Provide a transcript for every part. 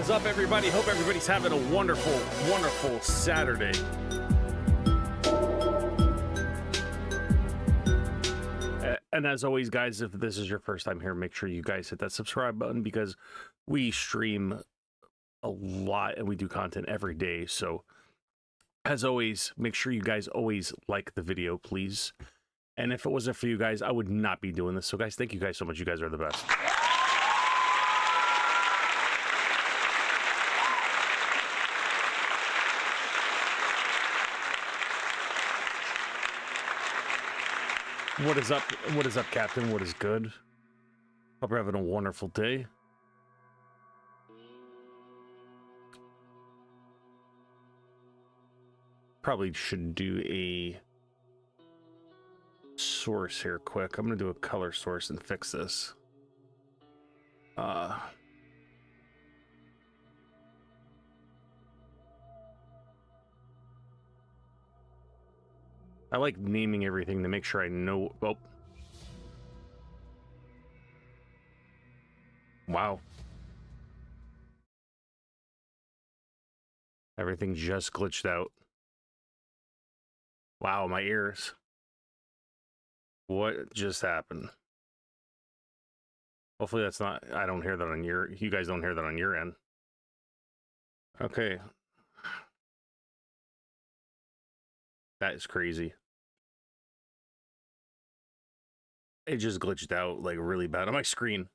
is up, everybody? Hope everybody's having a wonderful, wonderful Saturday. And as always, guys, if this is your first time here, make sure you guys hit that subscribe button because we stream a lot and we do content every day. So as always, make sure you guys always like the video, please. And if it wasn't for you guys, I would not be doing this. So guys, thank you guys so much. You guys are the best. What is up? What is up, Captain? What is good? Hope you're having a wonderful day. Probably should do a source here quick. I'm going to do a color source and fix this. I like naming everything to make sure I know. Oh. Wow. Everything just glitched out. Wow, my ears. What just happened? Hopefully that's not, I don't hear that on you guys don't hear that on your end. Okay. That is crazy. It just glitched out like really bad on my screen.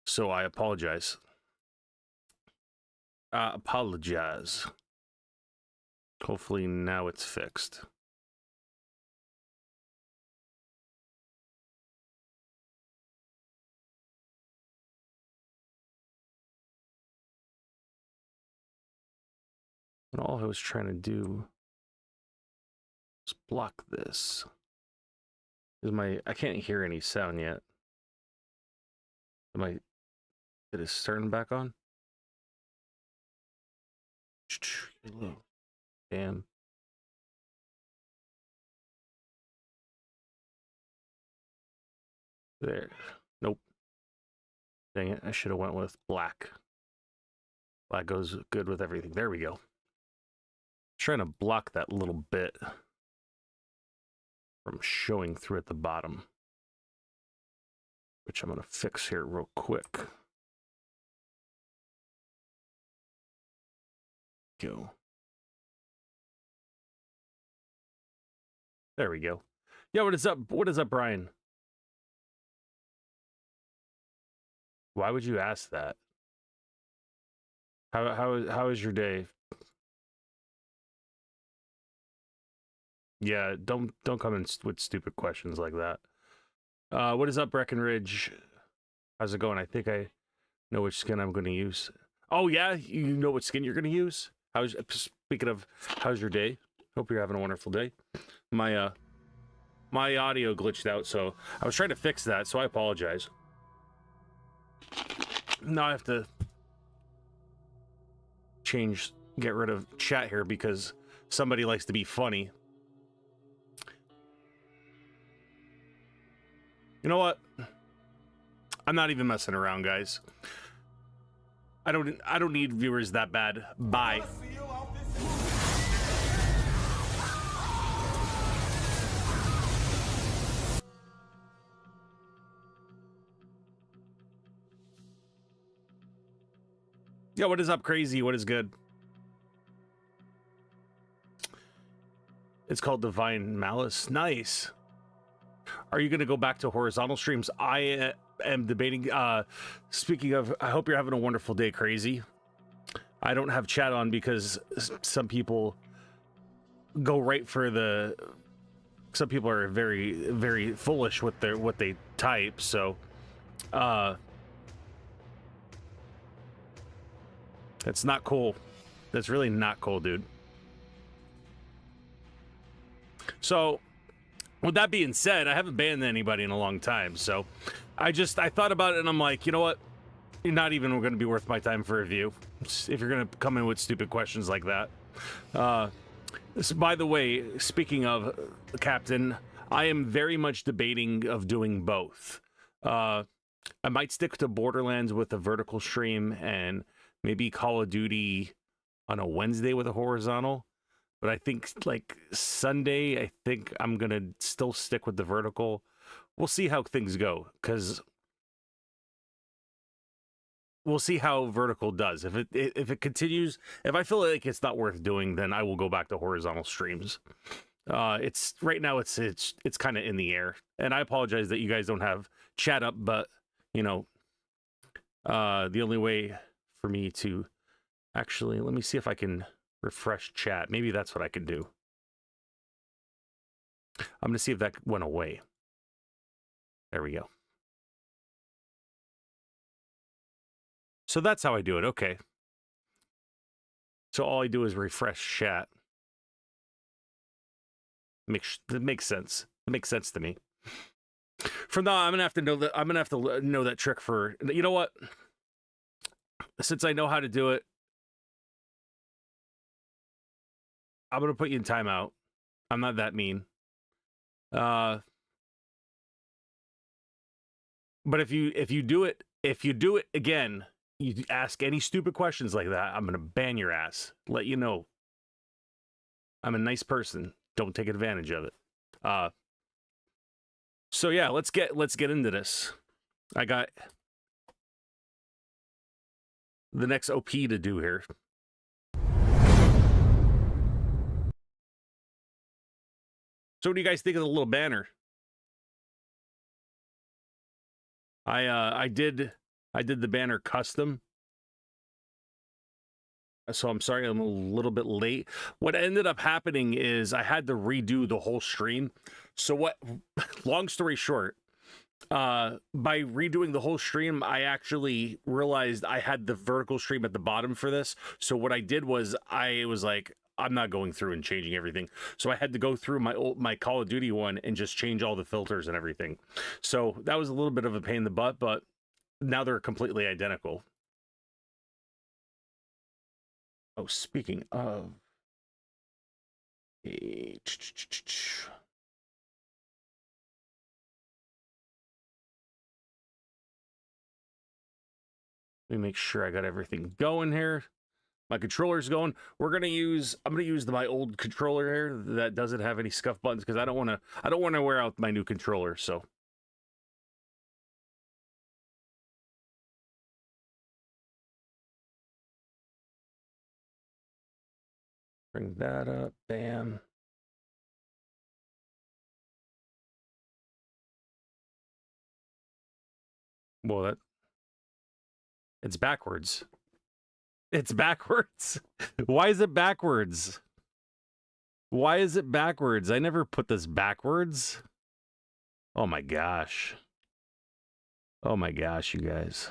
So I apologize. Apologize. Hopefully now it's fixed. And all I was trying to do was block this. I can't hear any sound yet. Did it turn back on? Damn. There. Nope. Dang it. I should have went with black. Black goes good with everything. There we go. Trying to block that little bit from showing through at the bottom, which I'm going to fix here real quick. Go. There we go. Yeah, what is up? What is up, Brian? Why would you ask that? How is your day? Yeah, don't come in with stupid questions like that. What is up, Breckenridge? How's it going? I think I know which skin I'm going to use. Oh yeah, you know what skin you're going to use? Speaking of, how's your day? Hope you're having a wonderful day. My audio glitched out, so I was trying to fix that, so I apologize. Now I have to get rid of chat here because somebody likes to be funny. You know what? I'm not even messing around, guys. I don't need viewers that bad. Bye. Yo, what is up, crazy? What is good? It's called Divine Malice. Nice. Are you going to go back to horizontal streams? I am debating. Speaking of, I hope you're having a wonderful day, crazy. I don't have chat on because some people go right for the. Some people are very, very foolish with what they type. So, it's not cool. That's really not cool, dude. So. With that being said, I haven't banned anybody in a long time, so I thought about it and I'm like, you know what? You're not even going to be worth my time for a review if you're going to come in with stupid questions like that. By the way, speaking of Captain, I am very much debating of doing both. I might stick to Borderlands with a vertical stream and Maybe Call of Duty on a Wednesday with a horizontal. But I think like Sunday, I think I'm going to still stick with the vertical. We'll see how things go, because we'll see how vertical does. If it continues, if I feel like it's not worth doing, then I will go back to horizontal streams. It's right now it's kind of in the air, and I apologize that you guys don't have chat up, but you know, the only way for me to actually, let me see if I can refresh chat. Maybe that's what I can do. I'm gonna see if that went away. There we go. So that's how I do it. Okay. So all I do is refresh chat. That makes sense. It makes sense to me. From now, I'm gonna have to know that. I'm gonna have to know that trick for. You know what? Since I know how to do it, I'm gonna put you in timeout. I'm not that mean. But if you do it again, you ask any stupid questions like that, I'm gonna ban your ass. Let you know. I'm a nice person. Don't take advantage of it. So yeah, let's get into this. I got the next OP to do here. So what do you guys think of the little banner? I did the banner custom. So I'm sorry I'm a little bit late. What ended up happening is I had to redo the whole stream. So what, long story short, by redoing the whole stream, I actually realized I had the vertical stream at the bottom for this. So what I did was I was like, I'm not going through and changing everything. So I had to go through my Call of Duty one and just change all the filters and everything. So that was a little bit of a pain in the butt, but now they're completely identical. Oh, speaking of, let me make sure I got everything going here. My controller's going. I'm gonna use my old controller here that doesn't have any scuff buttons, because I don't want to wear out my new controller. So bring that up. Bam. Well, it's backwards. It's backwards. Why is it backwards? Why is it backwards? I never put this backwards. Oh my gosh. Oh my gosh, you guys.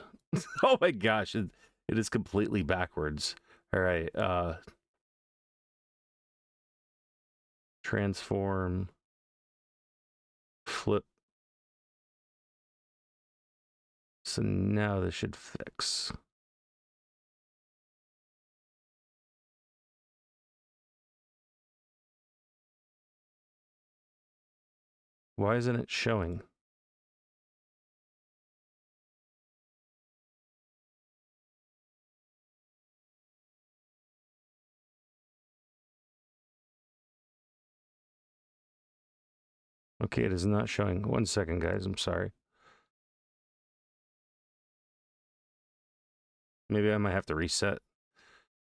Oh my gosh, it is completely backwards. All right, transform, flip. So now this should fix. Why isn't it showing? Okay, it is not showing. 1 second, guys. I'm sorry. Maybe I might have to reset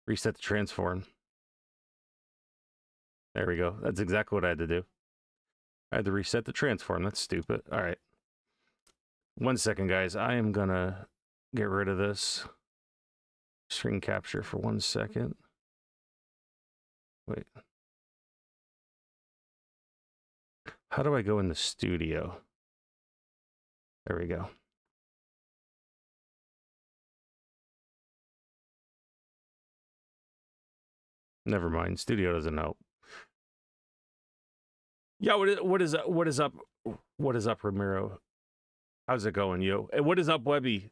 the transform. There we go. That's exactly what I had to do. I had to reset the transform. That's stupid. All right. 1 second, guys. I am gonna get rid of this screen capture for 1 second. Wait. How do I go in the studio? There we go. Never mind. Studio doesn't help. Yeah, what is up? What is up, Ramiro? How's it going, yo? And what is up, Webby?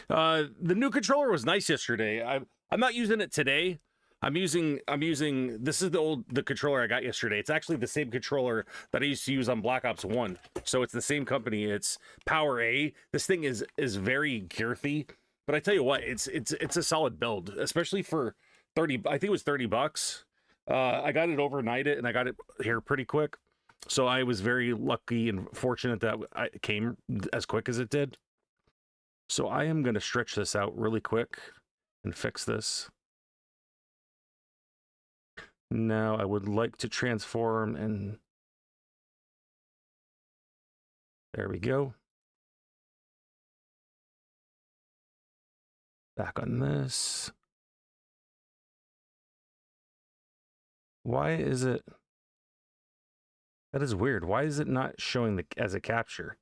The new controller was nice yesterday. I'm not using it today, I'm using this is the controller I got yesterday. It's actually the same controller that I used to use on Black Ops 1. So it's the same company. It's Power A. This thing is very girthy, but I tell you what, it's a solid build, especially for 30. I think it was $30. I got it overnighted and I got it here pretty quick. So I was very lucky and fortunate that it came as quick as it did. So I am going to stretch this out really quick and fix this. Now I would like to transform, and there we go. Back on this. Why is it? That is weird. Why is it not showing as a capture?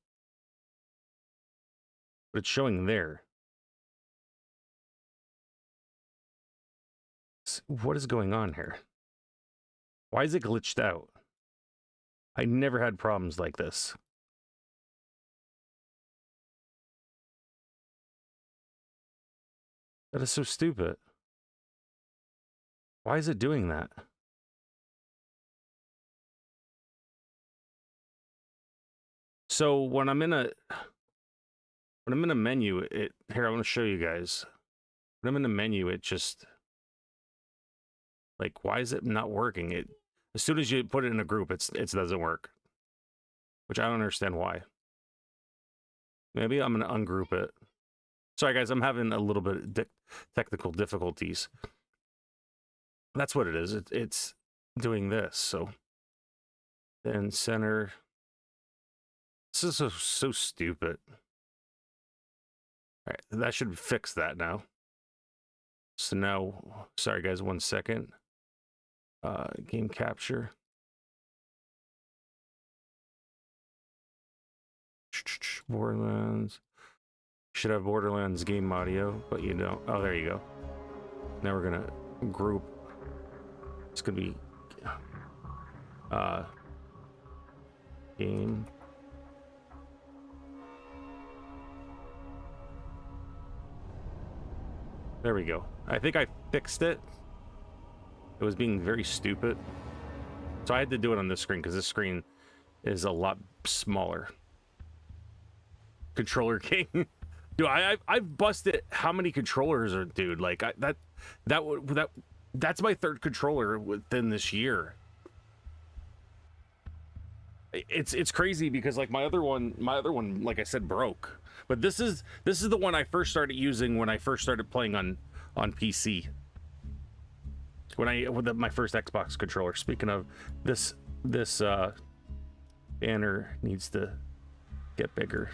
But it's showing there. What is going on here? Why is it glitched out? I never had problems like this. That is so stupid. Why is it doing that? So when I'm in a menu, here I want to show you guys. When I'm in a menu, it just like, why is it not working? As soon as you put it in a group, it doesn't work, which I don't understand why. Maybe I'm gonna ungroup it. Sorry guys, I'm having a little bit of technical difficulties. That's what it is. It's doing this. So then center. This is so stupid. All right, that should fix that now. So now, sorry guys, 1 second. Game capture. Borderlands. Should have Borderlands game audio, but you don't. Oh, there you go. Now we're gonna group. It's gonna be game. There we go. I think I fixed it. It was being very stupid. So I had to do it on this screen because this screen is a lot smaller. Controller king. Dude, I've busted how many controllers are, dude, like that's my third controller within this year. It's crazy because like my other one like I said broke. But this is the one I first started using when I first started playing on PC. With my first Xbox controller. Speaking of this banner needs to get bigger.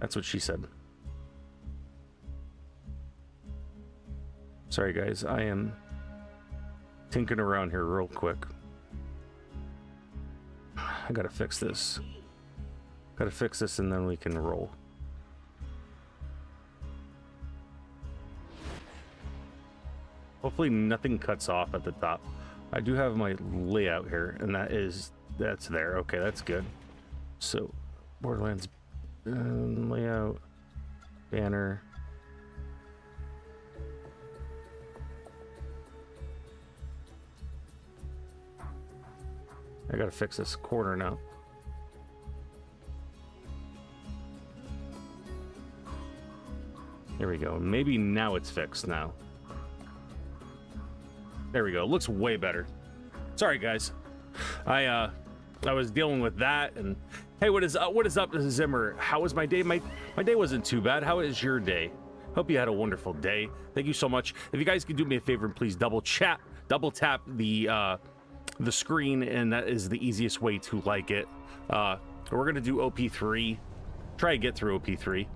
That's what she said. Sorry guys, I am tinkering around here real quick. I gotta fix this. Gotta fix this and then we can roll. Hopefully nothing cuts off at the top. I do have my layout here, and that's there. Okay, that's good. So, Borderlands layout, banner. I gotta fix this corner now. There we go. Maybe now it's fixed now. There we go. Looks way better. Sorry, guys. I was dealing with that, and hey, what is up, Zimmer? How was my day? My day wasn't too bad. How is your day? Hope you had a wonderful day. Thank you so much. If you guys could do me a favor and please double tap the screen, and that is the easiest way to like it. We're gonna do OP3. Try to get through OP3.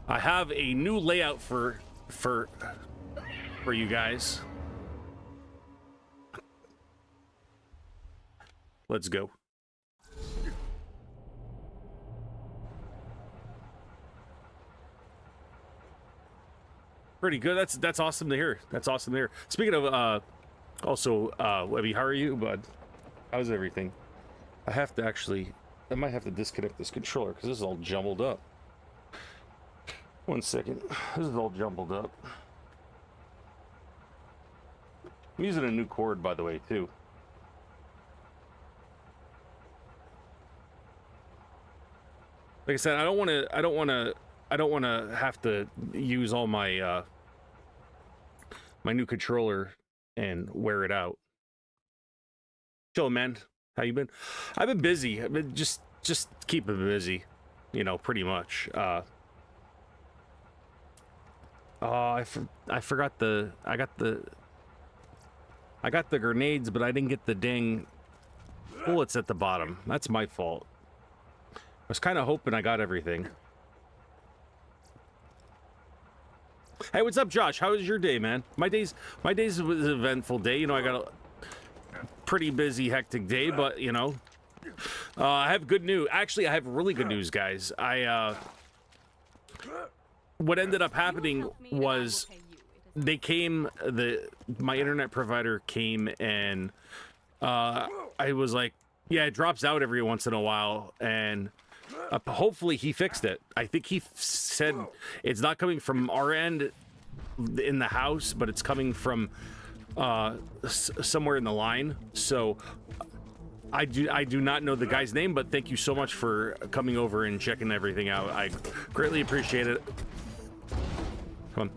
I have a new layout for you guys. Let's go. Pretty good. That's awesome to hear. That's awesome to hear. Speaking of also Webby, how are you, bud? How's everything? I might have to disconnect this controller because this is all jumbled up. 1 second. This is all jumbled up. I'm using a new cord, by the way, too. Like I said, I don't want to have to use all my my new controller and wear it out. Chill, man. How you been? I've been busy. I've been just keeping busy, you know, pretty much. I forgot I got the grenades, but I didn't get the dang bullets at the bottom. That's my fault. I was kind of hoping I got everything. Hey, what's up, Josh? How was your day, man? My day's was an eventful day. You know, I got a pretty busy, hectic day, but you know, I have good news. Actually, I have really good news, guys. What ended up happening was they came, my internet provider came and I was like, yeah, it drops out every once in a while, and hopefully he fixed it. I think he said it's not coming from our end in the house, but it's coming from somewhere in the line. So I do not know the guy's name, but thank you so much for coming over and checking everything out. I greatly appreciate it. Come on.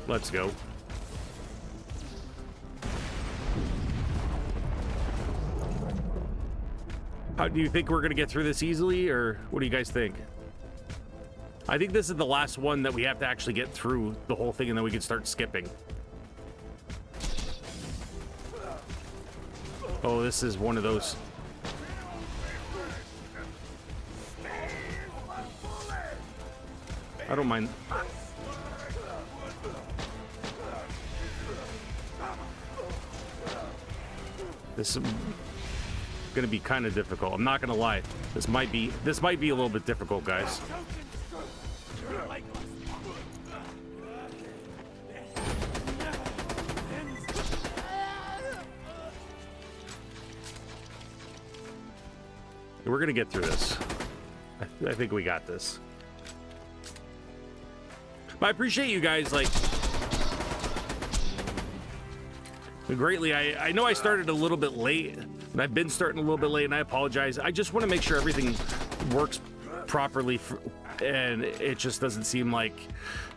Let's go. How do you think we're gonna get through this easily, or what do you guys think? I think this is the last one that we have to actually get through the whole thing, and then we can start skipping. Oh, this is one of those. I don't mind. This is gonna be kind of difficult. I'm not gonna lie. This might be a little bit difficult, guys. We're gonna get through this. I think we got this. But I appreciate you guys, like, greatly. I know I started a little bit late, and I've been starting a little bit late, and I apologize. I just want to make sure everything works properly, and it just doesn't seem like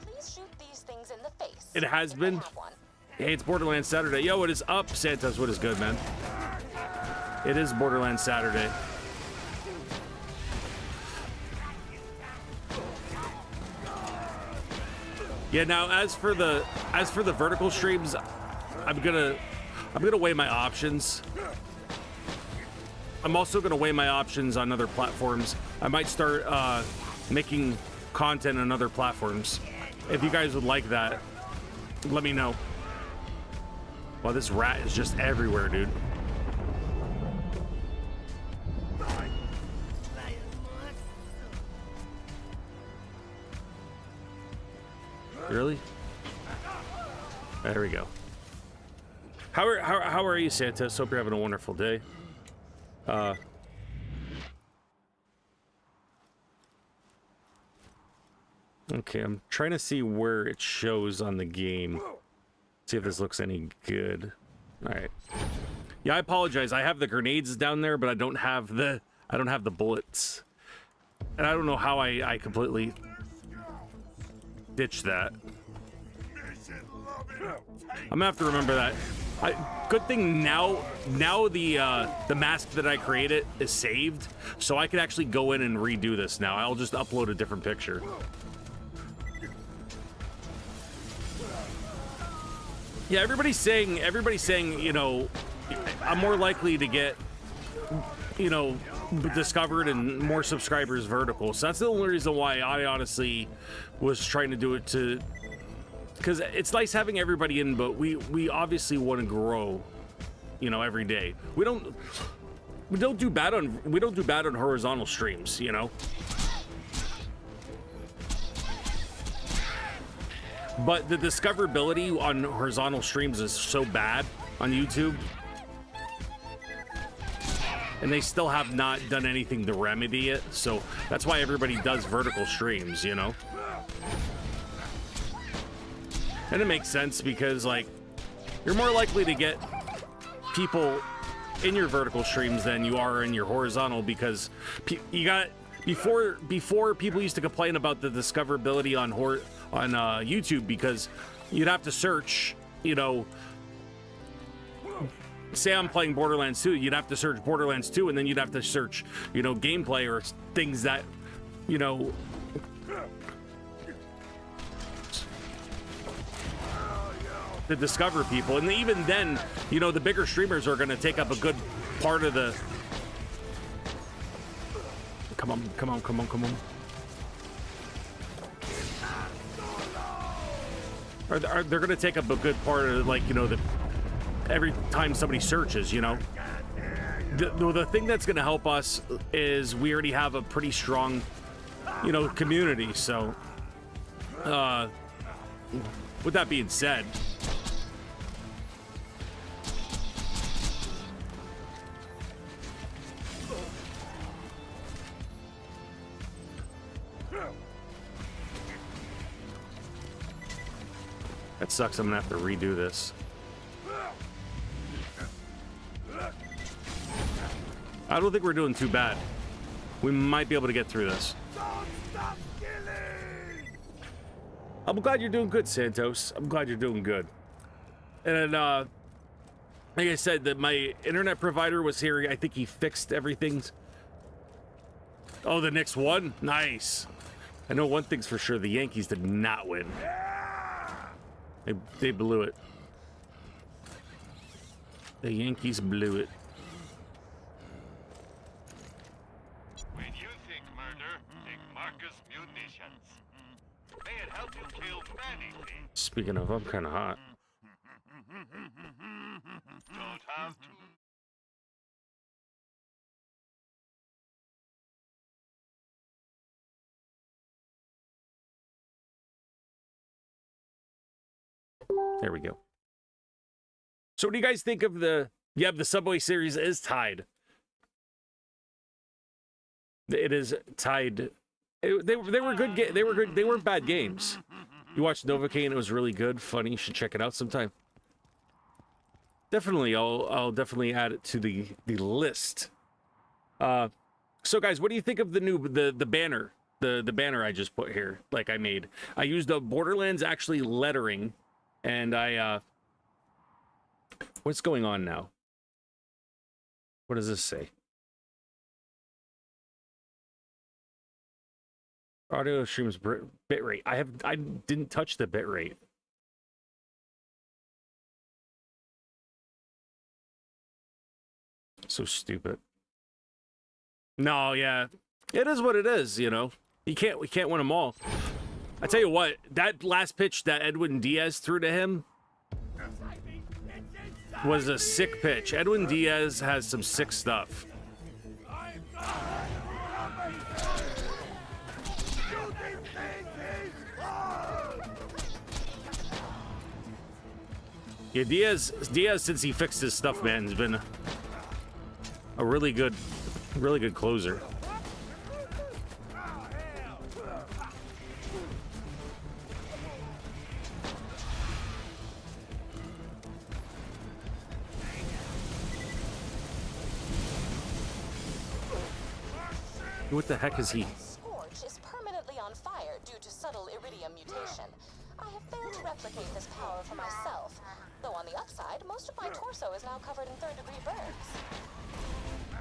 Please shoot these things in the face. it has been. Hey, it's Borderlands Saturday. Yo, what is up, Santos? What is good, man? It is Borderlands Saturday. Yeah, now as for the vertical streams, I'm gonna weigh my options. I'm also gonna weigh my options on other platforms. I might start making content on other platforms. If you guys would like that, let me know. Wow, this rat is just everywhere, dude. Really? There we go. How are you, Santos? Hope you're having a wonderful day. Okay, I'm trying to see where it shows on the game. See if this looks any good. All right. Yeah, I apologize. I have the grenades down there, but I don't have the bullets. And I don't know how I completely ditched that. I'm gonna have to remember that. Good thing now the mask that I created is saved, so I can actually go in and redo this now. I'll just upload a different picture. Yeah, everybody's saying, you know, I'm more likely to get, you know, discovered and more subscribers vertical. So that's the only reason why I honestly was trying to do it, to because it's nice having everybody in, but we obviously want to grow, you know, every day. We don't do bad on horizontal streams, you know. But the discoverability on horizontal streams is so bad on YouTube. and they still have not done anything to remedy it. So that's why everybody does vertical streams, you know? And it makes sense because, like, you're more likely to get people in your vertical streams than you are in your horizontal, because you got before people used to complain about the discoverability on YouTube, because you'd have to search, you know, say I'm playing Borderlands 2, you'd have to search Borderlands 2, and then you'd have to search, you know, gameplay or things that, you know, to discover people. And even then, you know, the bigger streamers are going to take up a good part of the... Come on, come on, come on, come on. They're going to take up a good part of, like, you know, every time somebody searches, you know. The thing that's going to help us is we already have a pretty strong, you know, community. So, with that being said, that sucks. I'm gonna have to redo this. I don't think we're doing too bad. We might be able to get through this. I'm glad you're doing good, Santos. I'm glad you're doing good. And like I said, that my internet provider was here. I think he fixed everything. Oh, the Knicks won? Nice. I know one thing's for sure. The Yankees did not win. They blew it. The Yankees blew it. When you think murder, think Marcus Munitions. May it help you kill anything. Speaking of, I'm kind of hot. Don't have to. There we go. So what do you guys think of the... Yeah, the Subway series is tied. It is tied. They were good. They were good. They weren't bad games. You watched Novocaine. It was really good. Funny. You should check it out sometime. Definitely. I'll definitely add it to the list. So guys, what do you think of the new the banner? The banner I just put here, like I made. I used a Borderlands actually lettering, and I what's going on now? What does this say? Audio streams bitrate. I didn't touch the bitrate. So stupid. No, yeah. It is what it is, you know. We can't win them all. I tell you what, that last pitch that Edwin Diaz threw to him was a sick pitch. Edwin Diaz has some sick stuff. Yeah, Diaz, since he fixed his stuff, man, has been a really good closer. What the heck is he? Scorch is permanently on fire due to subtle iridium mutation. I have failed to replicate this power for myself, though on the upside, most of my torso is now covered in third-degree burns.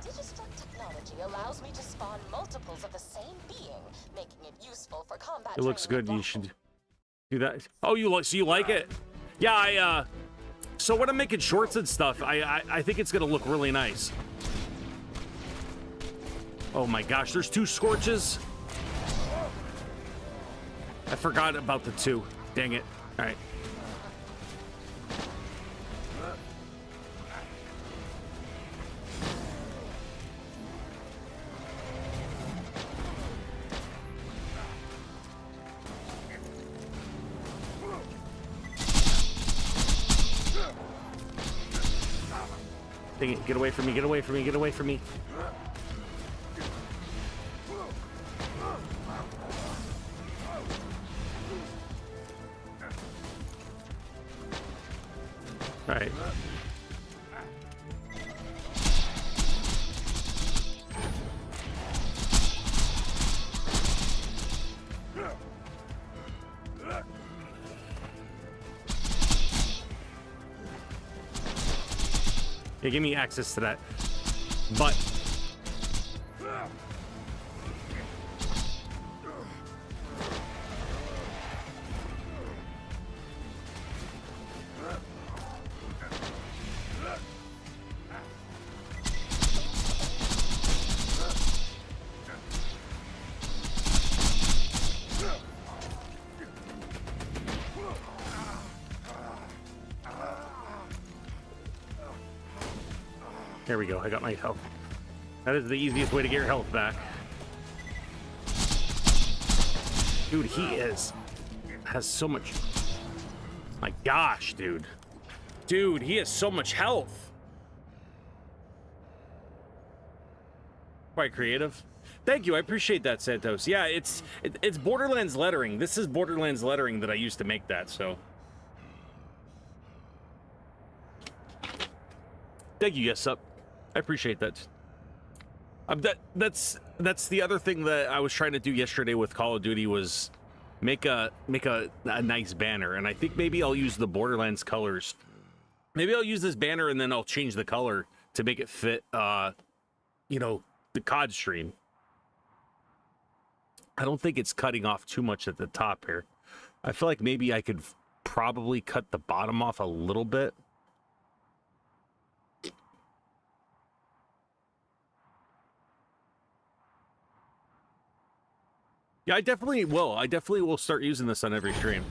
Digistruct technology allows me to spawn multiples of the same being, making it useful for combat. It looks good. You should do that. Oh, so you like it? Yeah, so when I'm making shorts and stuff, I think it's gonna look really nice. Oh my gosh, there's 2 Scorches. I forgot about the 2. Dang it. All right. Dang it, get away from me, get away from me, get away from me. All right. Yeah, give me access to that butt. There we go. I got my health. That is the easiest way to get your health back. Dude, he has so much. My gosh, dude. Dude, he has so much health. Quite creative. Thank you. I appreciate that, Santos. Yeah, it's Borderlands lettering. This is Borderlands lettering that I used to make that, so. Thank you, yes, up. I appreciate that. That's the other thing that I was trying to do yesterday with Call of Duty was make a nice banner, and I think maybe I'll use the Borderlands colors. Maybe I'll use this banner and then I'll change the color to make it fit, you know, the COD stream. I don't think it's cutting off too much at the top here. I feel like maybe I could probably cut the bottom off a little bit. Yeah, I definitely will. I definitely will start using this on every stream.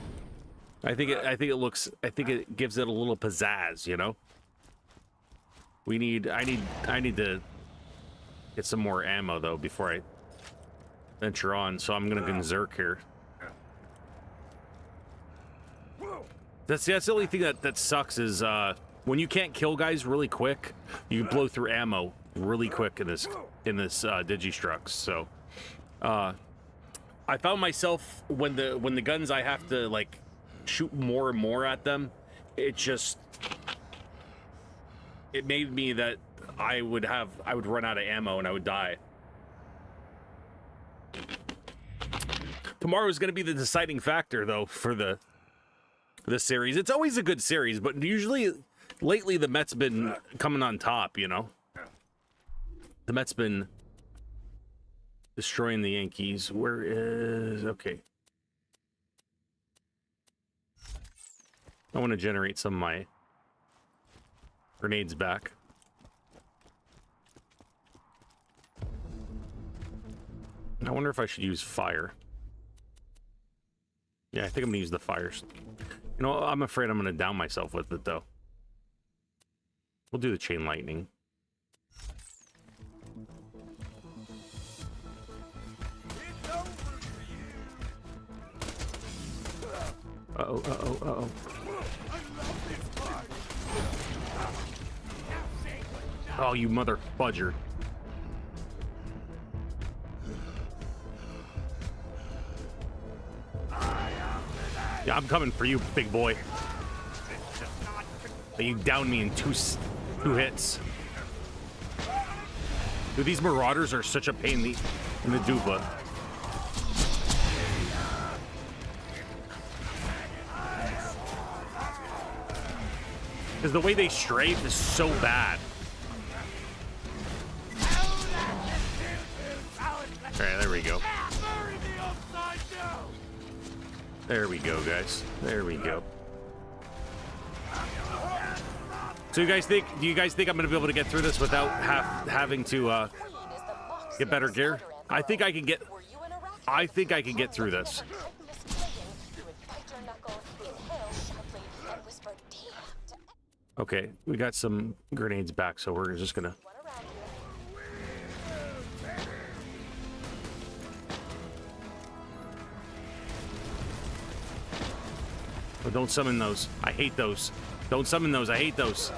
I think it gives it a little pizzazz, you know? I need to get some more ammo though before I venture on, so I'm gonna berserk here. That's the only thing that sucks is when you can't kill guys really quick, you blow through ammo really quick in this Digitruct. So I found myself when the guns I have to like shoot more and more at them, it made me that I would run out of ammo and I would die. Tomorrow is going to be the deciding factor though for the series. It's always a good series, but usually lately the Mets been coming on top, you know. The Mets been destroying the Yankees. Where is... Okay. I want to generate some of my grenades back. I wonder if I should use fire. Yeah, I think I'm going to use the fires. You know, I'm afraid I'm going to down myself with it, though. We'll do the chain lightning. Uh-oh, uh-oh, uh-oh. Oh, you mother fudger. Yeah, I'm coming for you, big boy. You downed me in two hits. Dude, these marauders are such a pain in the duva. Because the way they strafe is so bad. Alright, there we go. There we go, guys. There we go. So do you guys think I'm gonna be able to get through this without having to get better gear? I think I can get through this. Okay, we got some grenades back, so we're just gonna... Oh, don't summon those. I hate those. Don't summon those. I hate those.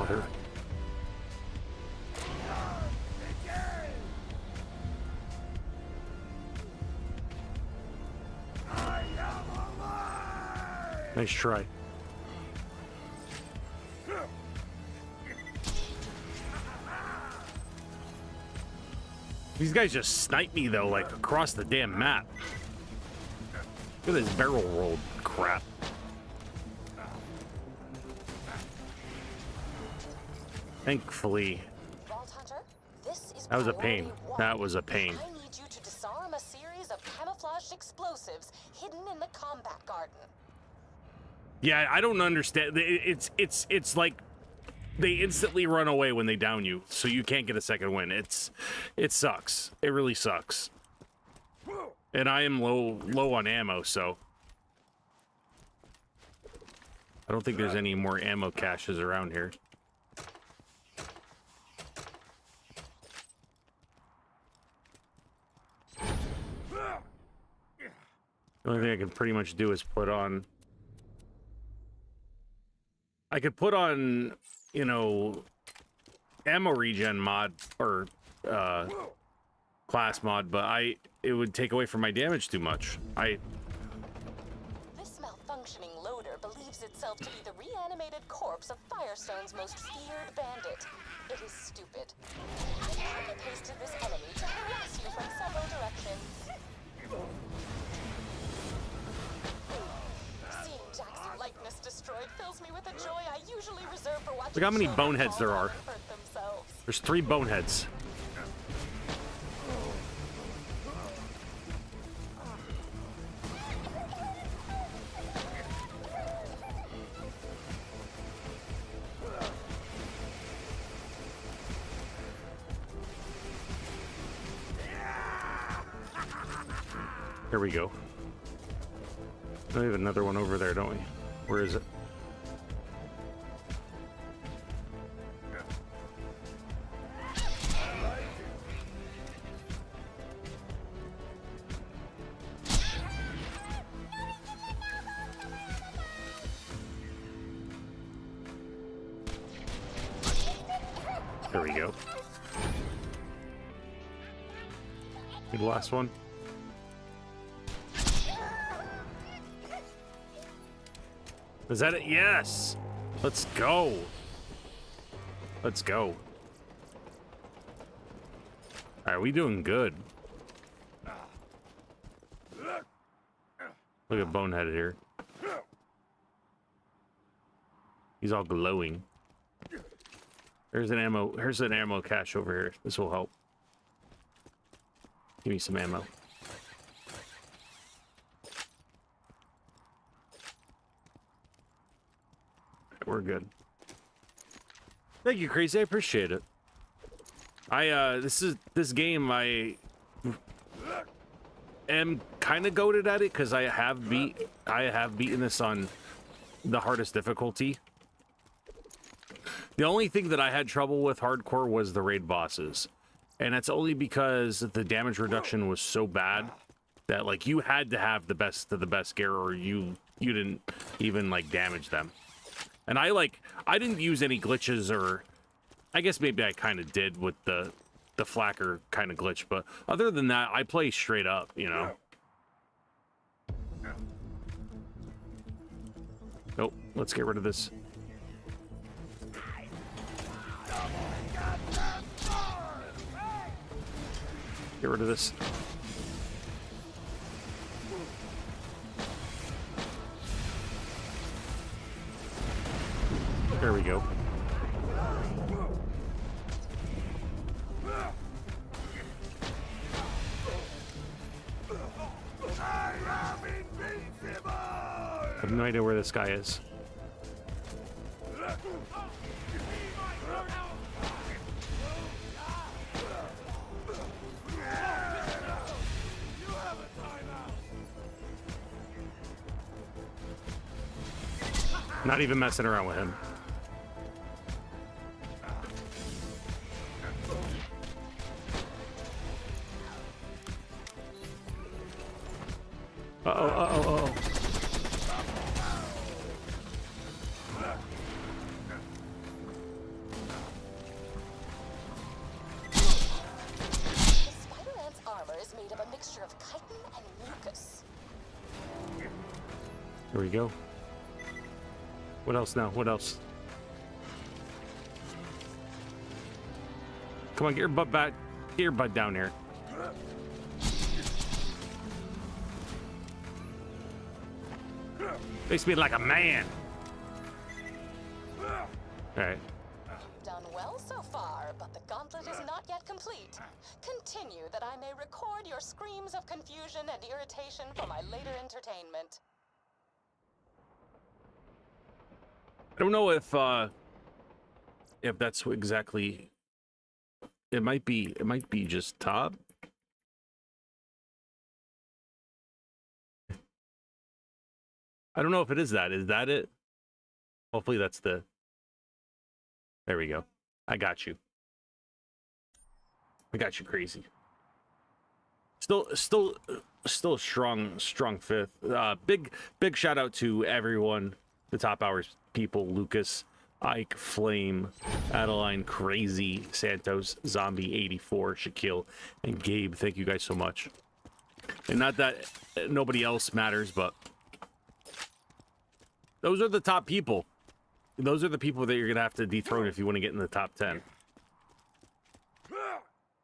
mother. Nice try. These guys just snipe me though, like across the damn map. Look at this barrel rolled crap. Thankfully. Vault Hunter, this is That was a pain. priority one. That was a pain. I need you to disarm a series of camouflaged explosives hidden in the combat garden. Yeah, I don't understand. It's like they instantly run away when they down you, so you can't get a second win. It sucks. It really sucks. And I am low on ammo, so I don't think there's any more ammo caches around here. The only thing I can pretty much do is put on... I could put on, you know, ammo regen mod, or class mod, but it would take away from my damage too much. This malfunctioning loader believes itself to be the reanimated corpse of Firestone's most feared bandit. It is stupid. I copy-pasted this enemy to harass you from several directions. Seeing Jack's likeness destroyed fills me with a joy I usually reserve for watching. Look how many children boneheads there fall are. down and hurt themselves. There's 3 boneheads. There we go. We have another one over there, don't we? Where is it? There we go. The last one. Is that it? Yes! Let's go! Let's go. Alright, we doing good. Look at Bonehead here. He's all glowing. Here's an ammo cache over here. This will help. Give me some ammo. We're good. Thank you, Crazy. I appreciate it. This game I am kind of goated at it because I have beaten this on the hardest difficulty. The only thing that I had trouble with hardcore was the raid bosses, and that's only because the damage reduction was so bad that like you had to have the best of the best gear or you didn't even like damage them. And I didn't use any glitches, or I guess maybe I kind of did with the flacker kind of glitch, but other than that, I play straight up, you know. Nope, let's get rid of this. Get rid of this. There we go. I have no idea where this guy is. Not even messing around with him. Uh-oh. There we go. What else now? What else? Come on, get your butt back. Get your butt down here. Makes me like a man. All right. You've done well so far, but the gauntlet is not yet complete. Continue that I may record your screams of confusion and irritation for my later entertainment. I don't know if that's exactly. It might be just top. I don't know if it is that. Is that it? Hopefully that's the. There we go. I got you. I got you, crazy. Still a strong fifth. Big shout out to everyone, the top hours people, Lucas, Ike, Flame, Adeline, Crazy, Santos, Zombie 84, Shaquille, and Gabe. Thank you guys so much. And not that nobody else matters, but those are the top people. Those are the people that you're gonna have to dethrone if you want to get in the top 10.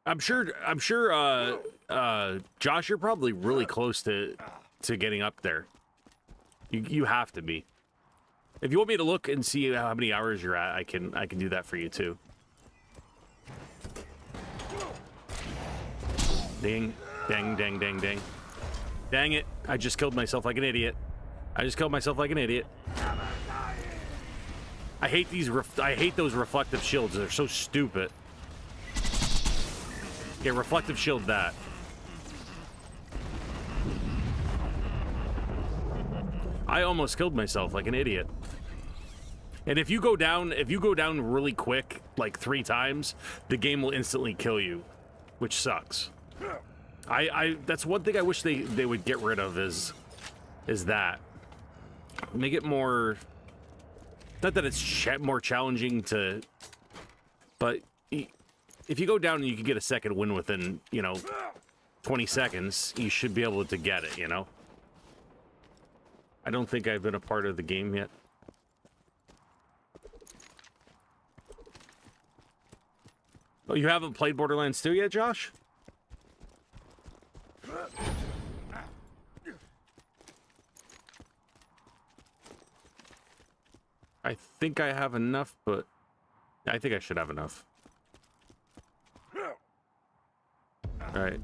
I'm sure Josh, you're probably really close to getting up there. You have to be. If you want me to look and see how many hours you're at, I can do that for you too. Ding, dang, dang, dang, dang. Dang it. I just killed myself like an idiot. I hate those reflective shields. They're so stupid. Yeah, reflective shield that. I almost killed myself like an idiot. And if you go down really quick, like 3 times, the game will instantly kill you, which sucks. That's one thing I wish they would get rid of is that. Make it more, not that it's more challenging to, but if you go down and you can get a second win within, 20 seconds, you should be able to get it, I don't think I've been a part of the game yet. Oh, you haven't played Borderlands 2 yet, Josh? I think I have enough, but I think I should have enough. All right,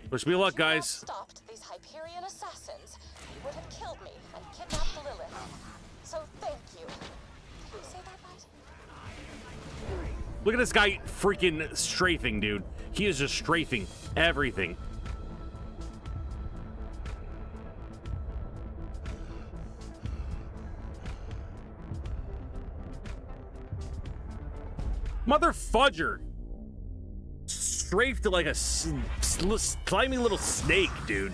wish me luck, guys. Stopped these Hyperion assassins. They would have killed me and kidnapped Lilith. So thank you. Did you say that right? Look at this guy freaking strafing, dude. He is just strafing everything. Mother fudger. Strafed like a slimy little snake, dude.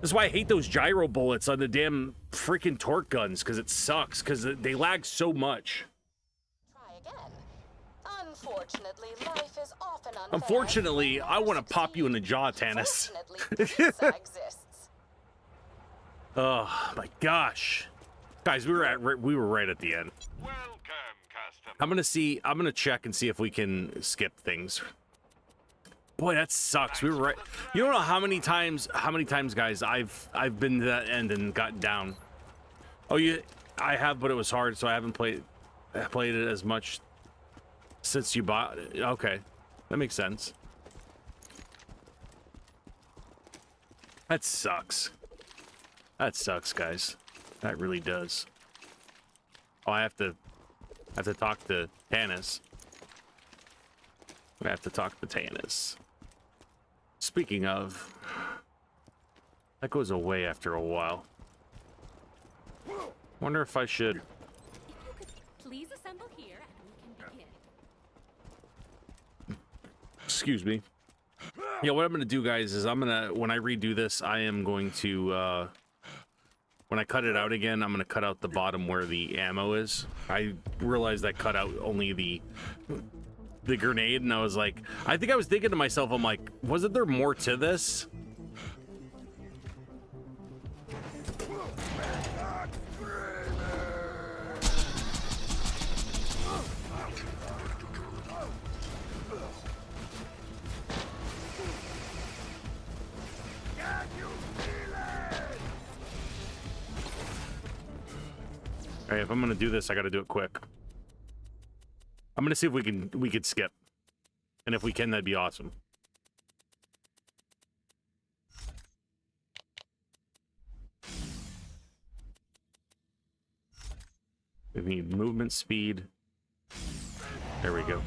That's why I hate those gyro bullets on the damn freaking torque guns, because it sucks, because they lag so much. Try again. Unfortunately, life is often unfair. Unfortunately, I want to pop you in the jaw, Tannis. Fortunately, pizza exists. Oh my gosh, guys, we were right at the end. Welcome, customer. I'm gonna check and see if we can skip things. Boy, that sucks. We were right. You don't know how many times, guys, I've been to that end and gotten down. Oh, I have, but it was hard, so I haven't played it as much since you bought it. Okay, that makes sense. That sucks. That sucks, guys. That really does. Oh, I have to talk to Tannis. I have to talk to Tannis. Speaking of, that goes away after a while. Wonder if I should. If you could please assemble here and we can begin. Excuse me. Yeah, what I'm gonna do, guys, is when I redo this, I am going to when I cut it out again, I'm gonna cut out the bottom where the ammo is. I realized I cut out only the grenade, and I was like, I think I was thinking to myself, I'm like, wasn't there more to this? All right, if I'm gonna do this, I gotta do it quick. I'm gonna see if we could skip, and if we can, that'd be awesome. We need movement speed. There we go.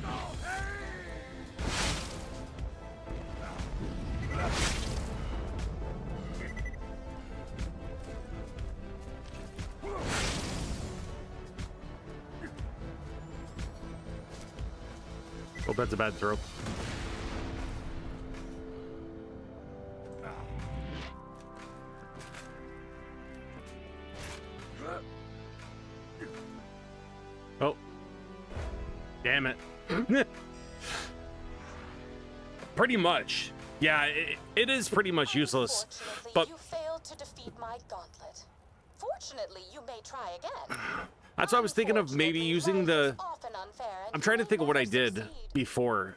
Oh, that's a bad throw. Oh. Damn it. Pretty much. Yeah, it is pretty much useless. But you failed to defeat my gauntlet. Fortunately, you may try again. That's what I was thinking of, maybe using the... I'm trying to think of what I did before.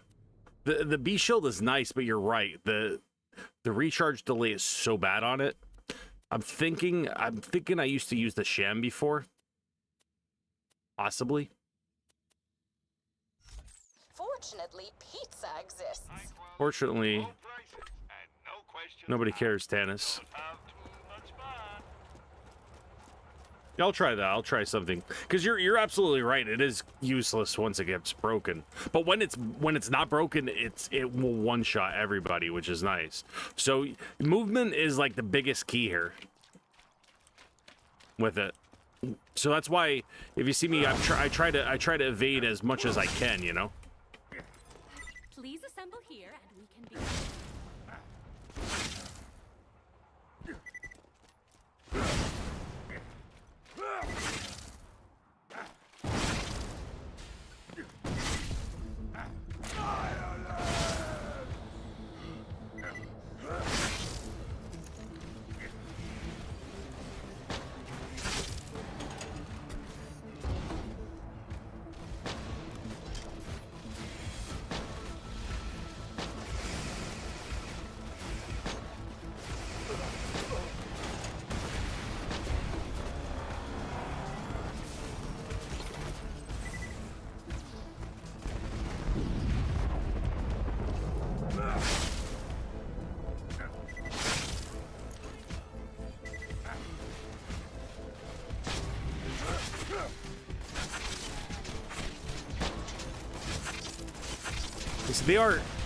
The B shield is nice, but you're right. The recharge delay is so bad on it. I'm thinking I used to use the sham before. Possibly. Fortunately, pizza exists. Fortunately, nobody cares, Tannis. Yeah, I'll try that. I'll try something, because you're absolutely right. It is useless once it gets broken. But when it's not broken, it will one shot everybody, which is nice. So movement is like the biggest key here with it. So that's why if you see me, I try to evade as much as I can. You know. Please assemble here and we can begin.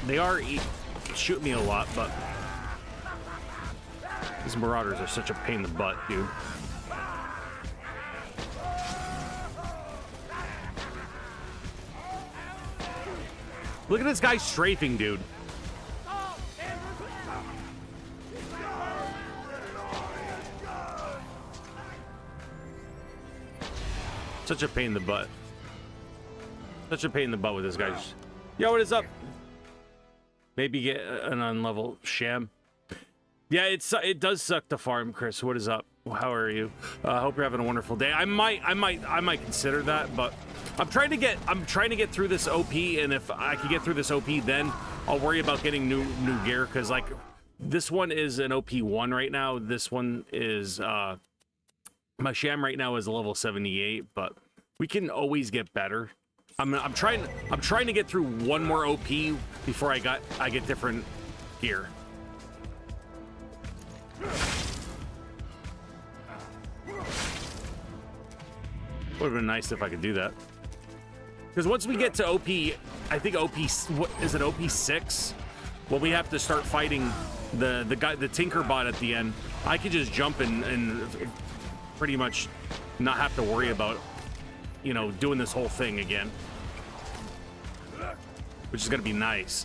They are shooting me a lot, but these marauders are such a pain in the butt, dude. Look at this guy strafing, dude. Such a pain in the butt. Such a pain in the butt with this guy. Yo, what is up? Maybe get an unlevel sham. Yeah, it does suck to farm, Chris. What is up? How are you? Hope you're having a wonderful day. I might consider that, but I'm trying to get through this OP, and if I can get through this OP, then I'll worry about getting new gear, because like this one is an OP1 right now. This one is my sham right now is a level 78, but we can always get better. I'm trying to get through one more OP before I get different gear. Would have been nice if I could do that. Because once we get to OP, I think what is it, OP 6? Well, we have to start fighting the guy, the Tinker bot at the end. I could just jump and pretty much not have to worry about, you know, doing this whole thing again, which is gonna be nice.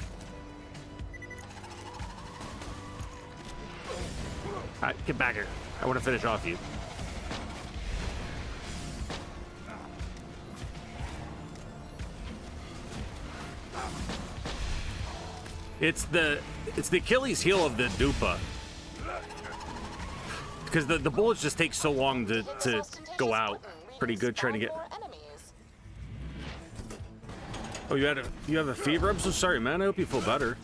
All right, get back here. I want to finish off you. It's the Achilles heel of the Dupa, because the bullets just take so long to go out. Pretty good trying to get. Oh, you have a fever? I'm so sorry, man. I hope you feel better.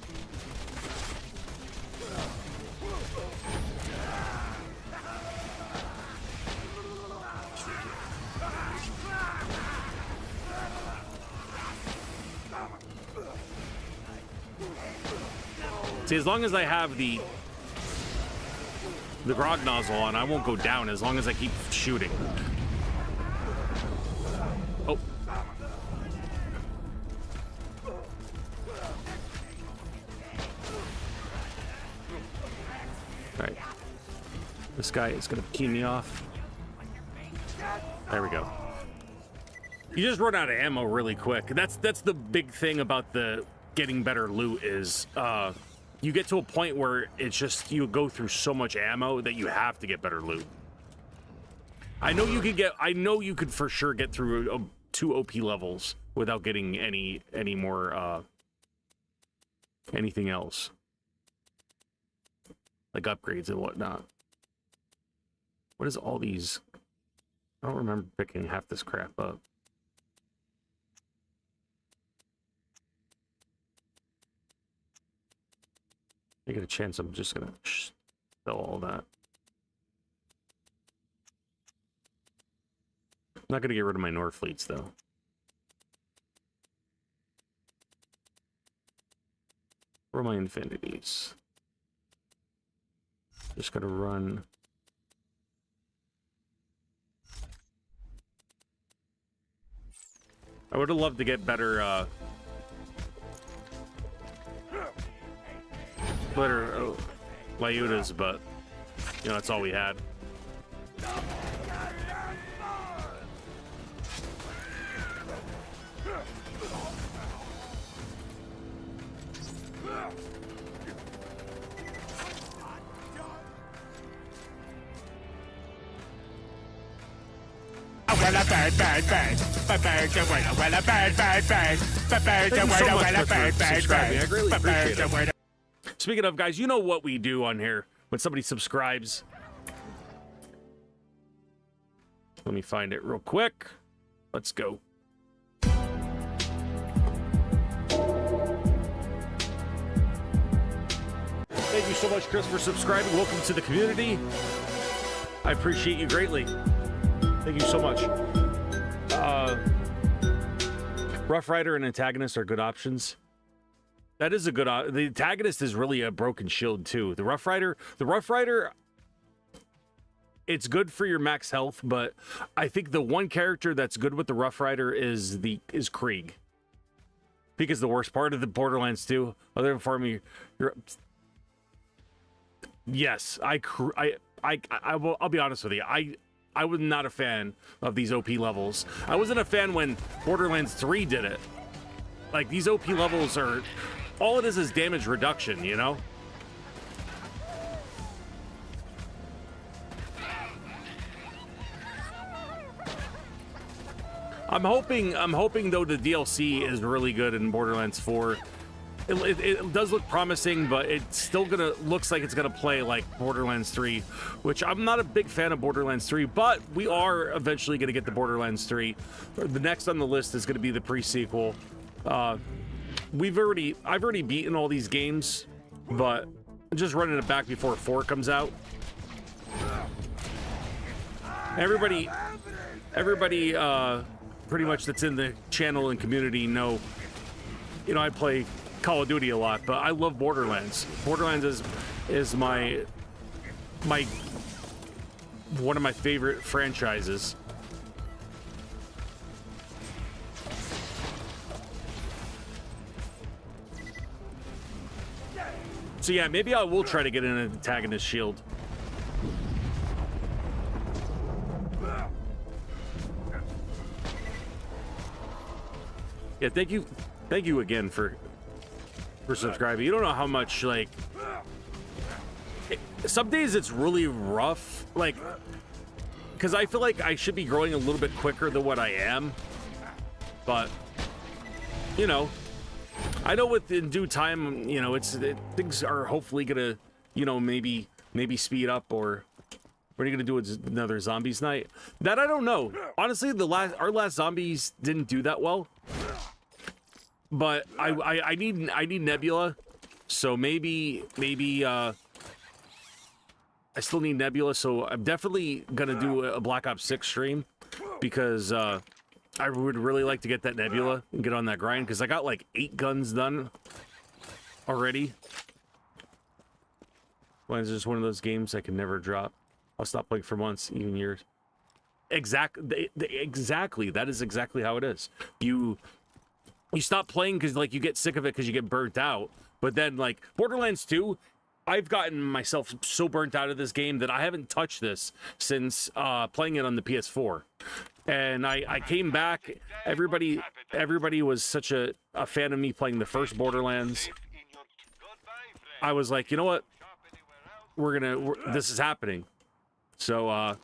See, as long as I have the grog nozzle on, I won't go down as long as I keep shooting. Oh. Alright. This guy is gonna key me off. There we go. You just run out of ammo really quick. That's the big thing about the getting better loot is you get to a point where it's just you go through so much ammo that you have to get better loot. I know you could for sure get through 2 OP levels without getting any more anything else. Like upgrades and whatnot. What is all these? I don't remember picking half this crap up. I get a chance, I'm just gonna sell all that. I'm not gonna get rid of my Nord fleets though. Where are my infinities? Just gonna run. I would have loved to get better Lyudas, but you know, that's all we had. Speaking of, guys, you know what we do on here when somebody subscribes. Let me find it real quick. Let's go. Thank you so much, Chris, for subscribing. Welcome to the community. I appreciate you greatly. Thank you so much. Rough Rider and Antagonist are good options. That is a good the Antagonist is really a broken shield too. The Rough Rider, it's good for your max health, but I think the one character that's good with the Rough Rider is Krieg. Because the worst part of the Borderlands 2, other than farming, yes, I'll be honest with you. I was not a fan of these OP levels. I wasn't a fan when Borderlands 3 did it. Like, these OP levels are... all it is damage reduction, you know? I'm hoping though the DLC is really good in Borderlands 4. It does look promising, but it's still looks like it's gonna play like Borderlands 3, which I'm not a big fan of Borderlands 3, but we are eventually gonna get the Borderlands 3. The next on the list is gonna be the pre-sequel. I've already beaten all these games, but just running it back before 4 comes out. Everybody pretty much that's in the channel and community know, you know, I play Call of Duty a lot, but I love Borderlands. Borderlands is my one of my favorite franchises. So yeah, maybe I will try to get an antagonist shield. Yeah, thank you again for subscribing. You don't know how much, like, some days it's really rough, like, because I feel like I should be growing a little bit quicker than what I am, but you know, I know in due time, you know, things are hopefully gonna, you know, maybe speed up. Or what are you gonna do with another zombies night? That I don't know. Honestly, our last zombies didn't do that well. But I need Nebula, so maybe I still need Nebula, so I'm definitely gonna do a Black Ops 6 stream, because I would really like to get that Nebula and get on that grind, because I got like 8 guns done already. Borderlands is just one of those games I can never drop. I'll stop playing for months, even years. Exactly. That is exactly how it is. You stop playing because like you get sick of it because you get burnt out. But then like Borderlands 2, I've gotten myself so burnt out of this game that I haven't touched this since playing it on the PS4. And I came back. Everybody was such a fan of me playing the first Borderlands. I was like, you know what? This is happening. So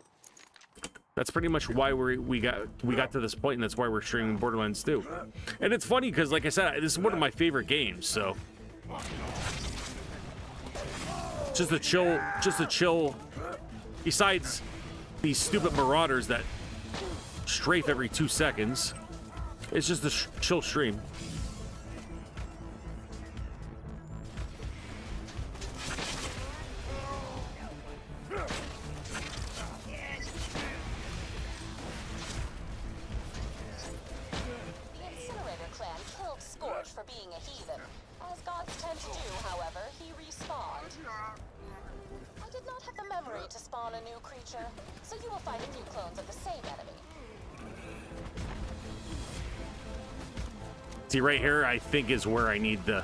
that's pretty much why we got to this point, and that's why we're streaming Borderlands 2. And it's funny because, like I said, this is one of my favorite games. So just a chill. Besides these stupid marauders that strafe every 2 seconds, it's just a chill stream. So you will find a few clones of the same enemy. See, right here, I think is where I need the.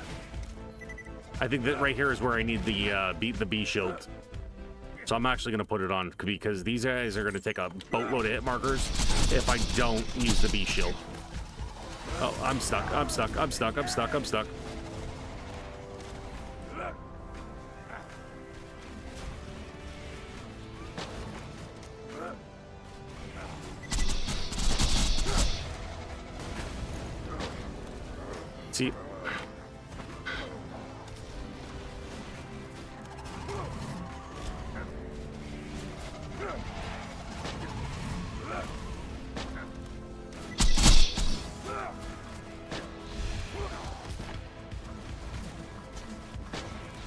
I think that right here is where I need the B shield. So I'm actually gonna put it on because these guys are gonna take a boatload of hit markers if I don't use the B shield. Oh, I'm stuck. I'm stuck. I'm stuck. I'm stuck. I'm stuck. See,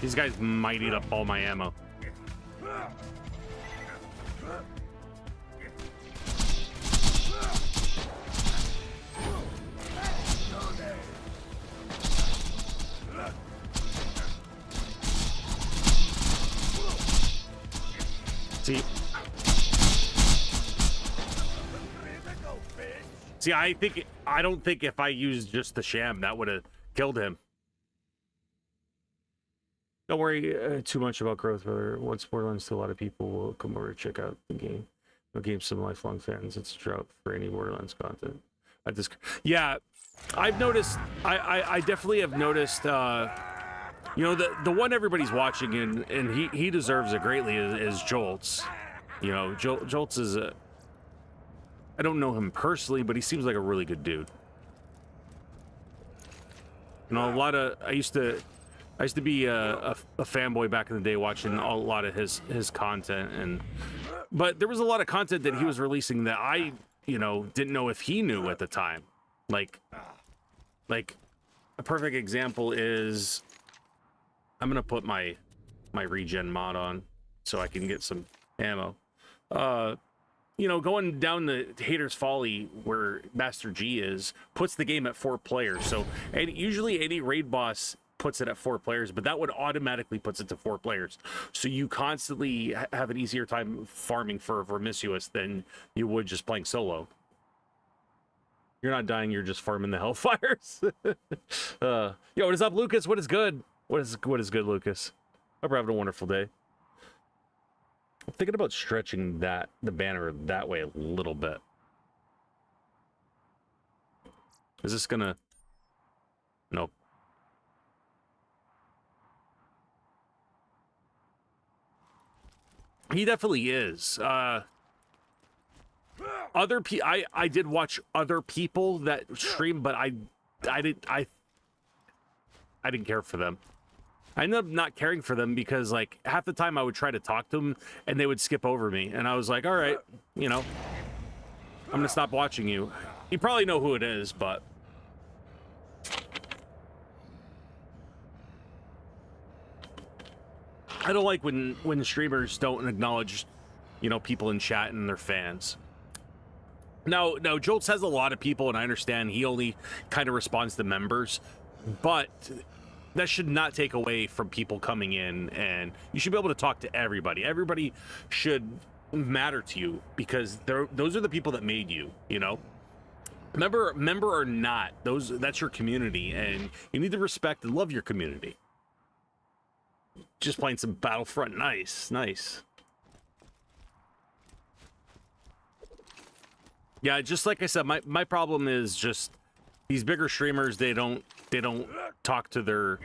these guys might eat up all my ammo. See, I don't think if I used just the sham, that would have killed him. Don't worry too much about growth, brother. Once Borderlands 2, a lot of people will come over to check out the game. No game's some lifelong fans. It's a drought for any Borderlands content. Yeah, I've noticed. I definitely have noticed. You know, the one everybody's watching and he deserves it greatly is Jolts. You know, Jolts is a. I don't know him personally, but he seems like a really good dude. You know, I used to be a fanboy back in the day, watching a lot of his content, but there was a lot of content that he was releasing that I, you know, didn't know if he knew at the time. Like a perfect example is, I'm gonna put my regen mod on so I can get some ammo. You know, going down the Hater's Folly where Master G is puts the game at 4 players. So, and usually any raid boss puts it at 4 players, but that would automatically puts it to 4 players. So you constantly have an easier time farming for Vermisuous than you would just playing solo. You're not dying, you're just farming the Hellfires. Yo, what is up, Lucas? What is good? What is good, Lucas? Hope you're having a wonderful day. I'm thinking about stretching the banner that way a little bit. Is this gonna... Nope. He definitely is. I did watch other people that stream, but I didn't care for them. I ended up not caring for them because, like, half the time I would try to talk to them and they would skip over me. And I was like, all right, you know, I'm going to stop watching you. You probably know who it is, but... I don't like when streamers don't acknowledge, you know, people in chat and their fans. Now, Jolts has a lot of people, and I understand he only kind of responds to members, but that should not take away from people coming in, and you should be able to talk to everybody. Everybody should matter to you because those are the people that made you, you know? Member or not, that's your community, and you need to respect and love your community. Just playing some Battlefront. Nice. Yeah, just like I said, my problem is just these bigger streamers, they don't talk to their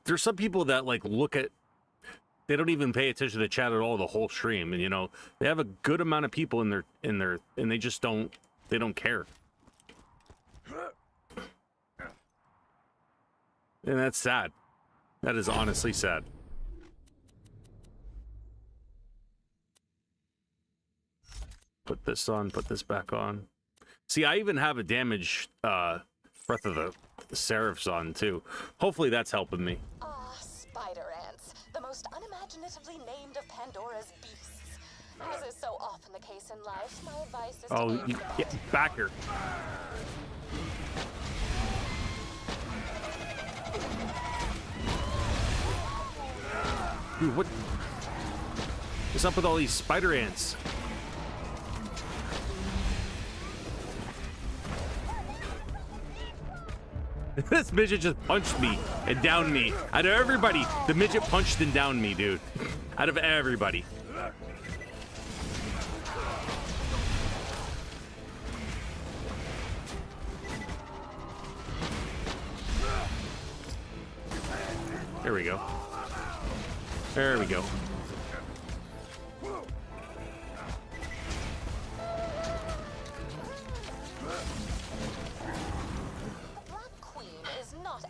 there's some people that like they don't even pay attention to chat at all the whole stream, and you know, they have a good amount of people in their and they just don't care. And that's sad. That is honestly sad. Put this on, put this back on. See, I even have a damage Breath of the Seraphs on too. Hopefully that's helping me. Ah, spider ants, the most unimaginatively named of Pandora's beasts. As is so often the case in life, my advice is to Get back here. Dude, what's up with all these spider ants? This midget just punched me and downed me. Out of everybody, the midget punched and downed me, dude. Out of everybody. There we go. There we go.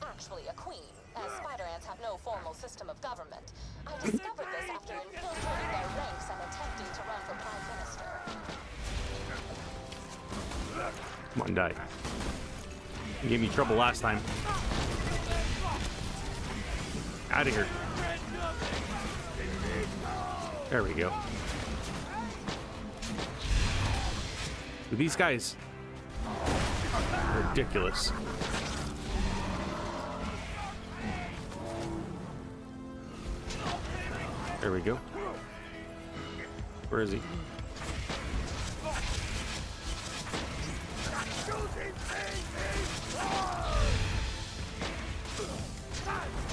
Actually a queen, as spider ants have no formal system of government. I discovered this after infiltrating their ranks and attempting to run for prime minister. Come on, die. You gave me trouble last time. Out of here. There we go. Dude, these guys are ridiculous. There we go. Where is he?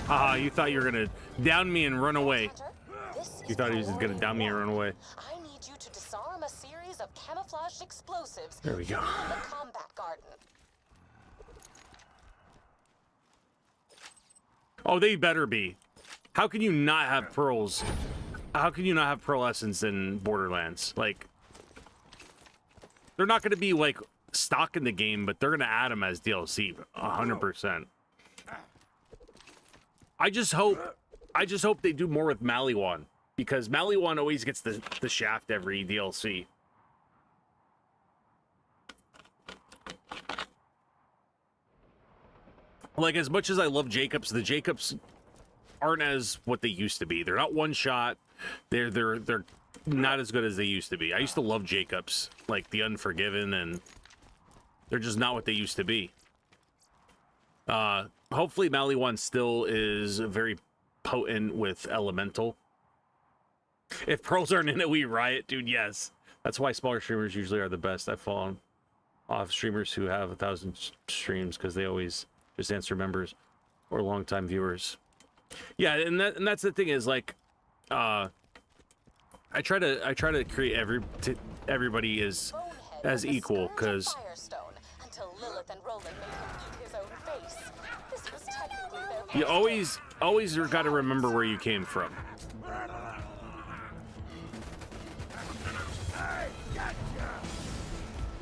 Ah, you thought you were gonna down me and run away. You thought he was gonna down me and run away. I need you to disarm a series of camouflaged explosives. There we go. In the combat garden. Oh, they better be. How can you not have pearls? How can you not have pearl essence in Borderlands? Like, they're not going to be like stock in the game, but they're going to add them as DLC, 100%. I just hope they do more with Maliwan, because Maliwan always gets the shaft every DLC. Like, as much as I love Jacobs, the Jacobs aren't as what they used to be. They're not one shot. They're not as good as they used to be. I used to love Jacobs, like the Unforgiven, and they're just not what they used to be. Hopefully Maliwan still is very potent with Elemental. If pearls aren't in it, we riot, dude. Yes, that's why smaller streamers usually are the best. I've fallen off streamers who have 1,000 streams because they always just answer members or longtime viewers. Yeah, and that's the thing is, like, I try to create everybody as equal, because you always got to remember where you came from.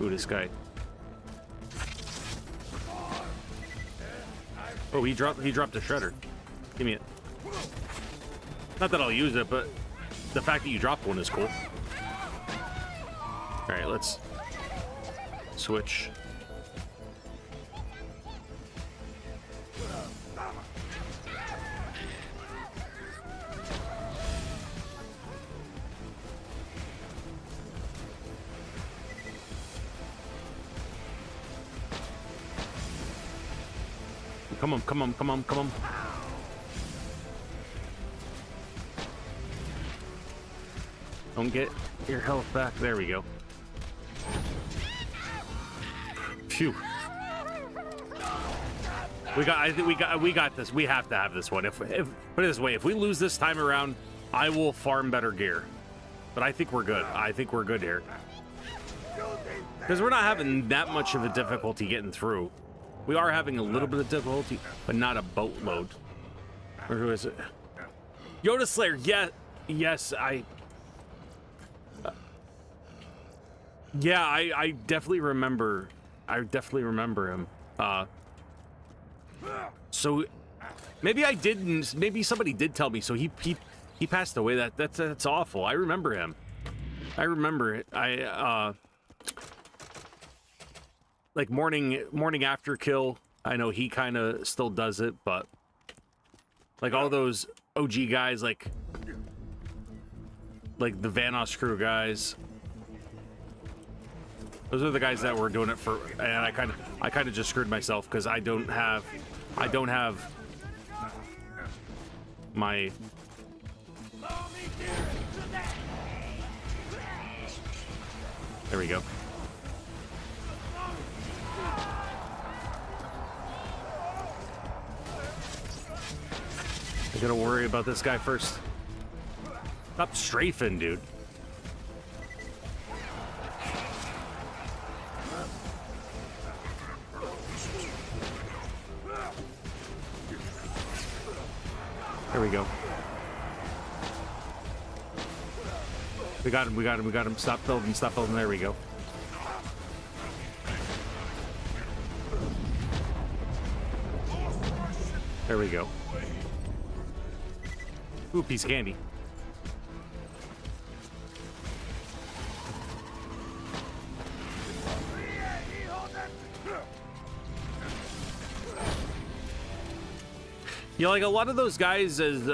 Ooh, this guy. Oh, he dropped a shredder. Give me it. Not that I'll use it, but the fact that you dropped one is cool. All right, let's switch. Come on, come on, come on, come on. Don't get your health back. There we go. Phew. I think we got this. We have to have this one. If put it this way, if we lose this time around, I will farm better gear. But I think we're good. I think we're good here. Because we're not having that much of a difficulty getting through. We are having a little bit of difficulty, but not a boatload. Or who is it? Yoda Slayer. Yeah, yes, yeah, I definitely remember. I definitely remember him. So maybe I didn't. Maybe somebody did tell me. So he passed away. That's awful. I remember him. I remember it. Like morning after kill. I know he kind of still does it, but like all those OG guys, like the Vanos crew guys. Those are the guys that were doing it for, and I kind of just screwed myself because I don't have my. There we go. I gotta worry about this guy first. Stop strafing, dude. There we go. We got him. Stop building. There we go. There we go. Ooh, piece of candy. Yeah, like a lot of those guys is,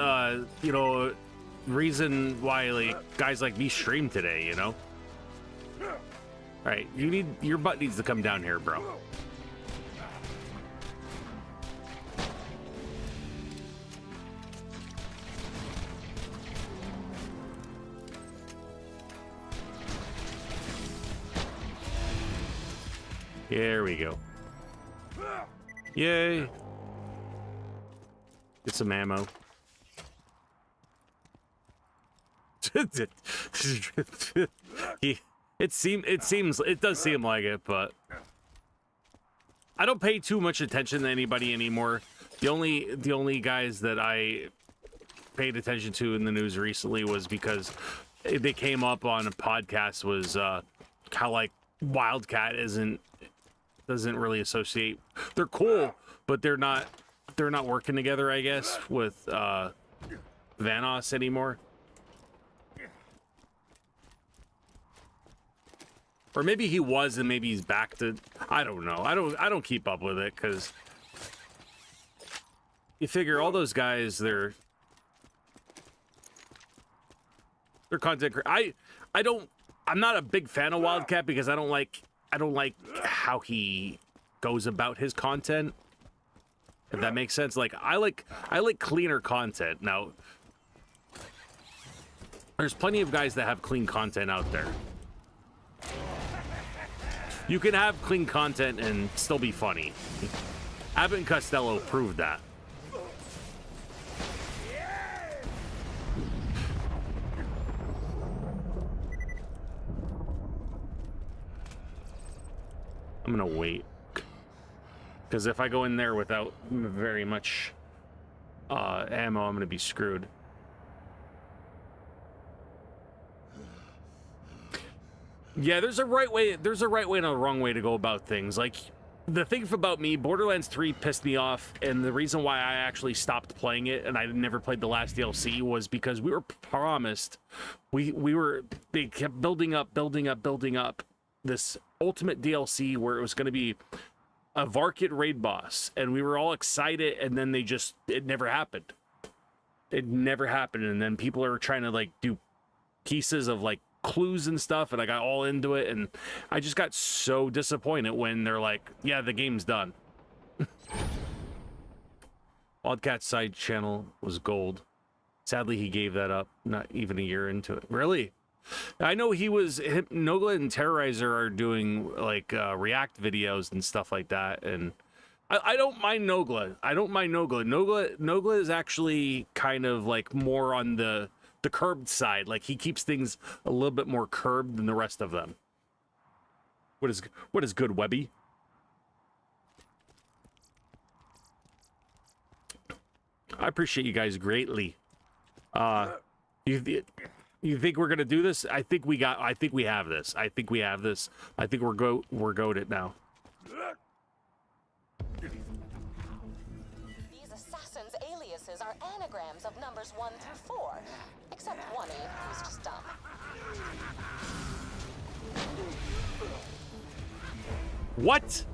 you know, reason why like guys like me stream today, you know? All right, your butt needs to come down here, bro. There we go. Yay. Get some ammo. It does seem like it, but I don't pay too much attention to anybody anymore. The only guys that I paid attention to in the news recently was because they came up on a podcast was how like Wildcat doesn't really associate. They're cool, but they're not working together, I guess, with Vanos anymore. Or maybe he was and maybe he's back to, I don't know. I don't keep up with it because you figure all those guys, they're content. I'm not a big fan of Wildcat because I don't like how he goes about his content. If that makes sense. Like I like cleaner content. Now there's plenty of guys that have clean content out there. You can have clean content and still be funny. Abbott and Costello proved that. I'm gonna wait. Because if I go in there without very much ammo, I'm gonna be screwed. Yeah, there's a right way and a wrong way to go about things. Like, the thing about me, Borderlands 3 pissed me off, and the reason why I actually stopped playing it and I never played the last DLC was because we were promised, they kept building up this ultimate DLC where it was going to be a Varkit raid boss, and we were all excited, and then it never happened. It never happened, and then people are trying to, like, do pieces of, like, clues and stuff, and I got all into it, and I just got so disappointed when they're like, yeah, the game's done. Wildcat's side channel was gold. Sadly, he gave that up not even a year into it. Really? I know Nogla and Terrorizer are doing like React videos and stuff like that, and I don't mind Nogla. I don't mind Nogla. Nogla is actually kind of like more on the curbed side. Like he keeps things a little bit more curbed than the rest of them. What is good, Webby? I appreciate you guys greatly. You think we're gonna do this? I think we have this. I think we're goated now. These assassins' aliases are anagrams of numbers 1 through 4, except one who's just dumb. What?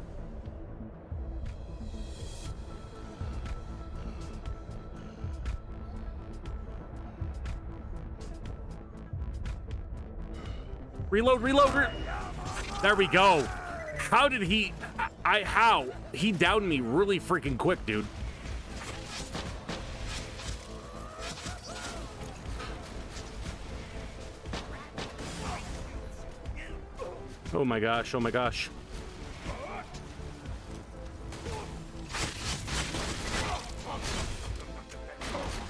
Reload. There we go. How did he... How? He downed me really freaking quick, dude. Oh my gosh, oh my gosh.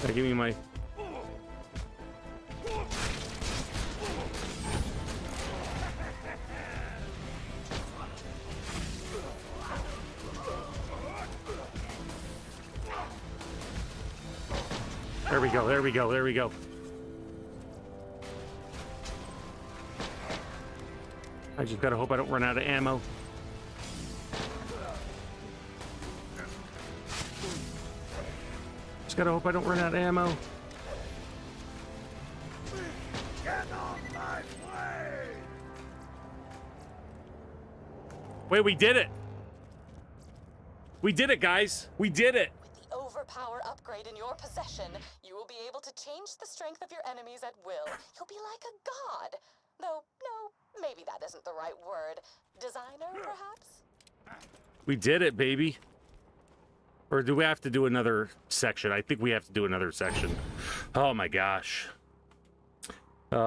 Give me my... There we go. I just gotta hope I don't run out of ammo. Just gotta hope I don't run out of ammo. Wait, we did it! We did it, guys! We did it! With the overpower upgrade in your possession, you will be able to change the strength of your enemies at will. You'll be like a god. Though, no, maybe that isn't the right word. Designer, perhaps? We did it, baby. Or do we have to do another section? I think we have to do another section. Oh my gosh. We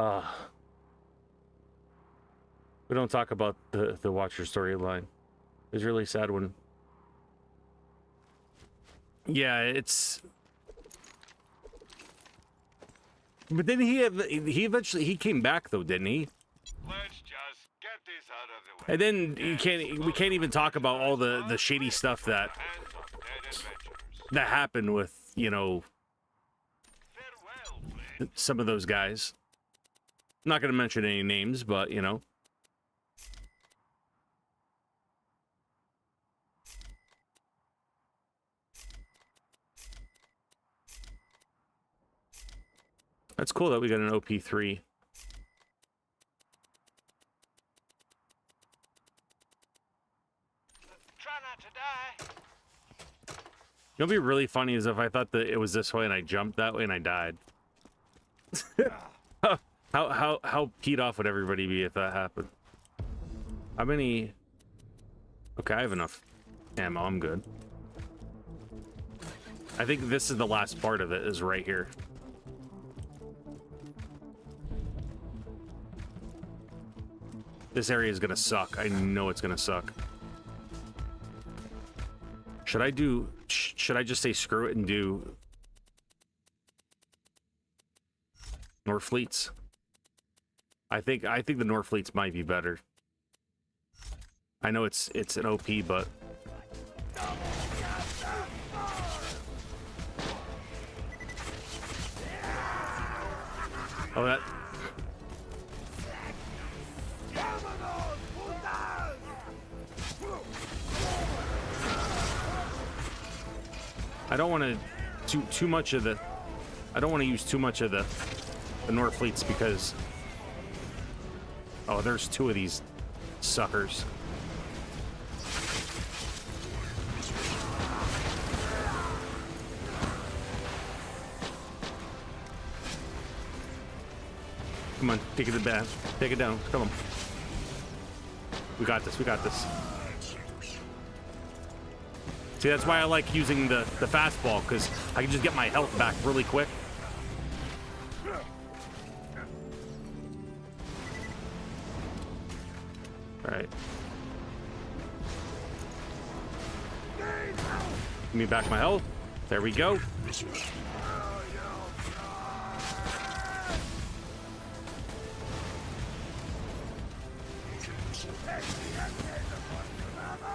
don't talk about the Watcher storyline. It's really sad when... Yeah, it's... But then he eventually came back though, didn't he? Let's just get this out of the way. And then we can't even talk about all the shady stuff that happened with, you know, Farewell, some of those guys. I'm not going to mention any names, but you know. That's cool that we got an OP3. try not to die. It'll be really funny is if I thought that it was this way and I jumped that way and I died. how peed off would everybody be if that happened? How many? Okay, I have enough ammo. I'm good. I think this is the last part of it, is right here. This area is gonna suck. I know it's gonna suck. Should I just say screw it and do Norfleets? I think the Norfleets might be better. I know it's an OP, but oh, that. I don't want to too much of the. I don't want to use too much of the Norfleets because. Oh, there's two of these suckers. Come on, take it back. Take it down. Come on. We got this. We got this. See, that's why I like using the fastball, because I can just get my health back really quick. All right. Give me back my health. There we go.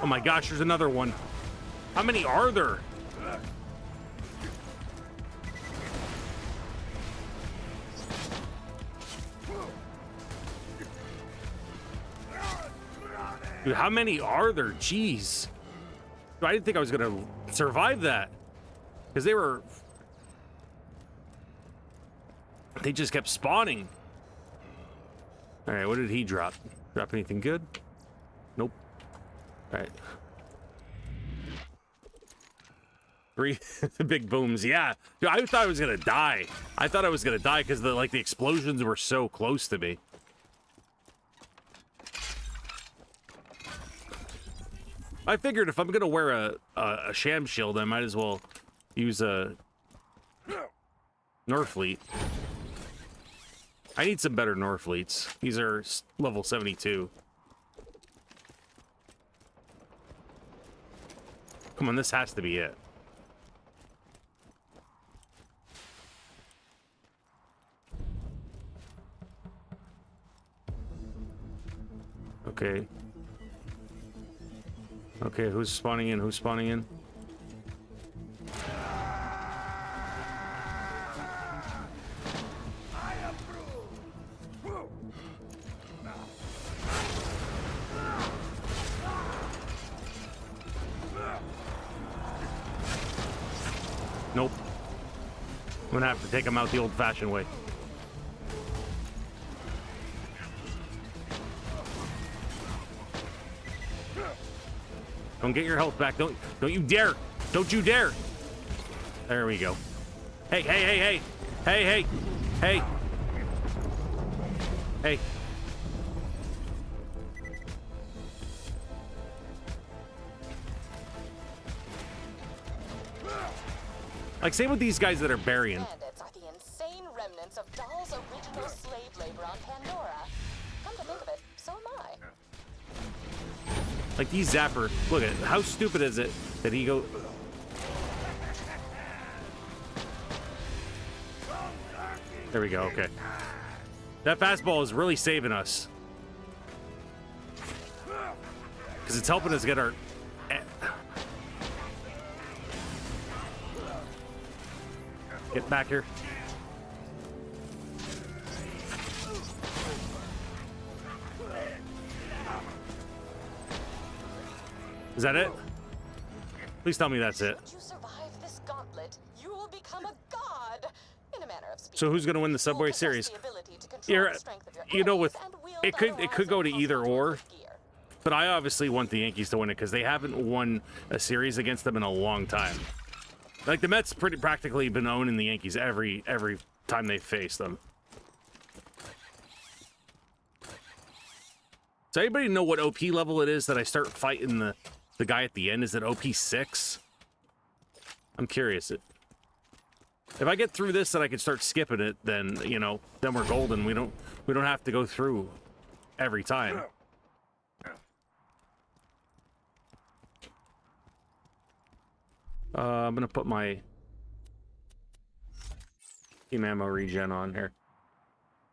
Oh my gosh, there's another one. How many are there? Dude, how many are there? Jeez. I didn't think I was gonna survive that. Because they just kept spawning. Alright, what did he drop? Drop anything good? Nope. Alright. 3 the big booms, yeah. Dude, I thought I was gonna die. I thought I was gonna die because the explosions were so close to me. I figured if I'm gonna wear a sham shield, I might as well use a Norfleet. I need some better Norfleets. These are level 72. Come on, this has to be it. Okay. Okay, who's spawning in? Who's spawning in? Nope. I'm gonna have to take him out the old-fashioned way. Don't get your health back. Don't you dare. Don't you dare. There we go. Hey, hey, hey, hey. Hey, hey. Hey. Hey. Like, same with these guys that are burying. Bandits are the insane remnants of Dahl's original slave labor on Pandora. Come to think of it, so am I. Like these Zapper, look at it. How stupid is it that he go? There we go. Okay, that fastball is really saving us because it's helping us get our. Get back here. Is that it? Please tell me that's it. Should you survive this gauntlet, you will become a god, in a manner of speaking. So who's gonna win the Subway Series? You're, you know, with it could go to either or, but I obviously want the Yankees to win it because they haven't won a series against them in a long time. Like the Mets practically been owning the Yankees every time they face them. Does anybody know what OP level it is that I start fighting the guy at the end? Is it OP 6? I'm curious. If I get through this and I can start skipping it, then you know, then we're golden. We don't have to go through every time. I'm gonna put my team ammo regen on here.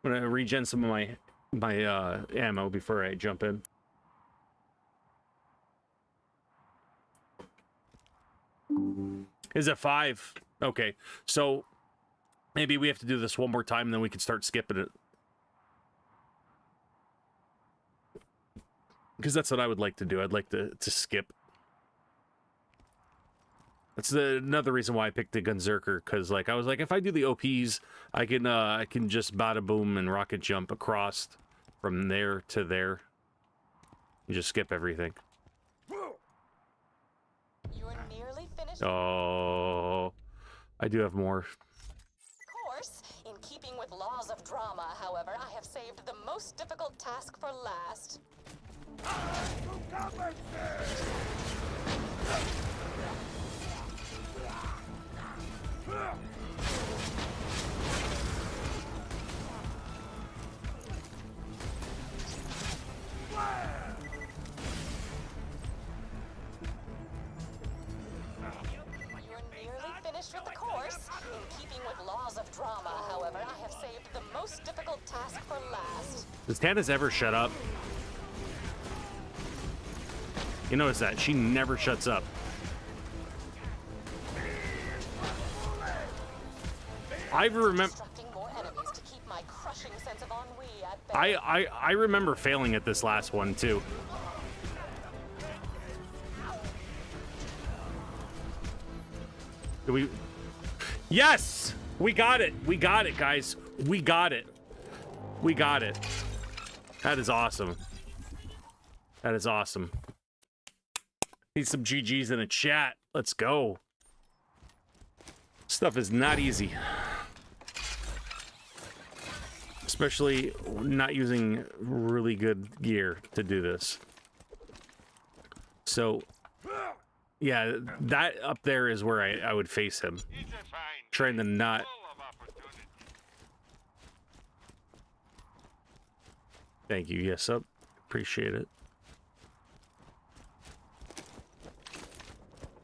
I'm gonna regen some of my ammo before I jump in. Is it 5? Okay, so maybe we have to do this one more time, and then we can start skipping it. Because that's what I would like to do. I'd like to skip. That's another reason why I picked the Gunzerker, because like I was like, if I do the OPs, I can just bada boom and rocket jump across from there to there and just skip everything. You're nearly finished. Oh, I do have more. Of course, in keeping with laws of drama, however, I have saved the most difficult task for last. Does Tannis ever shut up? You notice that she never shuts up. I remember. I remember failing at this last one too. Do we? Yes, we got it. We got it, guys. We got it. We got it. That is awesome. That is awesome. Need some GGs in the chat. Let's go. Stuff is not easy. Especially not using really good gear to do this. So, yeah, that up there is where I would face him. Trying to not... Thank you, yes, up. Appreciate it.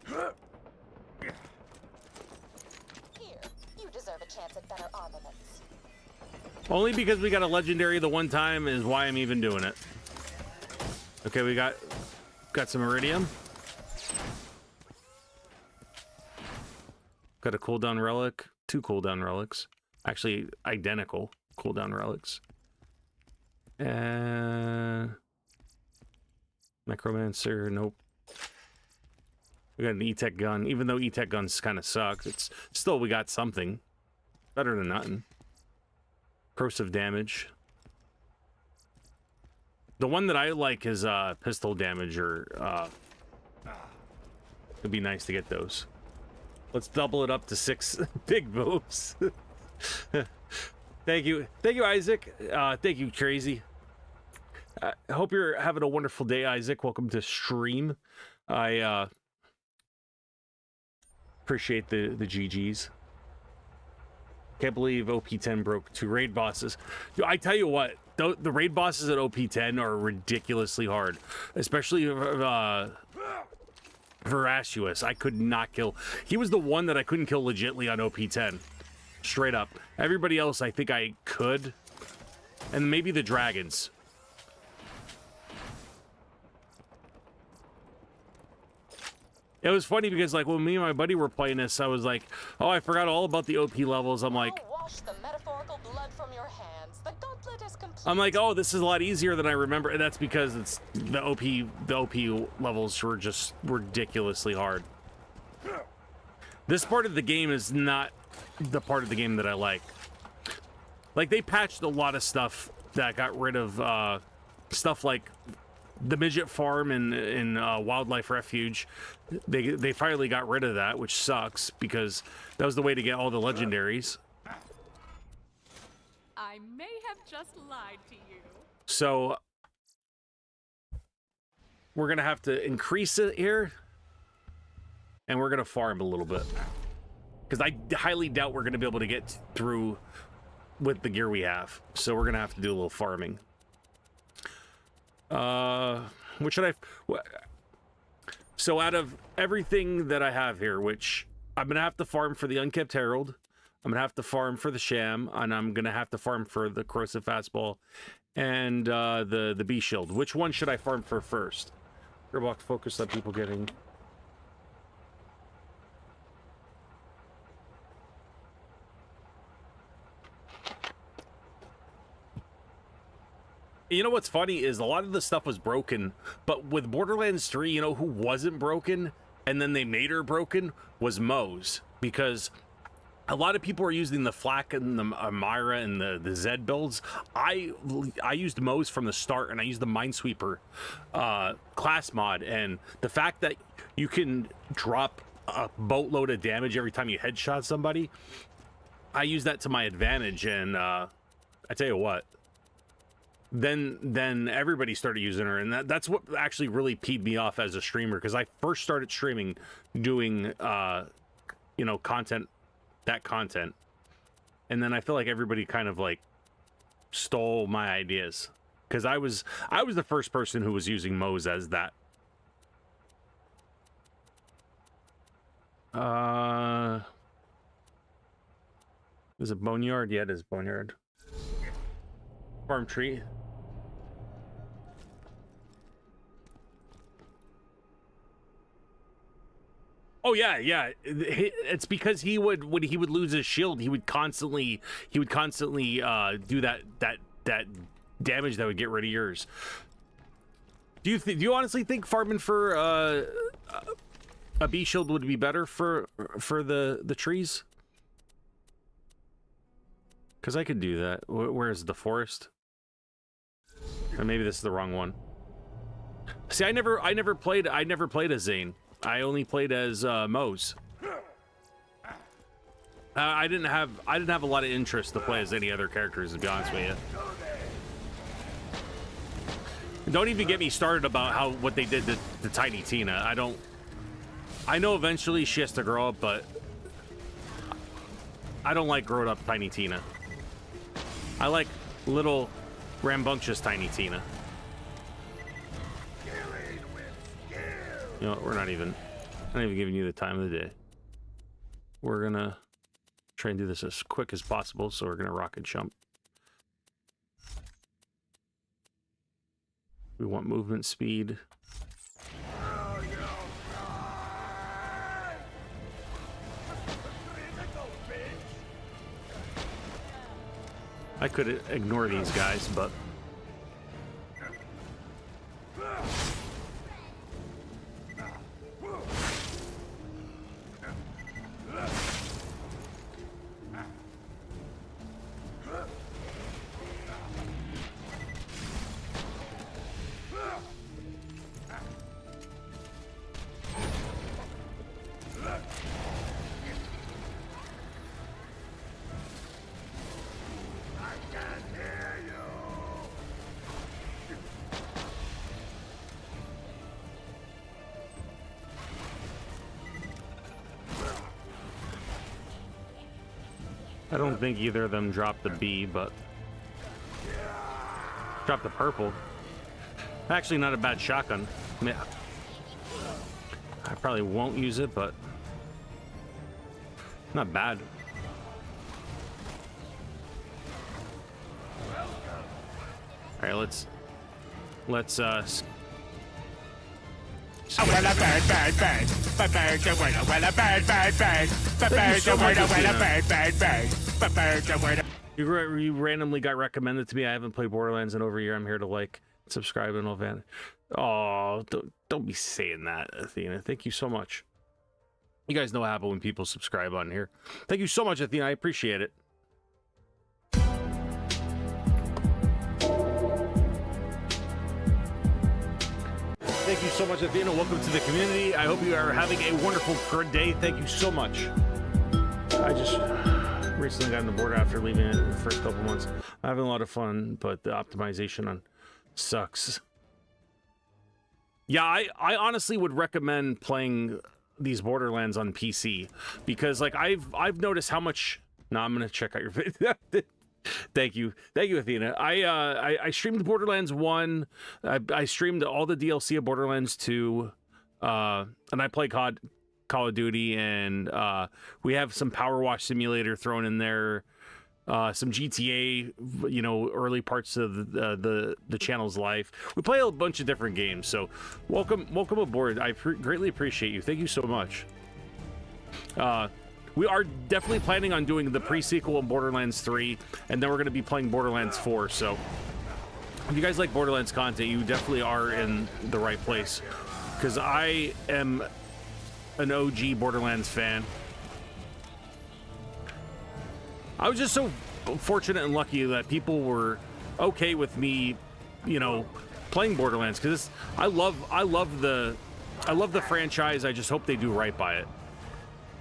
Here, you deserve a chance at better armaments. Only because we got a legendary the one time is why I'm even doing it. Okay, we got some iridium. Got a cooldown relic, 2 cooldown relics. Actually, identical cooldown relics. And Necromancer, nope. We got an E-Tech gun. Even though E-Tech guns kind of suck, it's still we got something. Better than nothing. Corrosive damage. The one that I like is pistol damage, or it'd be nice to get those. Let's double it up to 6 big moves. Thank you, Isaac. Thank you, Crazy. I hope you're having a wonderful day, Isaac. Welcome to stream. I appreciate the GGs. Can't believe OP10 broke 2 raid bosses. I tell you what, the raid bosses at OP10 are ridiculously hard, especially Verasuous. I could not kill. He was the one that I couldn't kill legitly on OP10. Straight up. Everybody else I think I could. And maybe the dragons. It was funny because, like, when me and my buddy were playing this, I was like, oh, I forgot all about the OP levels. I'm like, Wash the metaphorical blood from your hands. The gauntlet is complete. I'm like, oh, this is a lot easier than I remember. And that's because it's the OP levels were just ridiculously hard. This part of the game is not the part of the game that I like. Like, they patched a lot of stuff that got rid of stuff like the midget farm in Wildlife Refuge. They finally got rid of that, which sucks because that was the way to get all the legendaries. I may have just lied to you. So we're gonna have to increase it here, and we're gonna farm a little bit because I highly doubt we're gonna be able to get through with the gear we have. So we're gonna have to do a little farming. What should I? So out of everything that I have here, which I'm gonna have to farm for the Unkept Herald, I'm gonna have to farm for the Sham, and I'm gonna have to farm for the Corrosive Fastball and the Bee Shield. Which one should I farm for first? Gearbox focus on people getting. You know what's funny is a lot of the stuff was broken, but with Borderlands 3, you know who wasn't broken and then they made her broken was Moze, because a lot of people are using the Flak and the Myra and the Zed builds. I used Moze from the start, and I used the Minesweeper class mod, and the fact that you can drop a boatload of damage every time you headshot somebody, I use that to my advantage, and I tell you what, then everybody started using her, and that's what actually really peed me off as a streamer, because I first started streaming doing you know, content, and then I feel like everybody kind of like stole my ideas, because I was the first person who was using Moze as that. Is it Boneyard? Yeah, it is Boneyard. Farm tree. Oh yeah, yeah. It's because he would when he would lose his shield, he would constantly do that damage that would get rid of yours. Do you honestly think farming for a bee shield would be better for the trees? Because I could do that. Where's the forest? Or maybe this is the wrong one. See, I never played as Zane. I only played as Mose. I didn't have a lot of interest to play as any other characters, to be honest with you. Don't even get me started about what they did to Tiny Tina. I know eventually she has to grow up, but I don't like grown up Tiny Tina. I like little rambunctious Tiny Tina. You know what, I'm not even giving you the time of the day. We're gonna try and do this as quick as possible, so we're gonna rocket jump. We want movement speed. I could ignore these guys, but I don't think either of them dropped the B, but dropped the purple. Actually, not a bad shotgun. Yeah. I probably won't use it, but not bad. All right, let's You randomly got recommended to me. I haven't played Borderlands in over a year. I'm here to like, subscribe, and all that. Oh, don't be saying that, Athena. Thank you so much. You guys know what happens when people subscribe on here. Thank you so much, Athena. I appreciate it. Thank you so much, Athena. Welcome to the community. I hope you are having a wonderful day. Thank you so much. I just recently got on the border after leaving it the first couple months. I'm having a lot of fun, but the optimization on sucks. Yeah, I honestly would recommend playing these Borderlands on PC because like I've noticed how much. No, I'm gonna check out your video. Thank you, Athena. I streamed Borderlands 1. I streamed all the DLC of Borderlands 2, and I play Call of Duty, and we have some Power Wash Simulator thrown in there, some GTA, you know, early parts of the channel's life. We play a bunch of different games, so welcome aboard. I greatly appreciate you. Thank you so much. We are definitely planning on doing the pre-sequel in Borderlands 3, and then we're going to be playing Borderlands 4, so if you guys like Borderlands content, you definitely are in the right place, because I am an OG Borderlands fan. I was just so fortunate and lucky that people were okay with me, you know, playing Borderlands, because I love the franchise. I just hope they do right by it.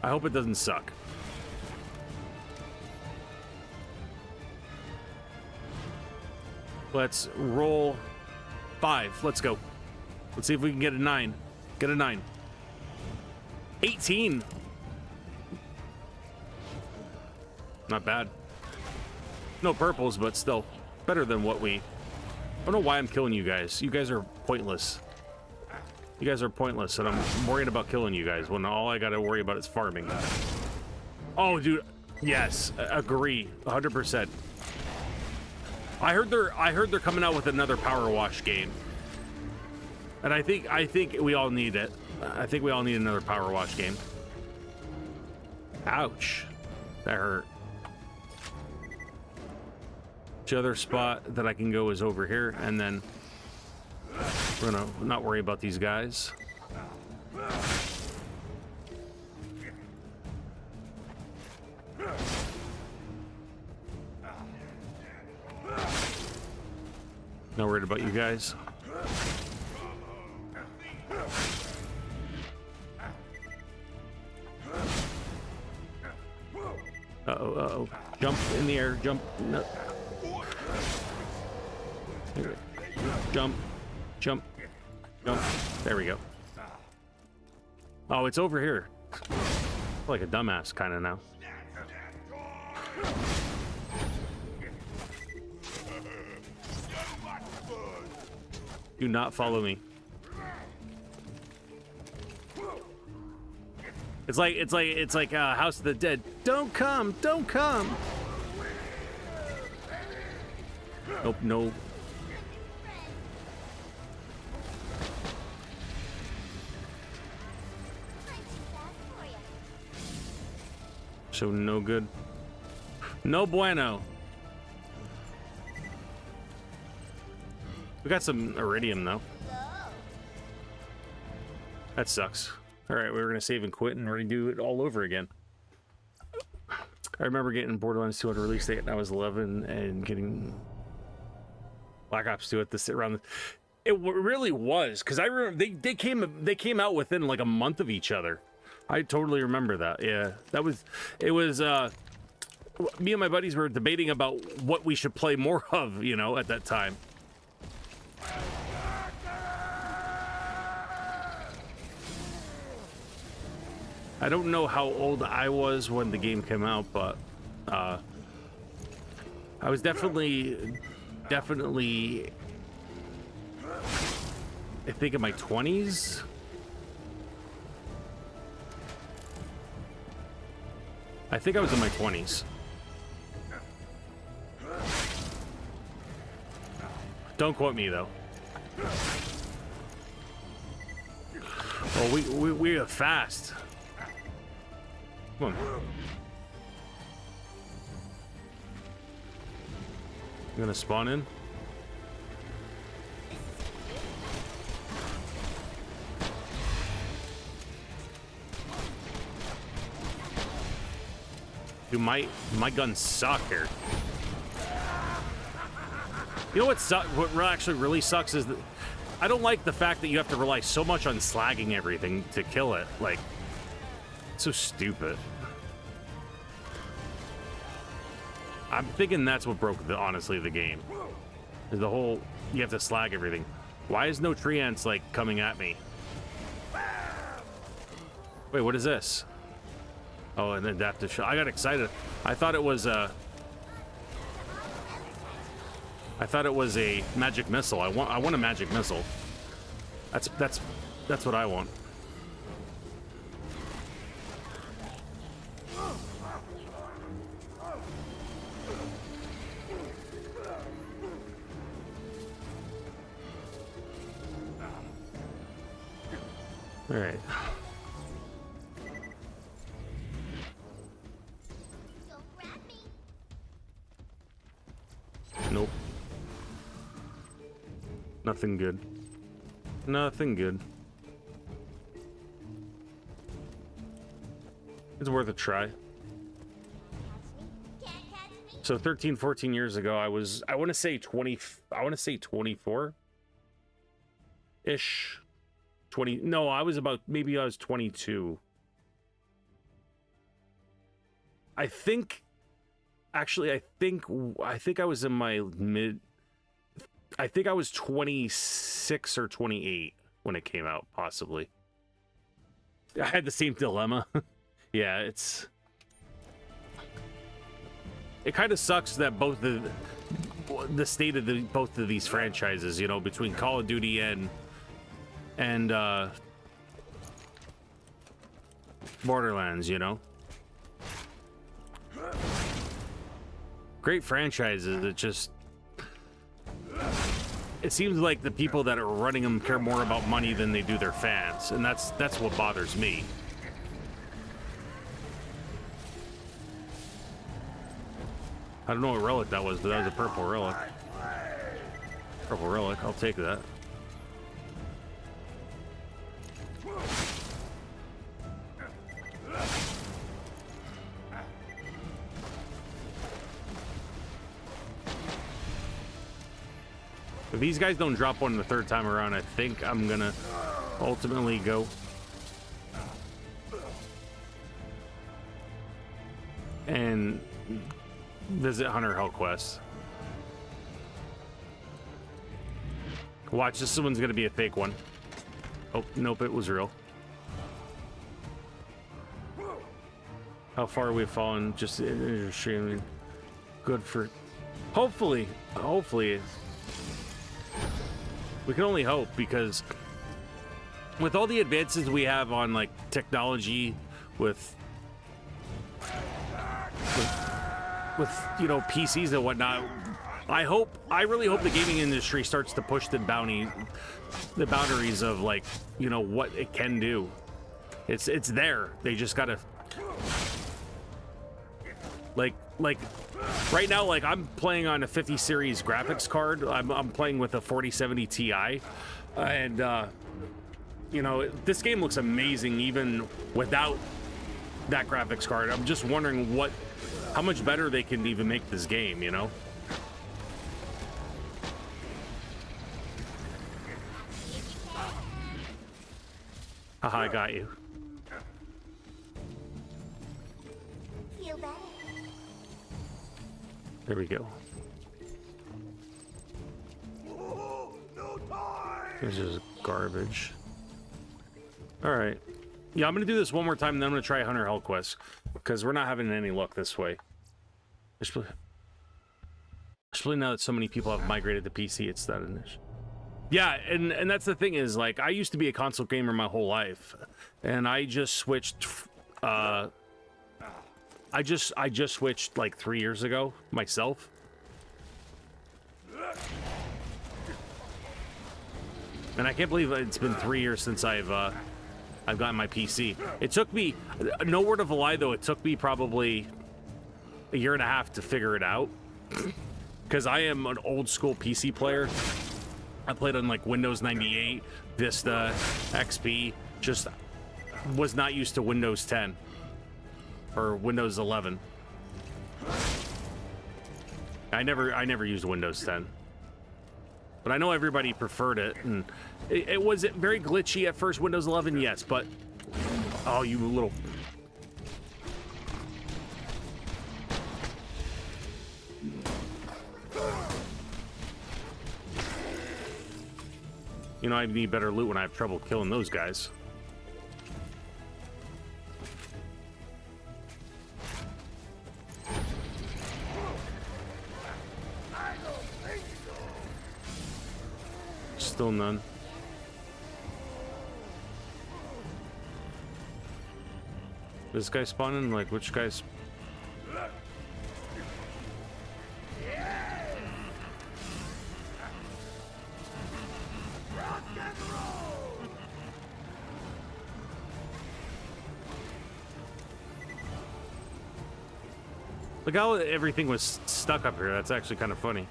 I hope it doesn't suck. Let's roll 5. Let's go. Let's see if we can get a 9. Get a 9. 18. Not bad. No purples, but still better than what we... I don't know why I'm killing you guys. You guys are pointless. You guys are pointless, and I'm worried about killing you guys when all I gotta worry about is farming. Oh, dude, yes, agree, 100%. I heard they're coming out with another Power Wash game, and I think we all need it. I think we all need another power wash game. Ouch. That hurt. The other spot that I can go is over here, and then we're gonna not worry about these guys. Not worried about you guys. Uh-oh, uh-oh. Jump in the air, jump. No. Jump, jump, jump. There we go. Oh, it's over here. Like a dumbass kind of now. Do not follow me. It's like House of the Dead. Don't come, don't come. Nope, no. So no good. No bueno. We got some iridium though. That sucks. All right, we were gonna save and quit and redo it all over again. I remember getting Borderlands 2 on release date, and I was 11, and getting Black Ops 2 at this around. It really was, because I remember they came out within like a month of each other. I totally remember that. Yeah, it was. Me and my buddies were debating about what we should play more of, you know, at that time. I don't know how old I was when the game came out, but I was definitely, I think in my 20s. I think I was in my 20s. Don't quote me though. Well, we are fast. Come on. I'm gonna spawn in. Dude, my guns suck here. You know what actually really sucks is that I don't like the fact that you have to rely so much on slagging everything to kill it. Like, it's so stupid. I'm thinking that's what broke honestly the game. Is the whole you have to slag everything. Why is no tree ants like coming at me? Wait, what is this? Oh, an adaptive shot. I got excited. I thought it was a magic missile. I want a magic missile. That's what I want. All right. Nope. Nothing good. Nothing good. It's worth a try. So 13, 14 years ago, I want to say 24-ish. 20, no, maybe I was 22. I think I was in my I think I was 26 or 28 when it came out, possibly. I had the same dilemma. Yeah, it kind of sucks that both the state of both of these franchises, you know, between Call of Duty and Borderlands, you know. Great franchises that just it seems like the people that are running them care more about money than they do their fans, and that's what bothers me. I don't know what relic that was, but that was a purple relic. Purple relic, I'll take that. If these guys don't drop one the third time around, I think I'm gonna ultimately go and visit Hunter Hell Quest. Watch, this one's gonna be a fake one. Oh, nope, it was real. How far we've fallen, just streaming. Good for... Hopefully. We can only hope, because with all the advances we have on, like, technology, with you know, PCs and whatnot, I really hope the gaming industry starts to push the boundaries of, like, you know, what it can do. It's there. They just gotta, like right now, like, I'm playing on a 50 series graphics card. I'm playing with a 4070 Ti, and you know, this game looks amazing even without that graphics card. I'm just wondering how much better they can even make this game, you know? Haha, I got you. Feel better. There we go. This is garbage. All right. Yeah, I'm gonna do this one more time, and then I'm gonna try Hunter Hell Quest, because we're not having any luck this way. Especially now that so many people have migrated to PC, it's not an issue. Yeah, and that's the thing is, like, I used to be a console gamer my whole life, and I just switched. I just switched like 3 years ago myself. And I can't believe it's been 3 years since I've gotten my PC. It took me, no word of a lie though, it took me probably a year and a half to figure it out. Because I am an old school PC player. I played on like Windows 98, Vista, XP, just was not used to Windows 10 or Windows 11. I never used Windows 10. But I know everybody preferred it, and it was very glitchy at first, Windows 11, yes, but... Oh, you little... You know, I need better loot when I have trouble killing those guys. Still none. This guy spawning? Like, which guy's... Look how everything was stuck up here. That's actually kind of funny.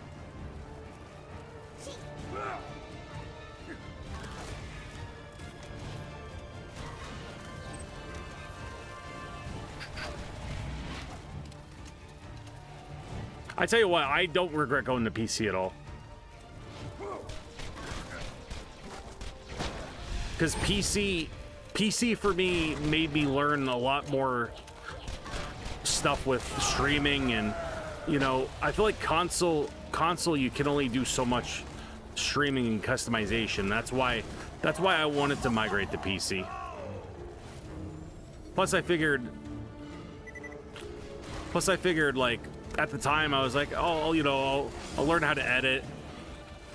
I tell you what, I don't regret going to PC at all. Because PC for me made me learn a lot more stuff with streaming, and you know, I feel like console you can only do so much streaming and customization. That's why I wanted to migrate to PC. Plus I figured like at the time I was like, oh, you know, I'll learn how to edit.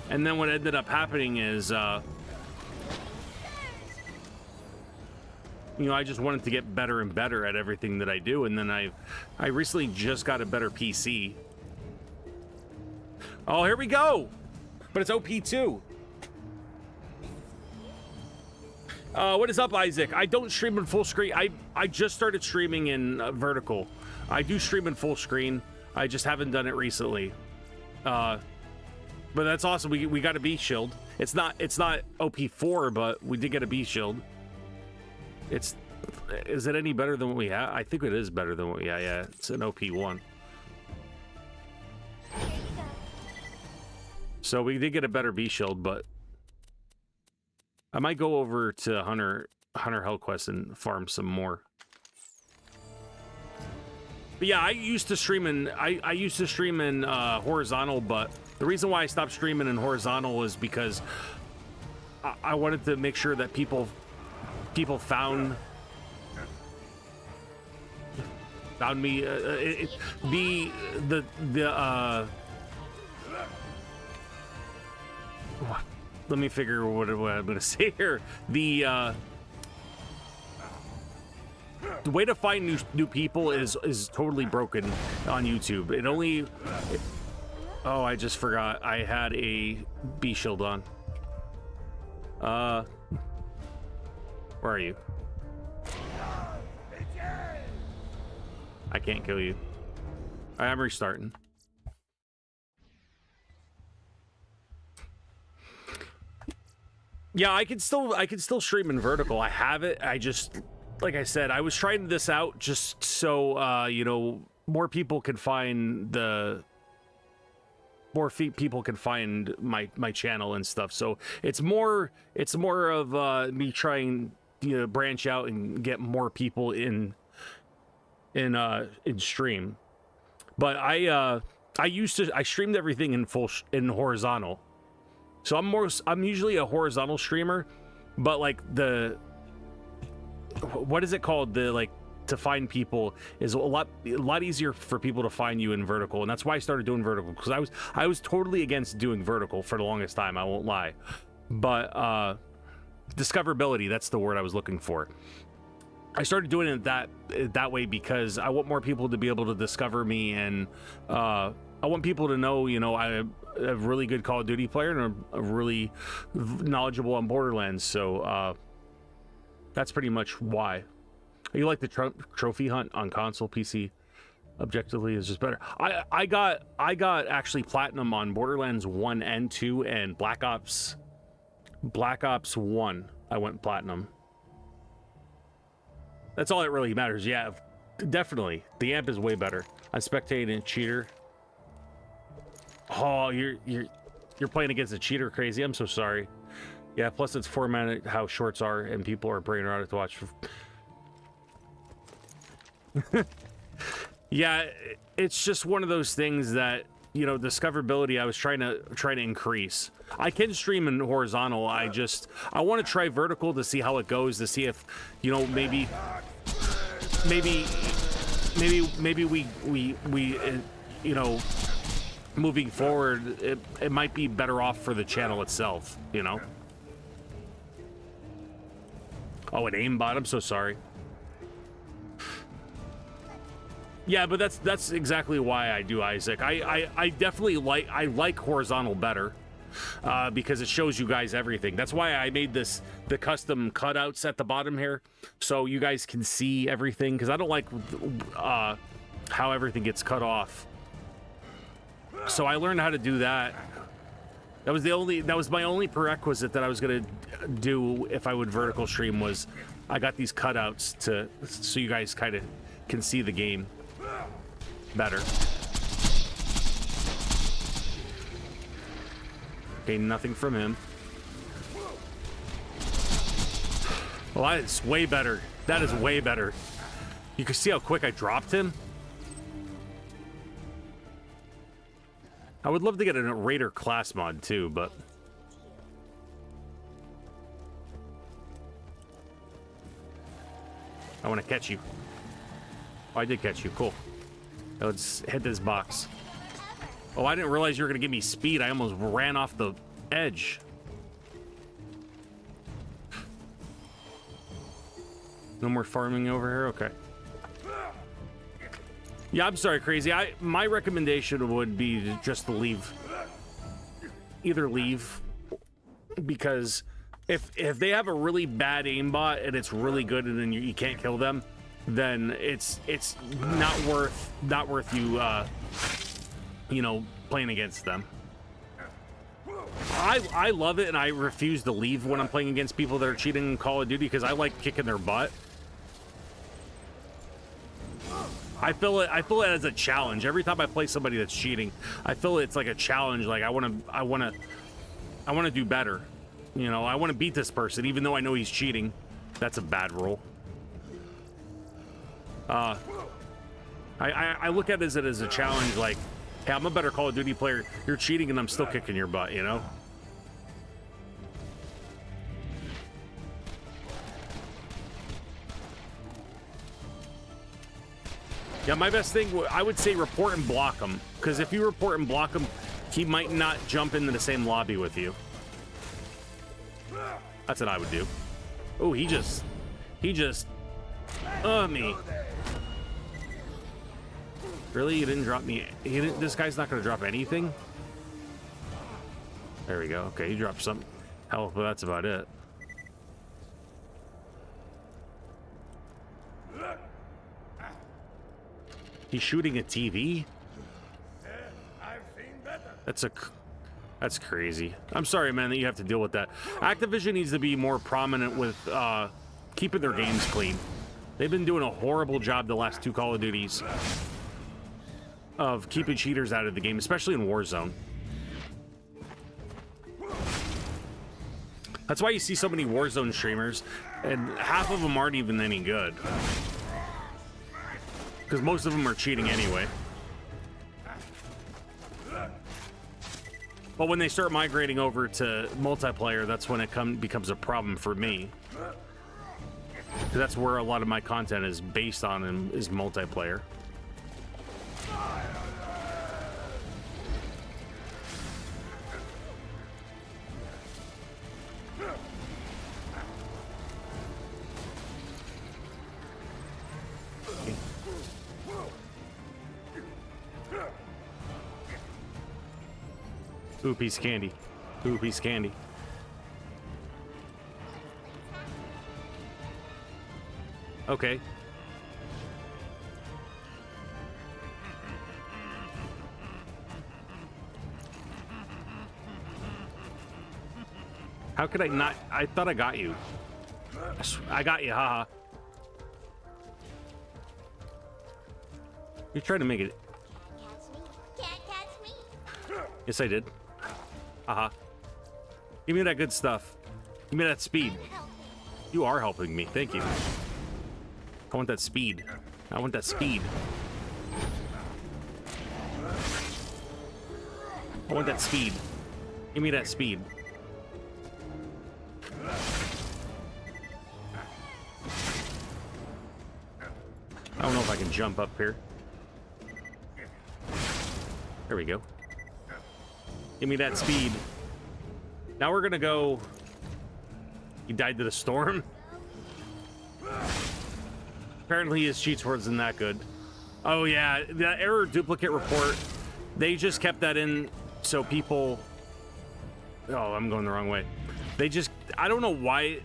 And then what ended up happening is you know, I just wanted to get better and better at everything that I do, and then I recently just got a better PC. Oh, here we go. But it's OP2. What is up, Isaac? I don't stream in full screen. I just started streaming in vertical. I do stream in full screen. I just haven't done it recently. But that's awesome. We got a B shield. It's not OP4, but we did get a B shield. Is it any better than what we have? I think it is better than what we have. Yeah, it's an OP1. So we did get a better B shield, but I might go over to Hunter Hellquest and farm some more. But yeah, I used to stream in horizontal, but the reason why I stopped streaming in horizontal is because I wanted to make sure that people found me. Let me figure what I'm gonna say here. The way to find new people is totally broken on YouTube. Oh, I just forgot I had a B shield on. Where are you? I can't kill you. I'm restarting. Yeah, I can still stream in vertical. I have it. I just, like I said, I was trying this out just so you know, more people can find my channel and stuff. So it's more of me trying to branch out and get more people in stream. But I streamed everything in horizontal. So I'm usually a horizontal streamer, but like what is it called? To find people is a lot easier for people to find you in vertical, and that's why I started doing vertical, because I was totally against doing vertical for the longest time. I won't lie, but discoverability, that's the word I was looking for. I started doing it that way because I want more people to be able to discover me, and I want people to know, you know, I'm a really good Call of Duty player and I'm really knowledgeable on Borderlands. So that's pretty much why. You like the trophy hunt on console? PC objectively is just better. I got actually platinum on Borderlands 1 and 2, and Black Ops 1 I went platinum. That's all that really matters. Yeah, definitely the amp is way better. I'm spectating cheater. Oh, you're playing against a cheater, crazy. I'm so sorry. Yeah, plus it's formatted how shorts are, and people are brain rotted to watch. Yeah, it's just one of those things that, you know, discoverability I was trying to increase. I can stream in horizontal. I want to try vertical to see how it goes, to see if, you know, maybe we you know, moving forward, it might be better off for the channel itself, you know. Oh, an aimbot. I'm so sorry. Yeah, but that's exactly why I do, Isaac. I definitely like horizontal better, because it shows you guys everything. That's why I made the custom cutouts at the bottom here, so you guys can see everything, because I don't like how everything gets cut off. So I learned how to do that. That was my only prerequisite that I was gonna do if I would vertical stream, was I got these cutouts so you guys kind of can see the game better. Okay, nothing from him. Well, that is way better. That is way better. You can see how quick I dropped him. I would love to get a Raider class mod too, but I want to catch you. Oh, I did catch you. Cool. Now let's hit this box. Oh, I didn't realize you were going to give me speed. I almost ran off the edge. No more farming over here? Okay. Yeah, I'm sorry, Crazy. My recommendation would be just to leave either leave, because if they have a really bad aimbot and it's really good and then you can't kill them, then it's not worth you you know, playing against them. I love it, and I refuse to leave when I'm playing against people that are cheating in Call of Duty because I like kicking their butt. I feel it as a challenge. Every time I play somebody that's cheating, I feel it's like a challenge. Like I want to do better. You know, I want to beat this person even though I know he's cheating. That's a bad rule. I look at it as a challenge, like, hey, I'm a better Call of Duty player. You're cheating and I'm still kicking your butt, you know? Yeah, my best thing, I would say report and block him. Because if you report and block him, he might not jump into the same lobby with you. That's what I would do. Oh, he just, me. Really? You didn't drop me? This guy's not going to drop anything? There we go. Okay, he dropped some health, but that's about it. He's shooting a TV? That's crazy. I'm sorry, man, that you have to deal with that. Activision needs to be more prominent with keeping their games clean. They've been doing a horrible job the last 2 Call of Duties of keeping cheaters out of the game, especially in Warzone. That's why you see so many Warzone streamers, and half of them aren't even any good. Because most of them are cheating anyway. But when they start migrating over to multiplayer, that's when it becomes a problem for me. Because that's where a lot of my content is based on, and is multiplayer. Ooh, piece of candy. Ooh, piece of candy. Okay. How could I not? I thought I got you. I got you, haha. You're trying to make it. Can't catch me. Yes, I did. Haha. Give me that good stuff. Give me that speed. You are helping me. Thank you. I want that speed. I want that speed. I want that speed. Give me that speed. I don't know if I can jump up here. There we go. Give me that speed. Now we're gonna go. He died to the storm. Apparently his cheat swords isn't that good. Oh yeah, that error duplicate report. They just kept that in so people. Oh, I'm going the wrong way. They just. I don't know why.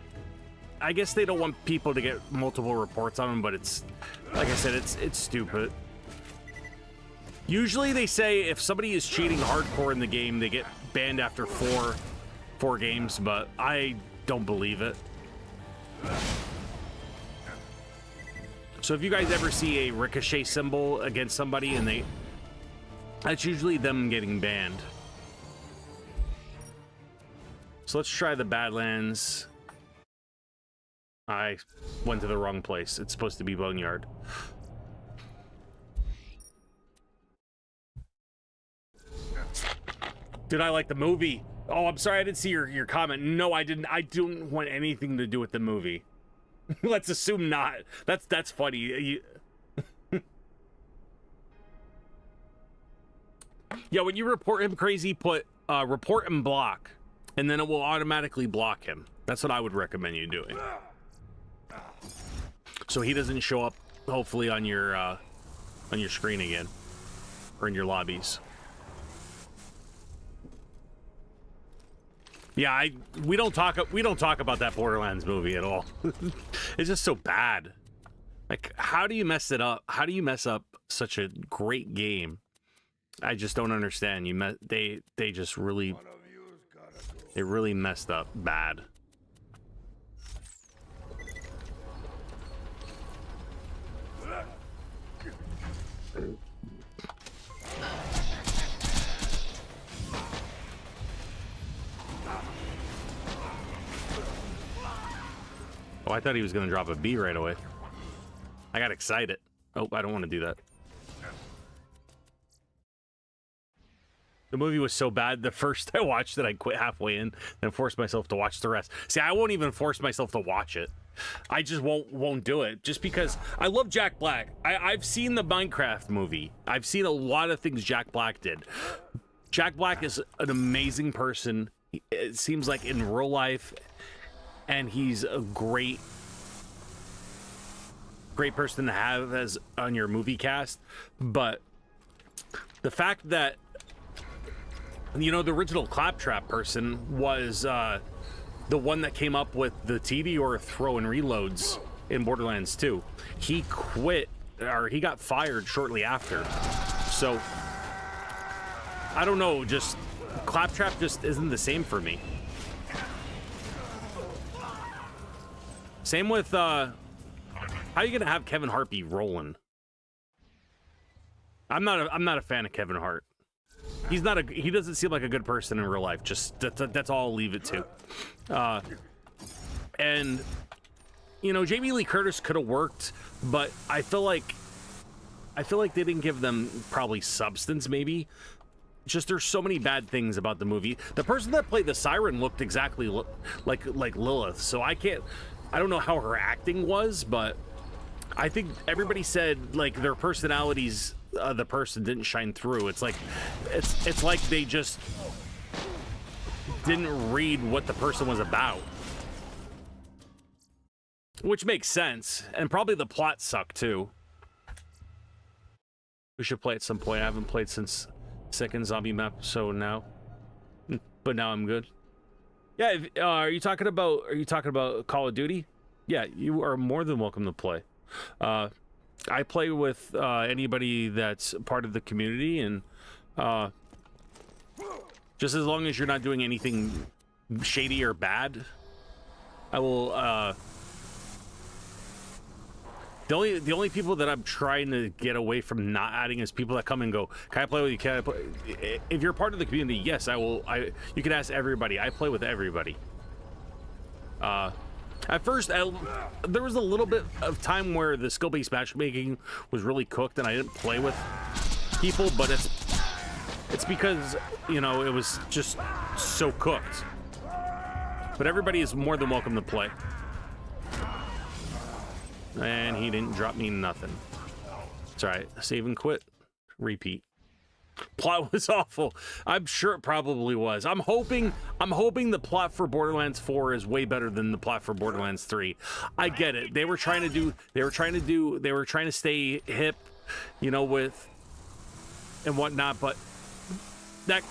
I guess they don't want people to get multiple reports on them, but it's. Like I said, it's stupid. Usually they say if somebody is cheating hardcore in the game, they get banned after four games, but I don't believe it. So if you guys ever see a ricochet symbol against somebody and that's usually them getting banned. So let's try the Badlands. I went to the wrong place. It's supposed to be Boneyard. Did I like the movie? Oh, I'm sorry, I didn't see your comment. No, I didn't. I don't want anything to do with the movie. Let's assume not. That's funny. Yeah, when you report him crazy, put report and block, and then it will automatically block him. That's what I would recommend you doing. So he doesn't show up, hopefully, on your screen again, or in your lobbies. Yeah, we don't talk about that Borderlands movie at all. It's just so bad. Like, how do you mess it up? How do you mess up such a great game? I just don't understand. They just really messed up bad. Oh, I thought he was going to drop a B right away. I got excited. Oh, I don't want to do that. The movie was so bad, the first I watched it, I quit halfway in and forced myself to watch the rest. See, I won't even force myself to watch it. I just won't do it, just because I love Jack Black. I've seen the Minecraft movie. I've seen a lot of things Jack Black did. Jack Black is an amazing person. It seems like in real life, and he's a great person to have as on your movie cast. But the fact that, you know, the original Claptrap person was the one that came up with the TD or throw and reloads in Borderlands 2. He quit, or he got fired shortly after. So I don't know, just Claptrap just isn't the same for me. Same with how are you gonna have Kevin Hart be rolling? I'm not a fan of Kevin Hart. He doesn't seem like a good person in real life. Just that's all I'll leave it to. And you know, Jamie Lee Curtis could have worked, but I feel like they didn't give them probably substance. Maybe just there's so many bad things about the movie. The person that played the Siren looked exactly like Lilith, so I don't know how her acting was, but I think everybody said like their personalities. The person didn't shine through. It's like they just didn't read what the person was about, which makes sense. And probably the plot sucked too. We should play at some point. I haven't played since second zombie map, so now, but now I'm good. Yeah, are you talking about Call of Duty? Yeah, you are more than welcome to play. I play with anybody that's part of the community, and just as long as you're not doing anything shady or bad, I will. The only people that I'm trying to get away from not adding is people that come and go, "Can I play with you? Can I play?" If you're part of the community, yes, I will. You can ask everybody. I play with everybody. At first, there was a little bit of time where the skill-based matchmaking was really cooked, and I didn't play with people. But it's because, you know, it was just so cooked. But everybody is more than welcome to play. And he didn't drop me nothing. It's all right. Save and quit. Repeat. Plot was awful. I'm sure it probably was. I'm hoping the plot for Borderlands 4 is way better than the plot for Borderlands 3. I get it. They were trying to stay hip, you know, with and whatnot, but that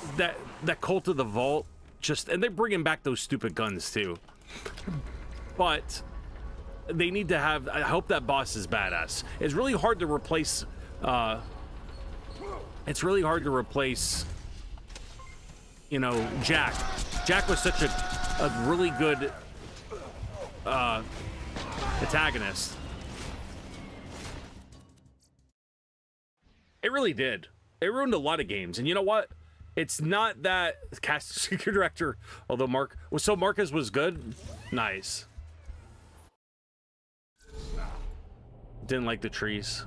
Cult of the Vault just, and they're bringing back those stupid guns too. But they need to have, I hope that boss is badass. It's really hard to replace you know, Jack. Jack was such a really good antagonist. It really did. It ruined a lot of games. And you know what? It's not that cast director, although Marcus was good. Nice. Didn't like the trees.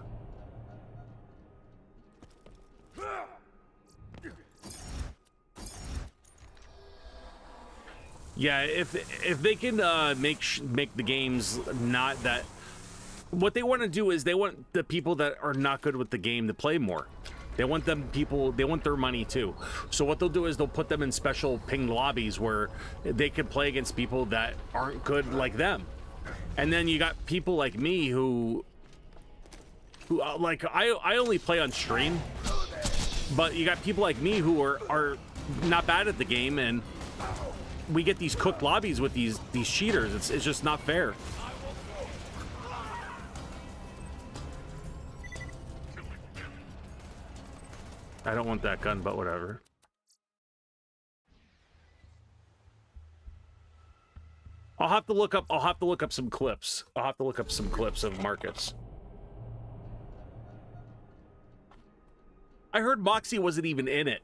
Yeah, if they can make the games not that, what they want to do is they want the people that are not good with the game to play more. They want their money too. So what they'll do is they'll put them in special pinged lobbies where they can play against people that aren't good like them. And then you got people like me who like I only play on stream, but you got people like me who are not bad at the game, and we get these cooked lobbies with these cheaters. It's just not fair. I don't want that gun, but whatever. I'll have to look up some clips. I'll have to look up some clips of Marcus. I heard Moxie wasn't even in it.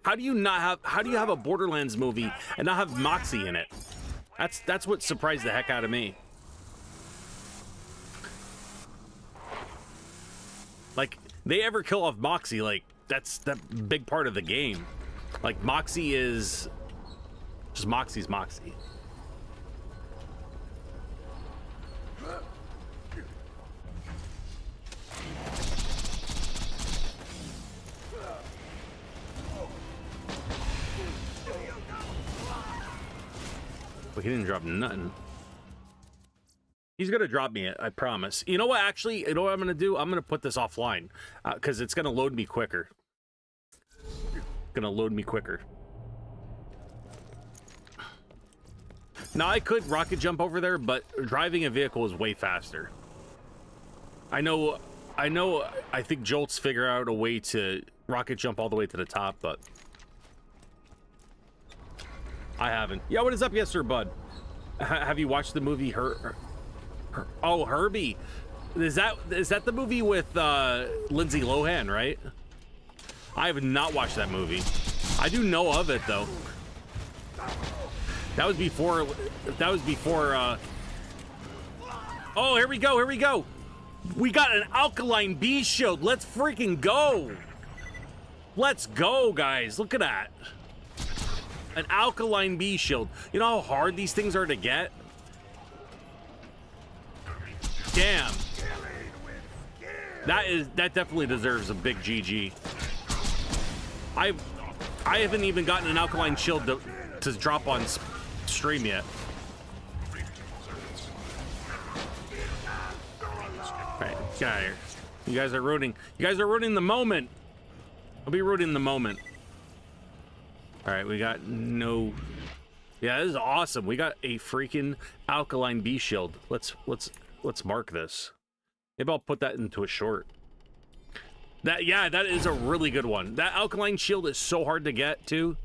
How do you have a Borderlands movie and not have Moxie in it? That's what surprised the heck out of me. Like, they ever kill off Moxie, like that's that big part of the game. Like, Moxie is just Moxie's Moxie. But he didn't drop nothing. He's gonna drop me it, I promise. You know what? Actually, you know what I'm gonna do? I'm gonna put this offline because it's gonna load me quicker. Gonna load me quicker. Now I could rocket jump over there, but driving a vehicle is way faster. I know. I think Jolt's figure out a way to rocket jump all the way to the top, but I haven't. Yeah, what is up, yes sir, bud? Have you watched the movie Oh, Herbie? Is that the movie with Lindsay Lohan, right? I have not watched that movie. I do know of it though. That was before. Oh, here we go. Here we go. We got an alkaline bee shield. Let's freaking go. Let's go, guys. Look at that. An alkaline bee shield. You know how hard these things are to get? Damn. That definitely deserves a big GG. I haven't even gotten an alkaline shield to drop on stream yet. Alright, get out of here. You guys are ruining the moment. I'll be ruining the moment. Alright, we got no. Yeah, this is awesome. We got a freaking alkaline bee shield. Let's mark this. Maybe I'll put that into a short. That is a really good one. That alkaline shield is so hard to get too.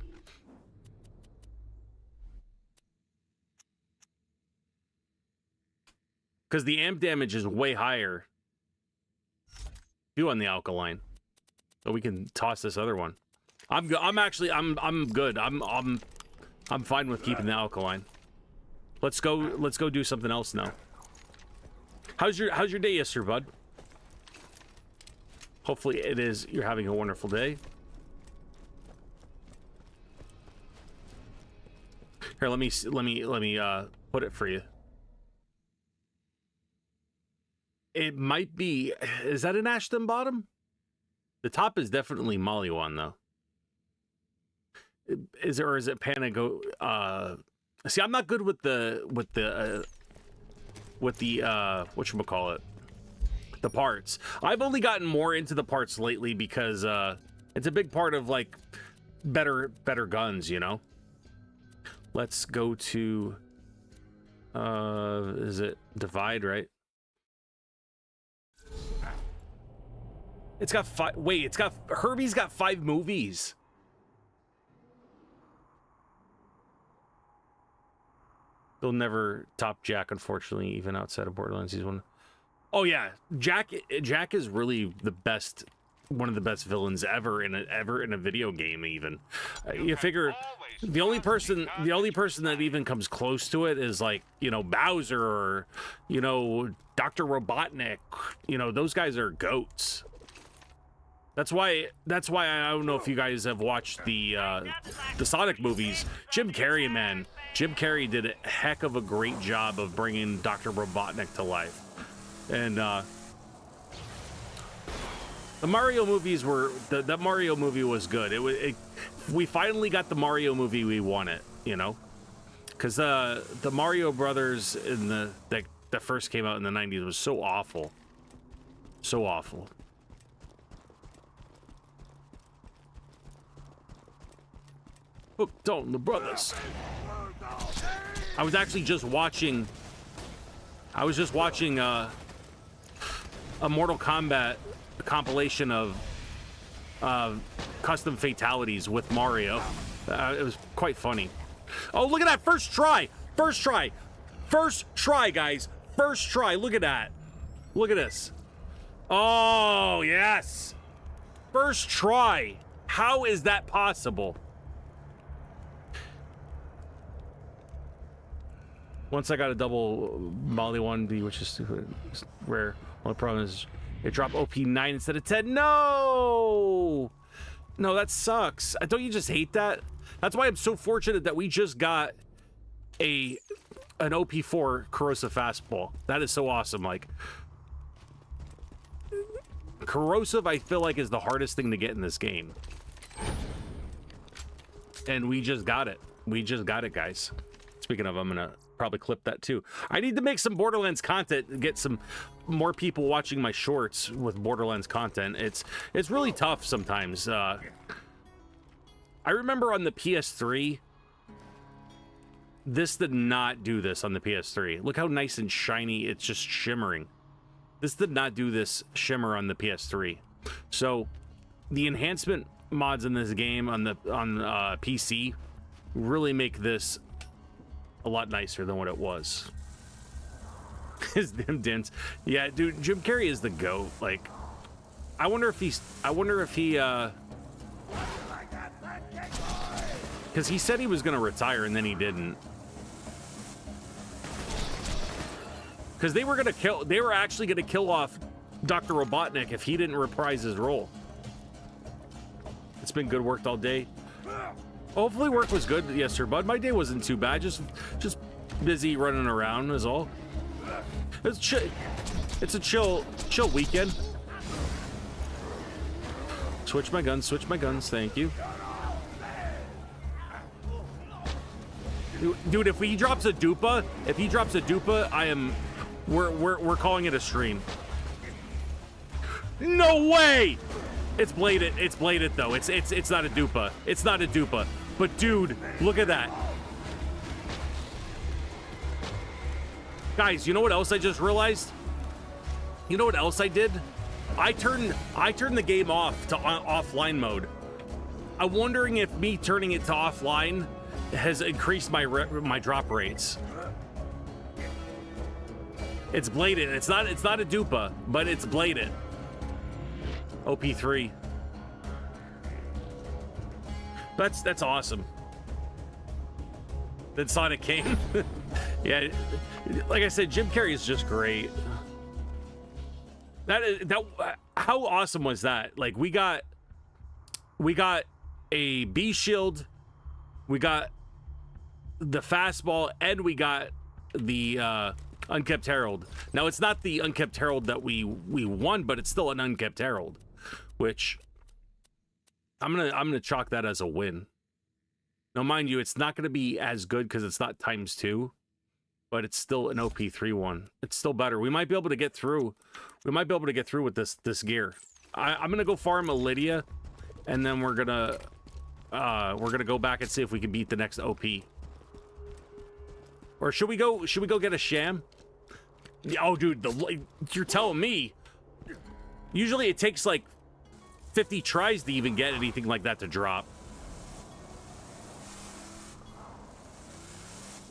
Because the amp damage is way higher. On the alkaline. So we can toss this other one. I'm good. I'm good. I'm fine with keeping the alkaline. Let's go do something else now. How's your day yesterday, bud? Hopefully you're having a wonderful day. Here, let me put it for you. It might be. Is that an Ashton bottom? The top is definitely Mollywan though. Is it Panago? See, I'm not good with the whatchamacallit, the parts. I've only gotten more into the parts lately because it's a big part of like better guns, you know. Let's go to is it Divide, right? It's got five. Wait, Herbie's got 5 movies. They'll never top Jack, unfortunately, even outside of Borderlands. He's one. Oh yeah, Jack is really the best, one of the best villains ever in a video game. Even you figure the only person that even comes close to it is like, you know, Bowser or, you know, Dr. Robotnik. You know, those guys are goats. That's why I don't know if you guys have watched the Sonic movies. Jim Carrey, man. Jim Carrey did a heck of a great job of bringing Dr. Robotnik to life. And the Mario movies were, that Mario movie was good. We finally got the Mario movie we wanted, you know? Because the Mario Brothers that first came out in the 90s was so awful. So awful. Hooked on the brothers. I was actually just watching. I was just watching a Mortal Kombat compilation of custom fatalities with Mario. It was quite funny. Oh, look at that! First try! First try! First try, guys! First try! Look at that! Look at this! Oh, yes! First try! How is that possible? Once I got a double Molly 1B, which is rare. Only problem is it dropped OP9 instead of 10. No! No, that sucks. Don't you just hate that? That's why I'm so fortunate that we just got an OP4 corrosive fastball. That is so awesome. Like, corrosive, I feel like, is the hardest thing to get in this game. And we just got it. We just got it, guys. Speaking of, I'm gonna probably clip that too. I need to make some Borderlands content and get some more people watching my shorts with Borderlands content. It's really tough sometimes. I remember on the PS3, this did not do this on the PS3. Look how nice and shiny, it's just shimmering. This did not do this shimmer on the PS3. So the enhancement mods in this game on PC really make this a lot nicer than what it was. His damn dents. Yeah, dude, Jim Carrey is the GOAT. Like, I wonder if he because he said he was gonna retire and then he didn't. Because they were actually gonna kill off Dr. Robotnik if he didn't reprise his role. It's been good work all day. Hopefully work was good, yes sir, bud. My day wasn't too bad. Just busy running around is all. It's a chill weekend. Switch my guns, thank you. Dude, if he drops a dupa, we're calling it a stream. No way! It's bladed though. It's not a dupa. It's not a dupa. But dude, look at that. Guys, you know what else I just realized? You know what else I did? I turned the game off to offline mode. I'm wondering if me turning it to offline has increased my drop rates. It's bladed. It's not a dupa, but it's bladed. OP3. That's awesome. Then Sonic came. Yeah, like I said, Jim Carrey is just great. How awesome was that? Like, we got a B shield, we got the fastball, and we got the Unkept Herald. Now, it's not the Unkept Herald that we won, but it's still an Unkept Herald, which I'm gonna chalk that as a win. Now, mind you, it's not gonna be as good because it's not ×2, but it's still an OP3 one. It's still better. We might be able to get through. We might be able to get through with this gear. I'm gonna go farm a Lydia, and then we're gonna go back and see if we can beat the next OP. Or should we go get a sham? Oh, dude, you're telling me. Usually it takes like 50 tries to even get anything like that to drop.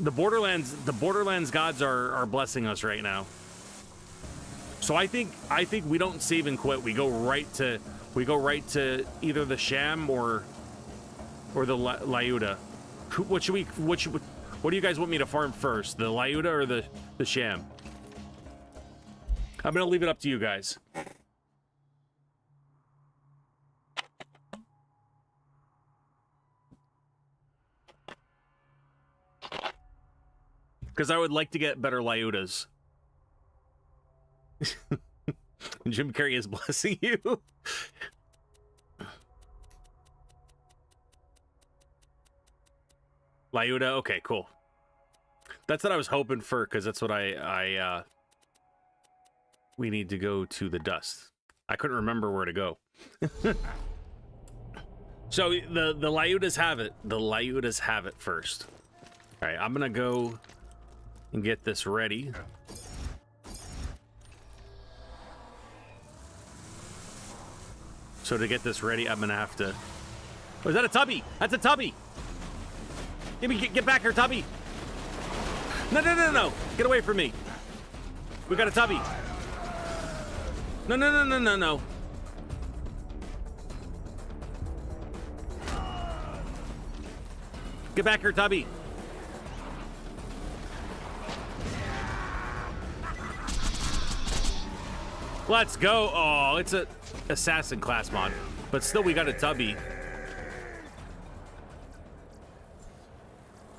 The Borderlands gods are blessing us right now. So I think we don't save and quit. We go right to either the sham or the Lyuda. What do you guys want me to farm first? The Lyuda or the sham? I'm gonna leave it up to you guys. Because I would like to get better Lyudas. Jim Carrey is blessing you. Lyuda, okay, cool. That's what I was hoping for, because that's what we need to go to the dust. I couldn't remember where to go. So the Lyudas have it. The Lyudas have it first. All right, I'm gonna go and get this ready. So to get this ready, I'm gonna have to. Oh, is that a tubby? That's a tubby. Get back here, tubby. No, no, no, no! Get away from me. We got a tubby. No, no, no, no, no, no. Get back here, tubby. Let's go. Oh, it's a assassin class mod, but still we got a tubby.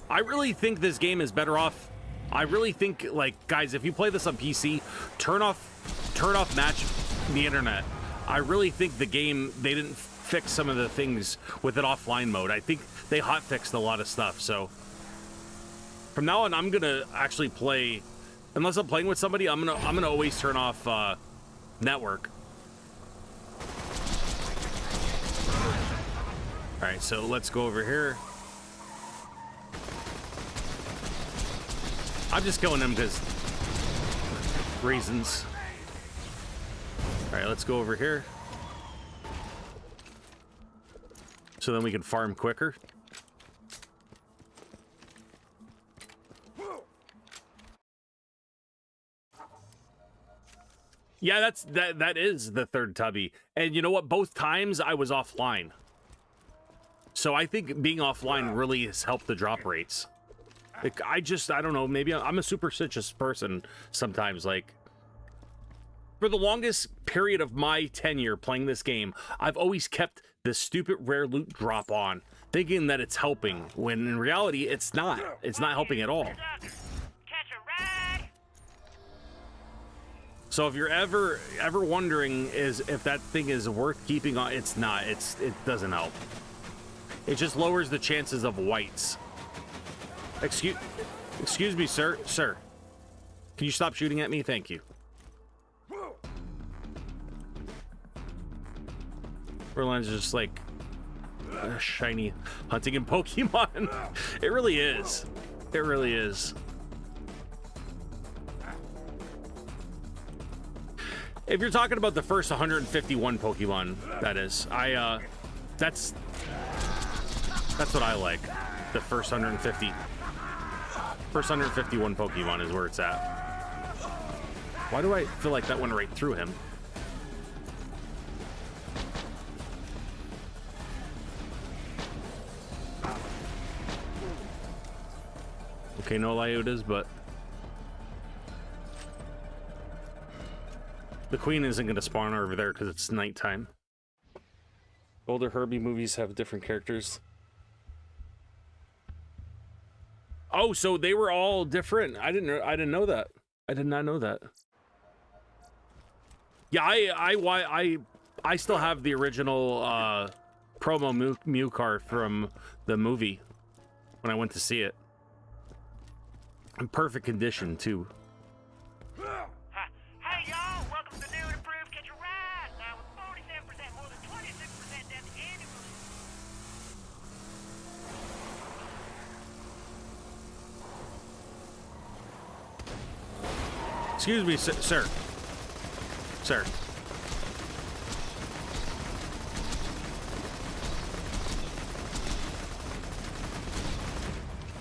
I really think this game is better off. I really think, like, guys, if you play this on PC, turn off match the internet. I really think the game, they didn't fix some of the things with it offline mode. I think they hot fixed a lot of stuff. So from now on, I'm gonna actually play, unless I'm playing with somebody, I'm gonna always turn off network. All right, so let's go over here. I'm just killing them because reasons. All right, let's go over here. So then we can farm quicker. Yeah, that is the third tubby. And you know what? Both times I was offline. So I think being offline really has helped the drop rates. Like, I don't know, maybe I'm a superstitious person sometimes. Like, for the longest period of my tenure playing this game, I've always kept this stupid rare loot drop on, thinking that it's helping, when in reality, it's not. It's not helping at all. So if you're ever wondering if that thing is worth keeping on, it's not. It doesn't help. It just lowers the chances of whites. Excuse me, sir. Sir, can you stop shooting at me? Thank you. Borderlands is just like shiny hunting in Pokemon. It really is. It really is. If you're talking about the first 151 Pokemon, that is, that's what I like. The first 150. First 151 Pokemon is where it's at. Why do I feel like that went right through him? Okay, no Lyudas, but the queen isn't going to spawn over there because it's nighttime. Older Herbie movies have different characters. Oh, so they were all different. I didn't know that. I did not know that. Yeah, I still have the original promo Mew card from the movie when I went to see it. In perfect condition too. Hey y'all, welcome to the new and improved Catch a Ride. Now with 47% more than 26% depth annually. Excuse me, sir. Sir.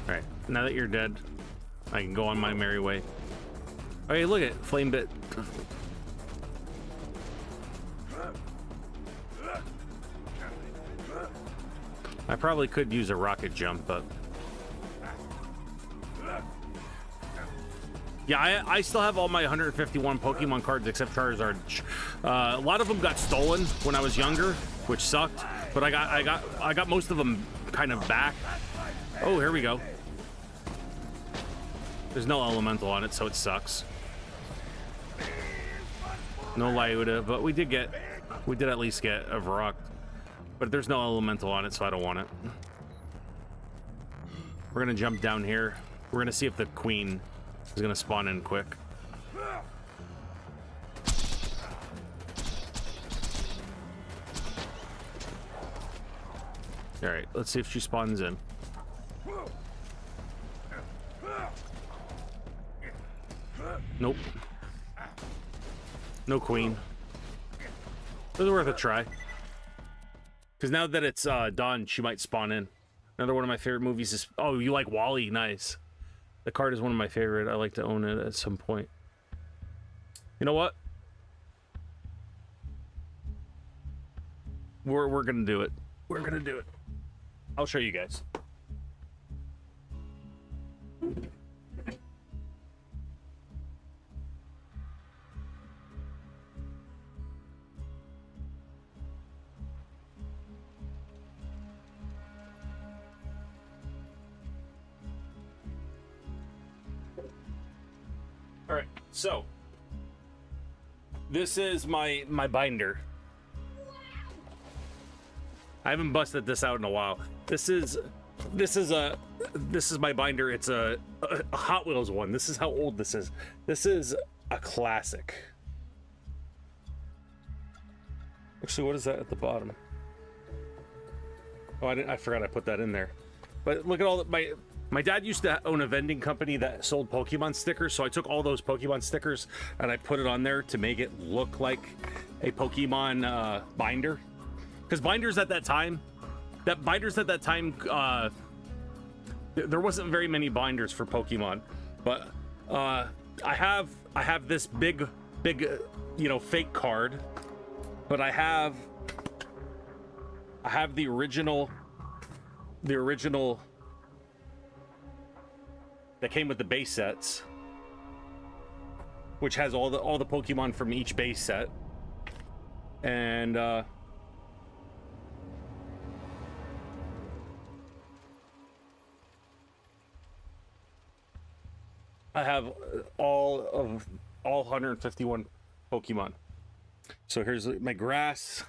All right, now that you're dead, I can go on my merry way. Okay, look at flame bit. I probably could use a rocket jump, but yeah, I still have all my 151 Pokemon cards except Charizard. A lot of them got stolen when I was younger, which sucked. But I got most of them kind of back. Oh, here we go. There's no elemental on it, so it sucks. No Lyuda, but we did at least get a Varrock. But there's no elemental on it, so I don't want it. We're gonna jump down here. We're gonna see if the queen is gonna spawn in quick. All right, let's see if she spawns in. Nope. No queen. It was worth a try. Because now that it's dawn, she might spawn in. Another one of my favorite movies is... Oh, you like Wall-E? Nice. The card is one of my favorite. I like to own it at some point. You know what? We're gonna do it. We're gonna do it. I'll show you guys. All right, so this is my binder. I haven't busted this out in a while. This is my binder. It's a Hot Wheels one. This is how old this is. This is a classic. Actually, what is that at the bottom? Oh, I forgot I put that in there. But look at all the, my dad used to own a vending company that sold Pokemon stickers, so I took all those Pokemon stickers and I put it on there to make it look like a Pokemon binder. Because binders at that time, there wasn't very many binders for Pokemon. But I have this big, fake card. But I have the original that came with the base sets, which has all the Pokemon from each base set, and I have all 151 Pokemon. So here's my grass.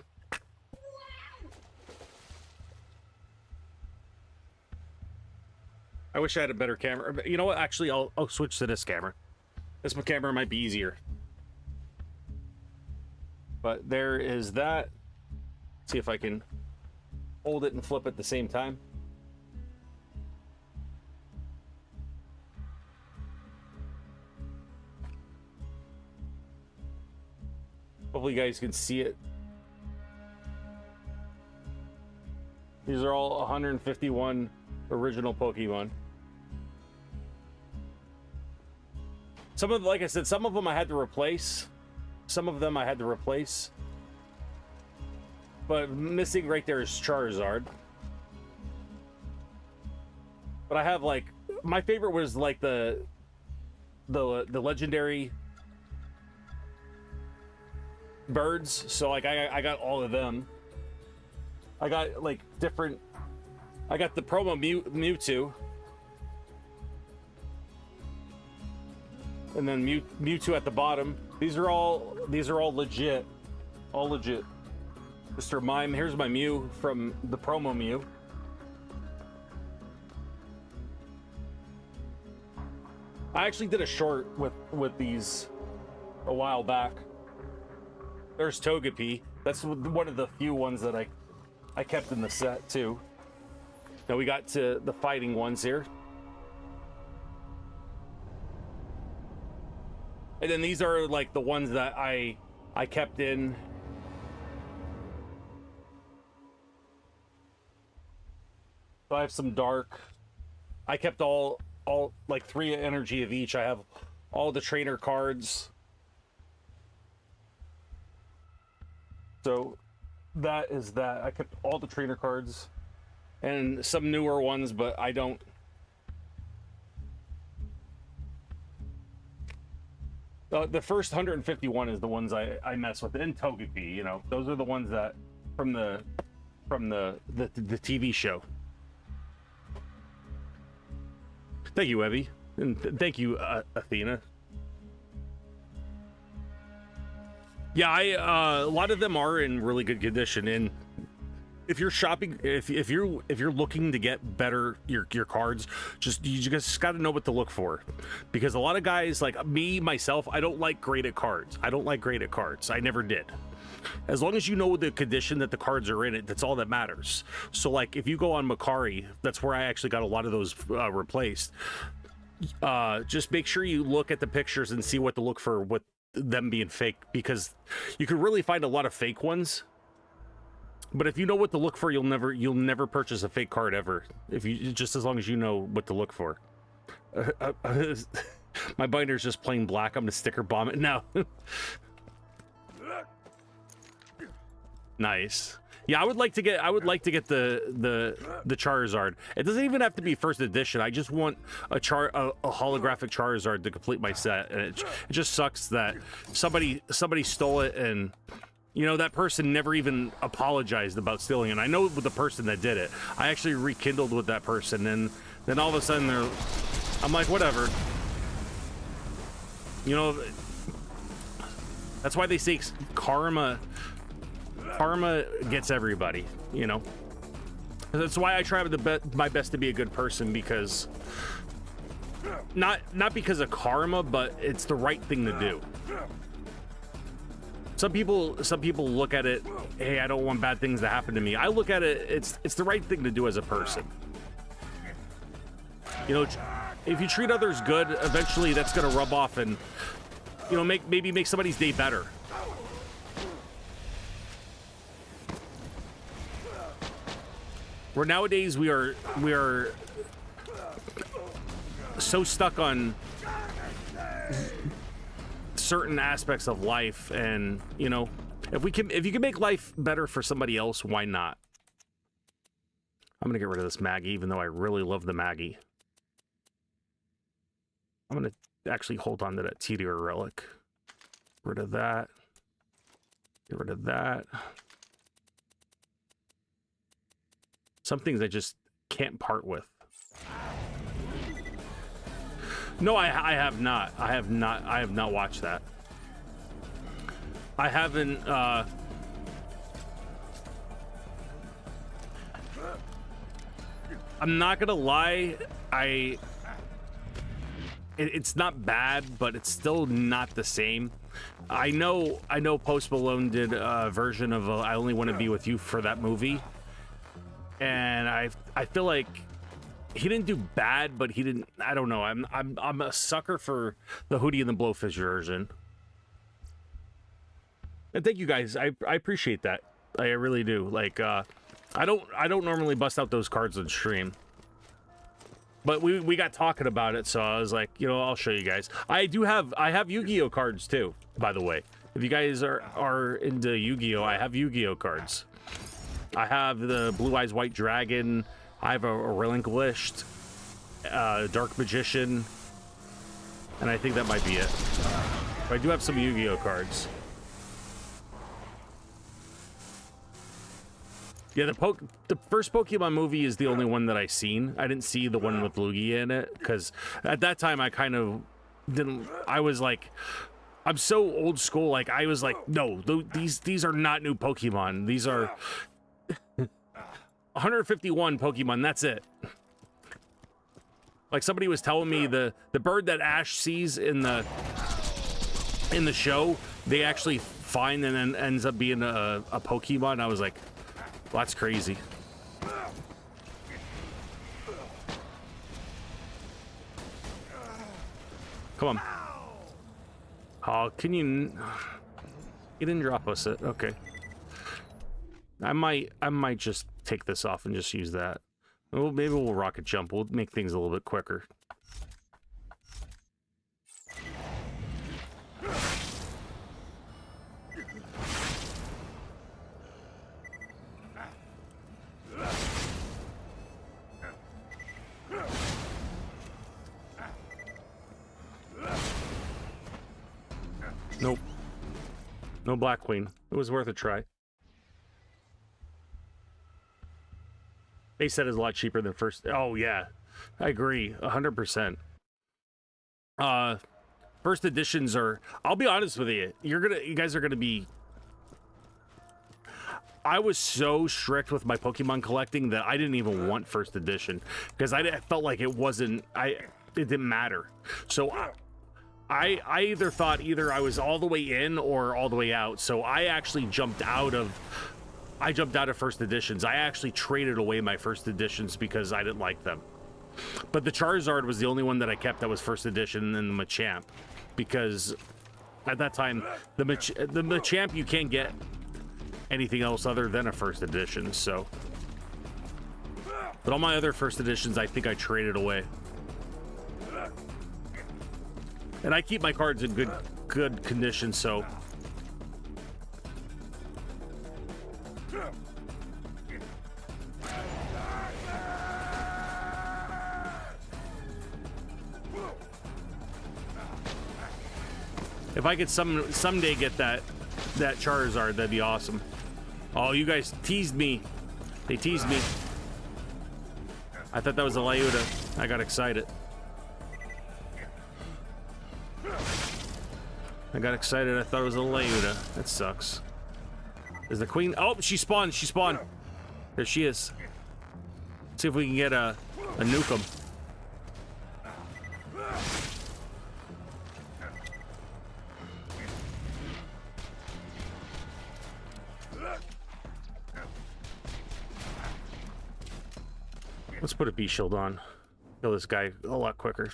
I wish I had a better camera. You know what? Actually, I'll switch to this camera. This camera might be easier. But there is that. See if I can hold it and flip at the same time. Hopefully you guys can see it. These are all 151 original Pokemon. Some of, like I said, some of them I had to replace. But missing right there is Charizard. But I have, like, my favorite was like the legendary birds. So like I got all of them. I got like different. I got the promo Mewtwo. And then Mewtwo at the bottom. These are all legit. All legit. Mr. Mime, here's my Mew from the promo Mew. I actually did a short with these a while back. There's Togepi. That's one of the few ones that I kept in the set too. Now we got to the fighting ones here. And then these are like the ones that I kept in. So I have some dark. I kept all like 3 energy of each. I have all the trainer cards. So that is that. I kept all the trainer cards and some newer ones, but I don't. The first 151 is the ones I mess with, and Togepi. You know, those are the ones that from the TV show. Thank you, Evie, and thank you, Athena. Yeah, a lot of them are in really good condition, and if you're shopping, if you're looking to get better your cards, you just got to know what to look for, because a lot of guys like me myself, I don't like graded cards. I don't like graded cards. I never did. As long as you know the condition that the cards are in, that's all that matters. So like if you go on Macari, that's where I actually got a lot of those replaced. Just make sure you look at the pictures and see what to look for with them being fake, because you can really find a lot of fake ones. But if you know what to look for, you'll never purchase a fake card ever. Just as long as you know what to look for. My binder's just plain black. I'm gonna sticker bomb it now. Nice. Yeah, I would like to get the Charizard. It doesn't even have to be first edition. I just want a holographic Charizard to complete my set. And it just sucks that somebody stole it, and you know, that person never even apologized about stealing it. And I know the person that did it. I actually rekindled with that person, and then all of a sudden I'm like, whatever. You know, that's why they say karma gets everybody, you know. That's why I try my best to be a good person, because not because of karma, but it's the right thing to do. Some people look at it, hey, I don't want bad things to happen to me. I look at it, it's the right thing to do as a person. You know, if you treat others good, eventually that's gonna rub off and, you know, maybe make somebody's day better. Where nowadays we are so stuck on certain aspects of life, and you know, if you can make life better for somebody else, why not? I'm gonna get rid of this Maggie, even though I really love the Maggie. I'm gonna actually hold on to that Tediore relic. Get rid of that. Get rid of that. Some things I just can't part with. No, I have not. I have not watched that. I haven't, I'm not gonna lie, it's not bad, but it's still not the same. I know Post Malone did a version of I Only Want to Be With You for that movie. And I feel like he didn't do bad, but he didn't. I don't know. I'm a sucker for the Hootie and the Blowfish version. And thank you guys. I appreciate that. I really do. Like I don't normally bust out those cards on stream, but we got talking about it, so I was like, you know, I'll show you guys. I have Yu-Gi-Oh cards too, by the way. If you guys are into Yu-Gi-Oh, I have Yu-Gi-Oh cards. I have the Blue Eyes White Dragon. I have a Relinquished, Dark Magician, and I think that might be it. But I do have some Yu-Gi-Oh cards. Yeah, the first Pokemon movie is the only one that I've seen. I didn't see the one with Lugia in it, because at that time I kind of didn't. I was like, I'm so old school. Like I was like, no, these are not new Pokemon. These are 151 Pokemon, that's it. Like somebody was telling me the bird that Ash sees in the show, they actually find and then ends up being a Pokemon. I was like, well, that's crazy. Come on. Oh, can you didn't drop us it. Okay. I might just take this off and just use that. Well, maybe we'll rocket jump. We'll make things a little bit quicker. Nope. No Black Queen. It was worth a try. They said it's a lot cheaper than first. Oh yeah, I agree, 100%. First editions are. I'll be honest with you. You guys are gonna be. I was so strict with my Pokemon collecting that I didn't even want first edition because I felt like it wasn't. It didn't matter. So I either thought either I was all the way in or all the way out. So I actually jumped out of first editions. I actually traded away my first editions because I didn't like them. But the Charizard was the only one that I kept that was first edition, and the Machamp, because at that time the Machamp you can't get anything else other than a first edition. So, but all my other first editions I think I traded away. And I keep my cards in good condition, so. If I could someday get that Charizard, that'd be awesome. Oh, you guys teased me. They teased me. I thought that was a Lyuda. I got excited. I thought it was a Lyuda. That sucks. Is the queen? Oh, she spawned. She spawned. There she is. Let's see if we can get a Nukem. Let's put a B shield on. Kill this guy a lot quicker.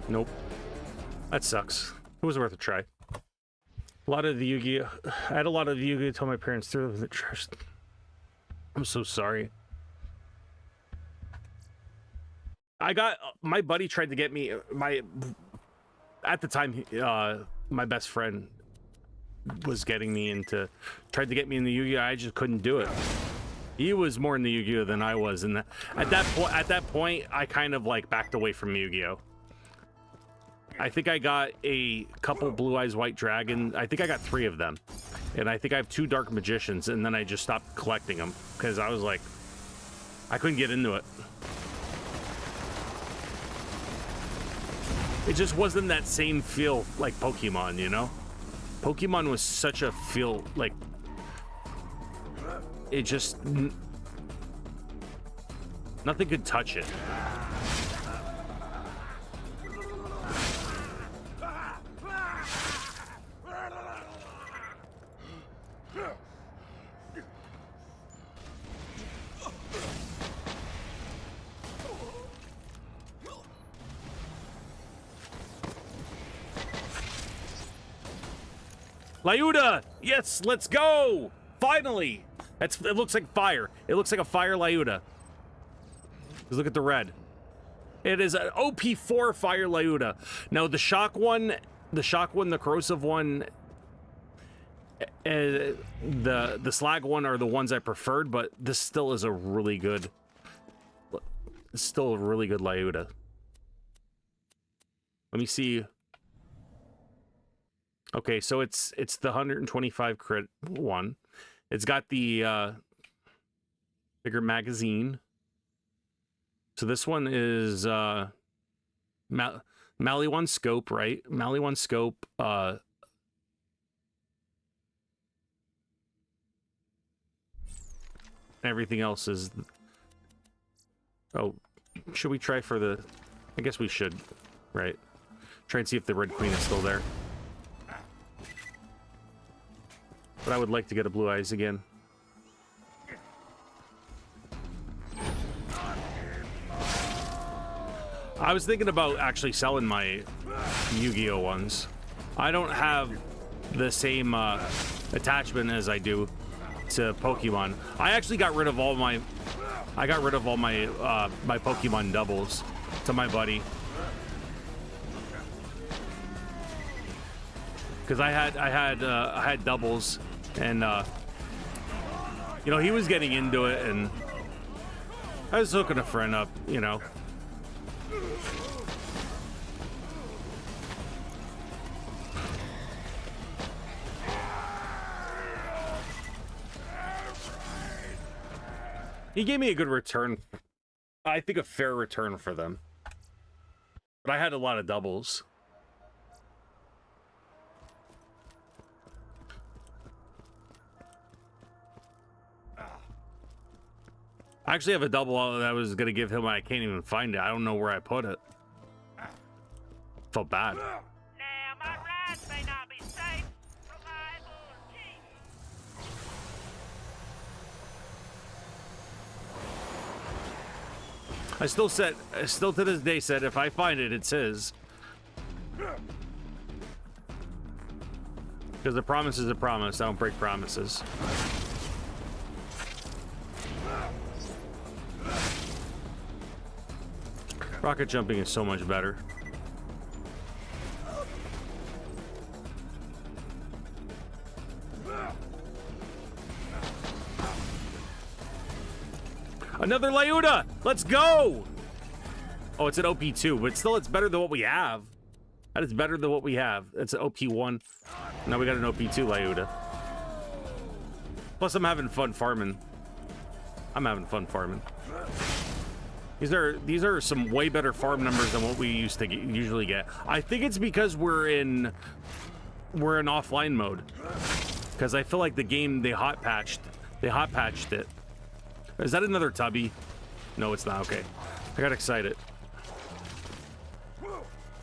Nope. That sucks. It was worth a try. A lot of the Yu-Gi-Oh! I had a lot of the Yu-Gi-Oh! Tell my parents through the trash. I'm so sorry. I got my buddy tried to get me at the time my best friend was getting me into tried to get me in the Yu-Gi-Oh! I just couldn't do it. He was more in the Yu-Gi-Oh! Than I was, and at that point I kind of like backed away from Yu-Gi-Oh! I think I got a couple Blue Eyes White Dragon. I think I got 3 of them, and I think I have 2 Dark Magicians, and then I just stopped collecting them because I was like, I couldn't get into it. It just wasn't that same feel like Pokemon, you know? Pokemon was such a feel, like, it just, nothing could touch it. Lyuda! Yes, let's go! Finally! It looks like fire. It looks like a fire Lyuda. Just look at the red. It is an OP4 fire Lyuda. Now the shock one, the corrosive one, the slag one are the ones I preferred, but this still is a really good, Lyuda. Let me see. Okay, so it's the 125 crit one. It's got the bigger magazine. So this one is Mali 1 scope, right? Mali 1 scope. Everything else is. Oh, should we try for the? I guess we should, right? Try and see if the Red Queen is still there. But I would like to get a Blue Eyes again. I was thinking about actually selling my Yu-Gi-Oh! Ones. I don't have the same attachment as I do to Pokemon. I actually got rid of all my... my Pokemon doubles to my buddy. Because I had doubles, and you know, he was getting into it, and I was hooking a friend up, you know. He gave me a good return. I think a fair return for them. But I had a lot of doubles. I actually have a double that I was going to give him. I can't even find it. I don't know where I put it. Felt bad. Now, my rides may not be safe, reliable, or cheap. I still to this day said, if I find it, it's his. Because a promise is a promise. I don't break promises. Rocket jumping is so much better. Another Lyuda! Let's go! Oh, it's an OP2, but still it's better than what we have. That is better than what we have. It's an OP1. Now we got an OP2 Lyuda. Plus I'm having fun farming. I'm having fun farming. These are some way better farm numbers than what we used to usually get. I think it's because we're in offline mode. Because I feel like the game they hot patched it. Is that another tubby? No, it's not. Okay, I got excited.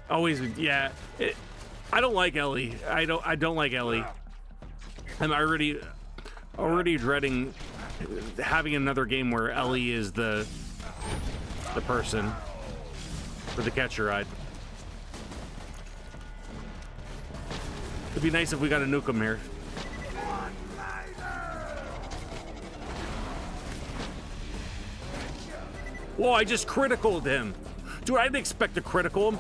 Always, yeah. I don't like Ellie. I don't like Ellie. I'm already dreading having another game where Ellie is the person for the catcher ride. It'd be nice if we got a nuke 'em here. Whoa, I just criticaled him. Dude, I didn't expect to critical him.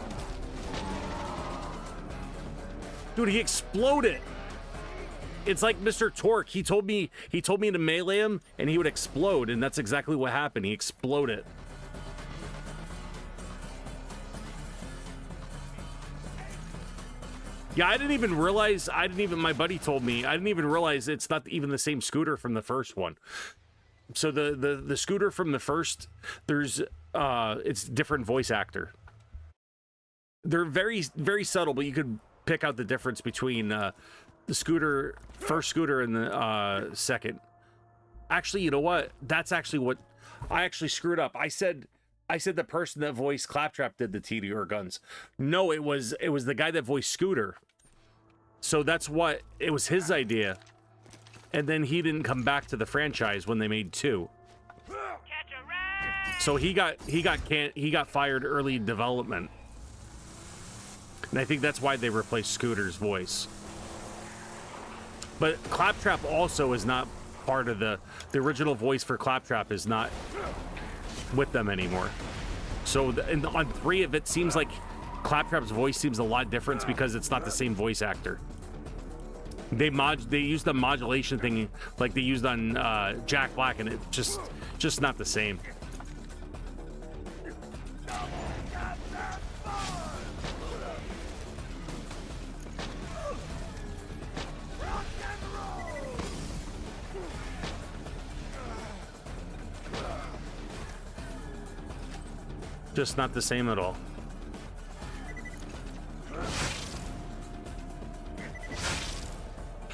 Dude, he exploded. It's like Mr. Torque. He told me to melee him and he would explode, and that's exactly what happened. He exploded. Yeah, I didn't even realize, my buddy told me, I didn't even realize it's not even the same scooter from the first one. So the scooter from the first, there's, it's different voice actor. They're very, very subtle, but you could pick out the difference between the first scooter and the second. Actually, you know what? That's actually what, I actually screwed up. I said the person that voiced Claptrap did the TDR guns. No, it was the guy that voiced Scooter. So that's what, it was his idea. And then he didn't come back to the franchise when they made 2. Catch a ride! So he got fired early in development. And I think that's why they replaced Scooter's voice. But Claptrap also is not part of the original voice for Claptrap is not with them anymore. So on 3 of it seems like Claptrap's voice seems a lot different because it's not the same voice actor. They used the modulation thing like they used on Jack Black, and it's just not the same. Just not the same at all.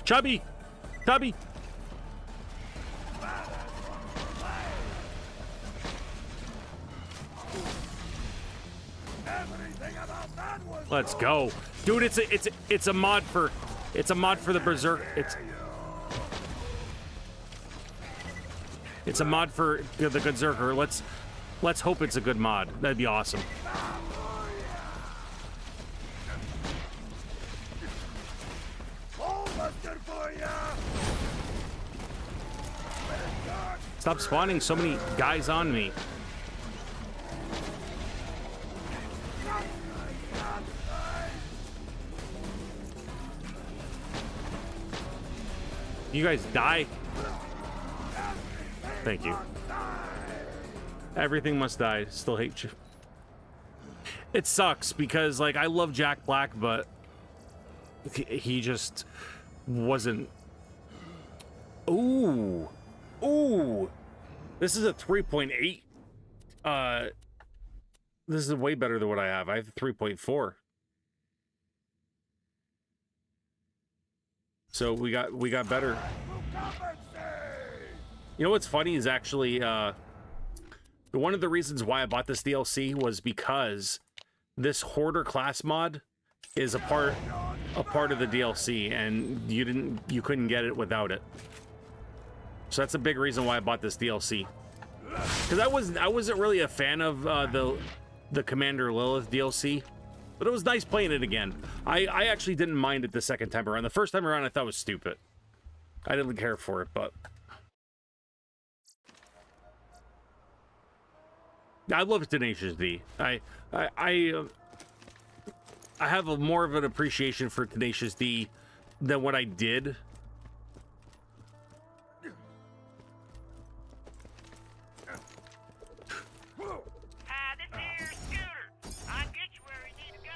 Chubby! Chubby! Let's go. Dude, it's a mod for the Berserk. It's a mod for the Berserker. Let's hope it's a good mod. That'd be awesome. Stop spawning so many guys on me. You guys die. Thank you. Everything must die. Still hate you. It sucks because, like, I love Jack Black, but he just wasn't. Ooh. Ooh. This is a 3.8. This is way better than what I have. I have 3.4. So we got better. You know what's funny is actually one of the reasons why I bought this DLC was because this Hoarder class mod is a part of the DLC, and you couldn't get it without it. So that's a big reason why I bought this DLC. Because I wasn't really a fan of the Commander Lilith DLC, but it was nice playing it again. I actually didn't mind it the second time around. The first time around I thought it was stupid. I didn't care for it, but I love Tenacious D. I have more of an appreciation for Tenacious D than what I did. Hi, this here's Scooter. I'll get you where you need to go.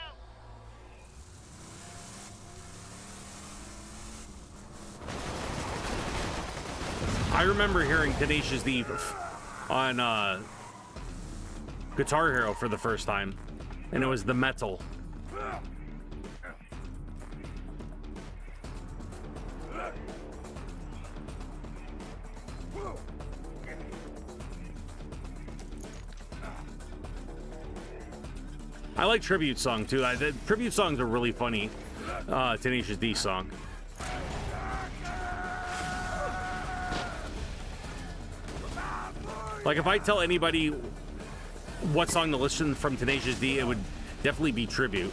I remember hearing Tenacious D on Guitar Hero for the first time, and it was the metal. I like Tribute Song too. The Tribute Song's a really funny Tenacious D song. Like, if I tell anybody what song to listen from Tenacious D, it would definitely be Tribute.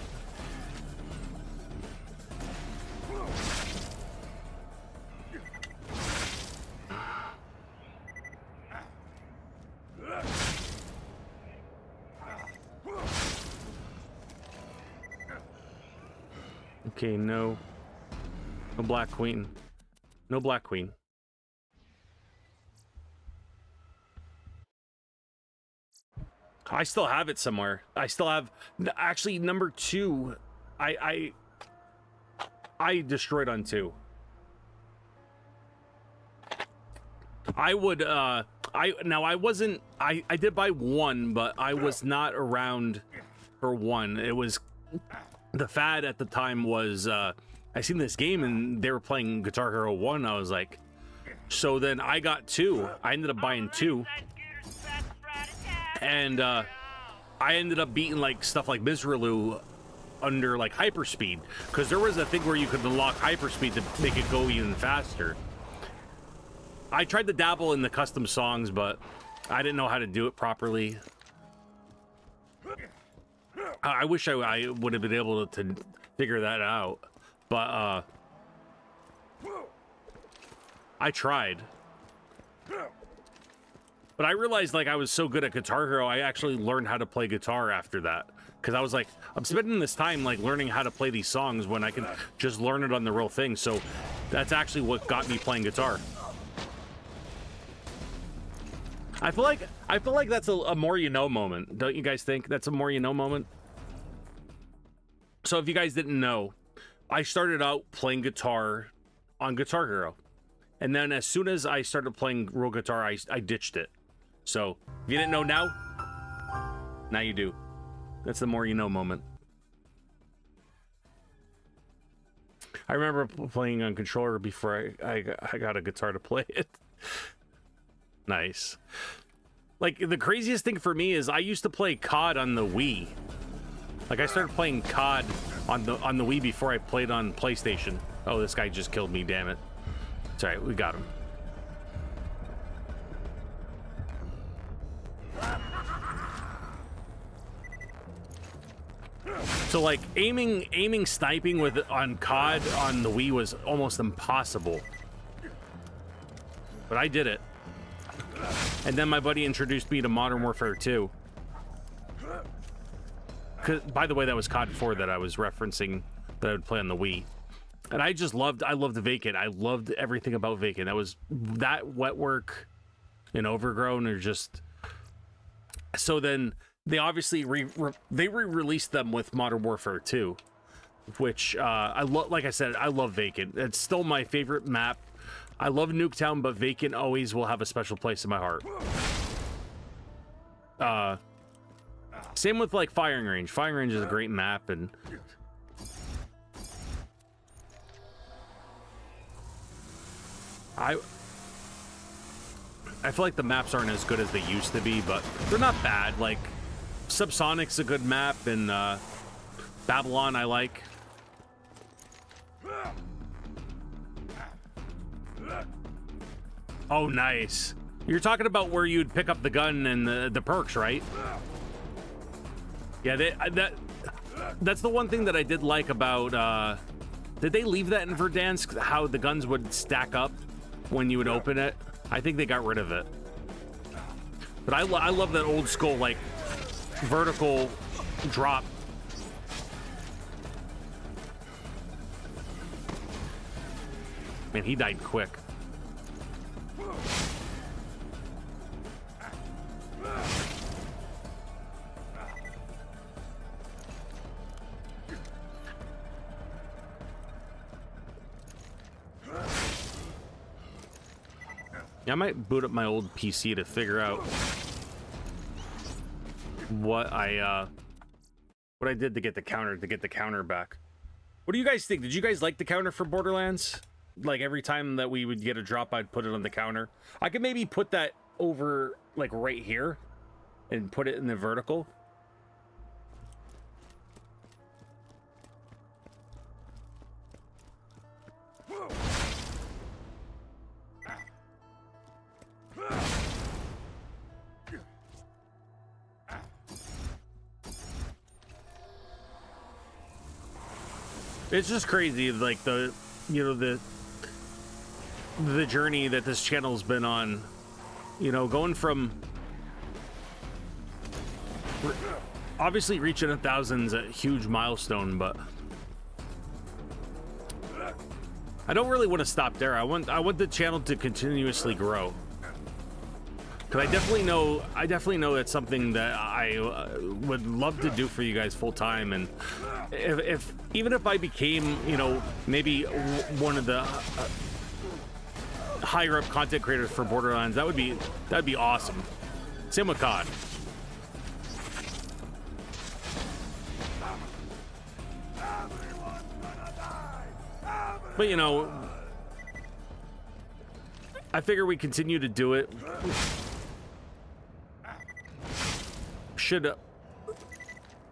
Okay, no Black Queen. No Black Queen. I still have it somewhere. I still have, actually, number 2. I destroyed on 2. I would I did buy 1, but I was not around for 1. It was the fad at the time was I seen this game and they were playing Guitar Hero 1. I was like, so then I got 2. I ended up buying 2. And I ended up beating like stuff like Misrulu under like hyperspeed, because there was a thing where you could unlock hyperspeed to make it go even faster. I tried to dabble in the custom songs, but I didn't know how to do it properly. I wish I would have been able to figure that out, but I tried. But I realized, like, I was so good at Guitar Hero, I actually learned how to play guitar after that. Because I was like, I'm spending this time, like, learning how to play these songs when I can just learn it on the real thing. So that's actually what got me playing guitar. I feel like that's a more you know moment. Don't you guys think that's a more you know moment? So if you guys didn't know, I started out playing guitar on Guitar Hero. And then as soon as I started playing real guitar, I ditched it. So if you didn't know now you do. That's the more you know moment. I remember playing on controller before I got a guitar to play it. Nice. Like, the craziest thing for me is I used to play COD on the Wii. Like, I started playing COD on the Wii before I played on PlayStation. Oh, this guy just killed me, damn it. It's alright, we got him. So like aiming sniping on COD on the Wii was almost impossible. But I did it. And then my buddy introduced me to Modern Warfare 2. By the way, that was COD 4 that I was referencing that I would play on the Wii. And I loved Vacant. I loved everything about Vacant. That Wetwork and Overgrown are just... So then they obviously re-released them with Modern Warfare 2, which like I said, I love Vacant. It's still my favorite map I love Nuketown, but Vacant always will have a special place in my heart. Same with like Firing Range. Firing Range is a great map, and I feel like the maps aren't as good as they used to be, but they're not bad. Like Subsonic's a good map, and Babylon I like. Oh, nice. You're talking about where you'd pick up the gun and the perks, right? Yeah, that's the one thing that I did like about, did they leave that in Verdansk, how the guns would stack up when you would open it? I think they got rid of it. But I love that old school, like, vertical drop. Man, he died quick. Yeah, I might boot up my old PC to figure out what I did to get the counter back. What do you guys think? Did you guys like the counter for Borderlands? Like every time that we would get a drop, I'd put it on the counter. I could maybe put that over like right here and put it in the vertical. It's just crazy, like the journey that this channel's been on. You know, going from obviously reaching 1,000's a huge milestone, but I don't really want to stop there. I want the channel to continuously grow. Because I definitely know it's something that I would love to do for you guys full time. And even if I became, you know, maybe one of the higher up content creators for Borderlands, that'd be awesome. Same with COD. But you know, I figure we continue to do it.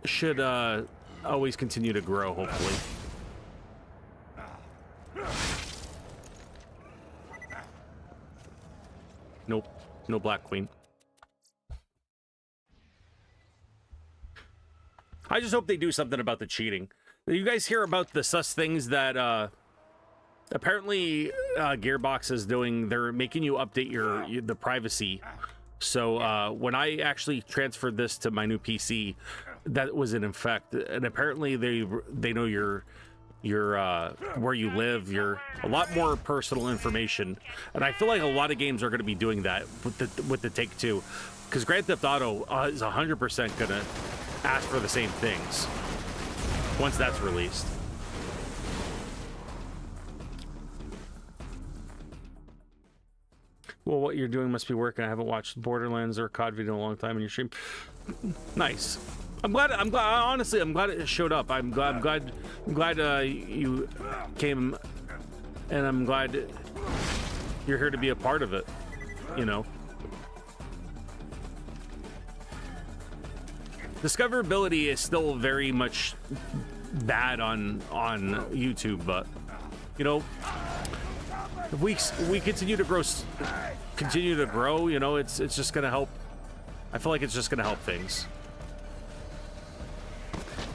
Should always continue to grow, hopefully. Nope, no Black Queen. I just hope they do something about the cheating. You guys hear about the sus things that apparently Gearbox is doing? They're making you update the privacy. So when I actually transferred this to my new PC, that was in effect, and apparently they know your where you live, your a lot more personal information, and I feel like a lot of games are going to be doing that with the Take-Two, because Grand Theft Auto is 100% going to ask for the same things once that's released. Well, what you're doing must be working. I haven't watched Borderlands or COD video in a long time in your stream. Nice. I'm glad. Honestly, I'm glad it showed up. I'm glad you came, and I'm glad you're here to be a part of it. You know, discoverability is still very much bad on YouTube, but you know, if we continue to grow, you know, it's just gonna help. I feel like it's just gonna help things.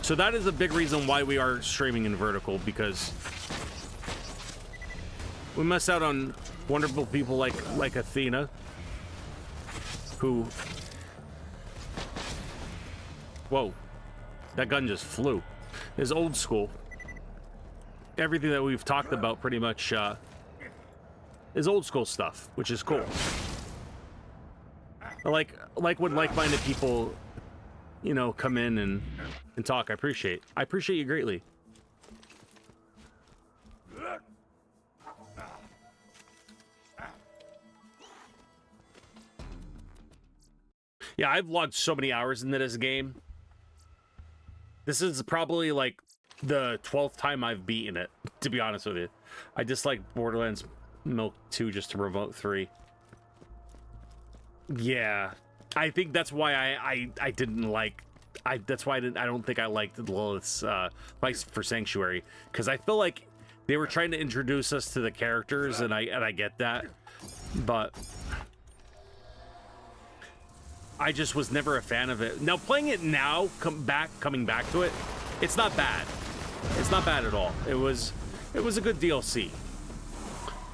So that is a big reason why we are streaming in vertical, because we miss out on wonderful people like Athena, who, whoa, that gun just flew, is old school. Everything that we've talked about pretty much is old school stuff, which is cool. Like when like-minded people, you know, come in and talk. I appreciate you greatly. Yeah, I've logged so many hours into this game. This is probably like the 12th time I've beaten it, to be honest with you. I dislike Borderlands Milk 2 just to promote 3. Yeah, I think that's why I didn't like. That's why I don't think I liked Lilith's Vice for Sanctuary, because I feel like they were trying to introduce us to the characters, and I get that, but I just was never a fan of it. Now playing it now, coming back to it, it's not bad. It's not bad at all. It was a good DLC.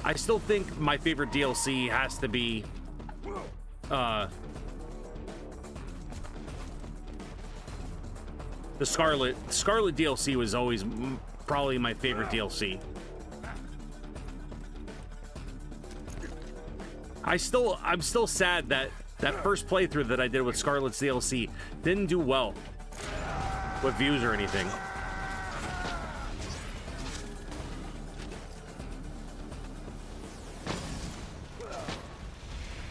I still think my favorite DLC has to be the Scarlet DLC was always probably my favorite DLC. I'm still sad that first playthrough that I did with Scarlet's DLC didn't do well with views or anything.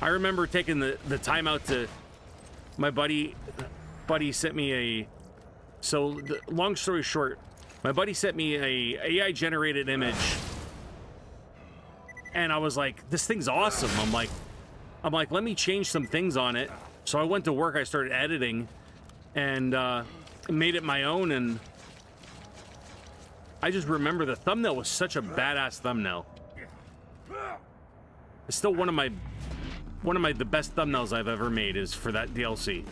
I remember taking the time out to my buddy sent me a long story short, my buddy sent me a AI generated image, and I was like, this thing's awesome. I'm like, let me change some things on it. So I went to work, I started editing, and made it my own, and I just remember the thumbnail was such a badass thumbnail. It's still one of the best thumbnails I've ever made is for that DLC.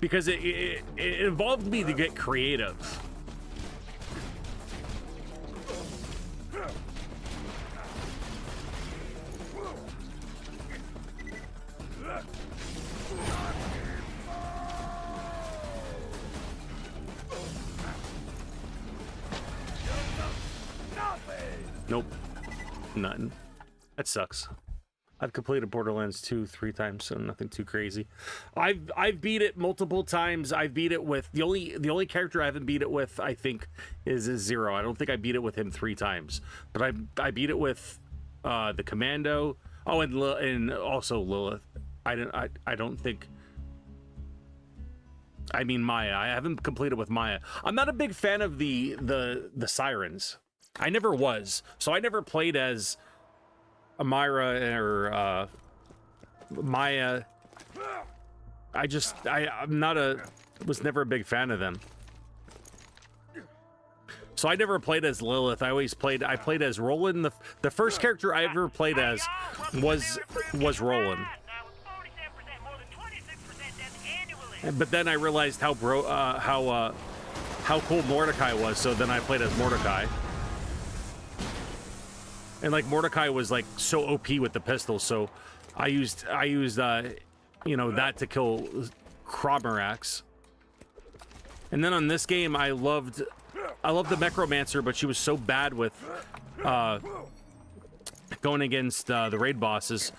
Because it involved me to get creative. Nope. Nothing. That sucks. I've completed Borderlands 2 3 times, so nothing too crazy. I've beat it multiple times. I've beat it with the only character I haven't beat it with, I think, is Zero. I don't think I beat it with him 3 times, but I beat it with the Commando. Oh, and also Lilith. I don't think. I mean Maya. I haven't completed with Maya. I'm not a big fan of the sirens. I never was, so I never played as Amira or Maya. Was never a big fan of them. So I never played as Lilith. I played as Roland. The first character I ever played as was Roland. But then I realized how cool Mordecai was, so then I played as Mordecai. And like Mordecai was like so OP with the pistol, so I used you know, that to kill Kromarax. And then on this game, I loved the Necromancer, but she was so bad with going against the raid bosses.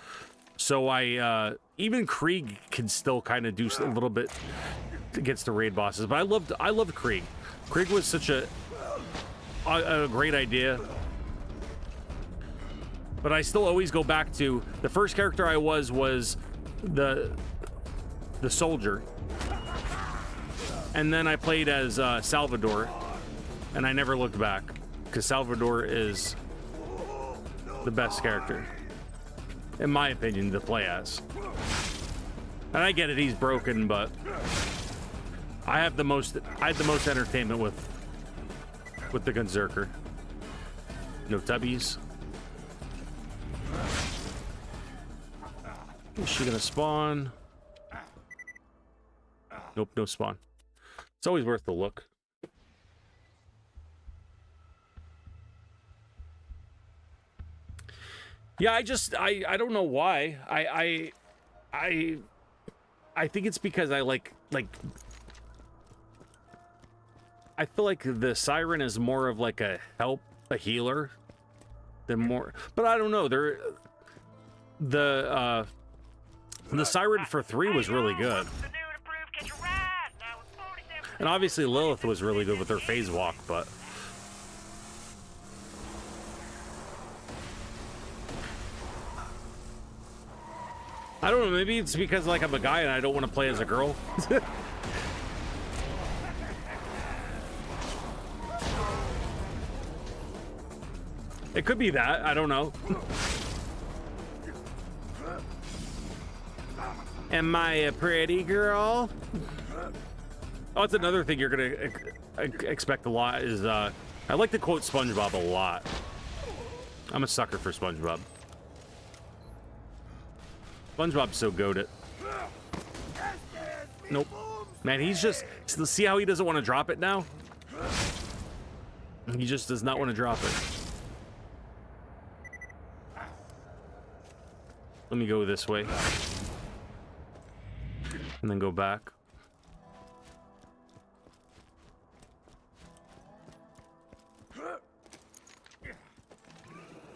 So I even Krieg can still kind of do a little bit against the raid bosses. But I loved Krieg. Krieg was such a great idea. But I still always go back to the first character I was the soldier. And then I played as Salvador, and I never looked back because Salvador is the best character, in my opinion, to play as. And I get it, he's broken, but I had the most entertainment with the Gunzerker. No tubbies. Is she gonna spawn? Nope, no spawn. It's always worth the look. Yeah, I don't know why. I think it's because I like I feel like the Siren is more of like a healer than more, but I don't know. The Siren for 3 was really good. And obviously Lilith was really good with her phase walk, but I don't know, maybe it's because like I'm a guy and I don't want to play as a girl. It could be that, I don't know. Am I a pretty girl? Oh, it's another thing you're gonna expect a lot is, I like to quote SpongeBob a lot. I'm a sucker for SpongeBob. SpongeBob's so goated. Nope. Man, he's just... See how he doesn't want to drop it now? He just does not want to drop it. Let me go this way. And then go back.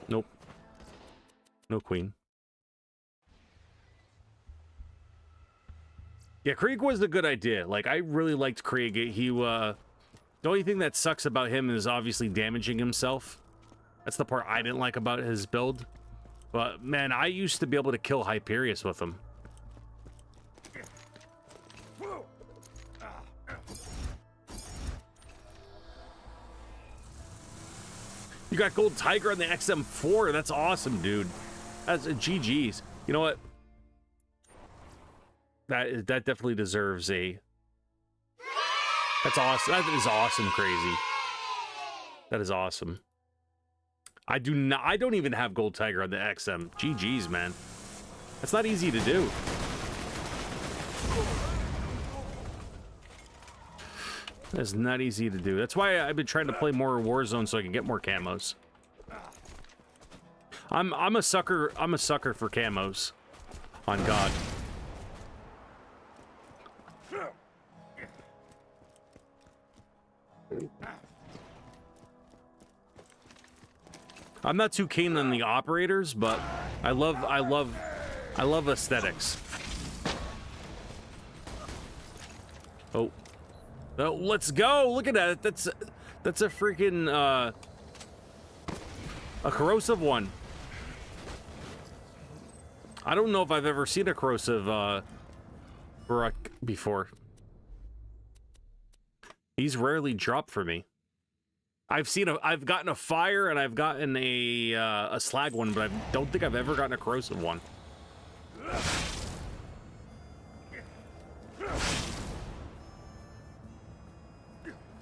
Nope. No queen. Yeah, Krieg was a good idea. Like, I really liked Krieg. He, the only thing that sucks about him is obviously damaging himself. That's the part I didn't like about his build. But, man, I used to be able to kill Hyperius with him. You got Gold Tiger on the XM4. That's awesome, dude. That's a GG's. You know what? That definitely deserves a... That's awesome. That is awesome, crazy. That is awesome. I don't even have Gold Tiger on the XM. GG's, man. That's not easy to do. That's not easy to do. That's why I've been trying to play more Warzone so I can get more camos. I'm a sucker for camos. On God. I'm not too keen on the operators, but I love aesthetics. Oh. Oh, let's go. Look at that. That's a freaking a corrosive one. I don't know if I've ever seen a corrosive Barak before. These rarely drop for me. I've gotten a fire and I've gotten a slag one, but I don't think I've ever gotten a corrosive one.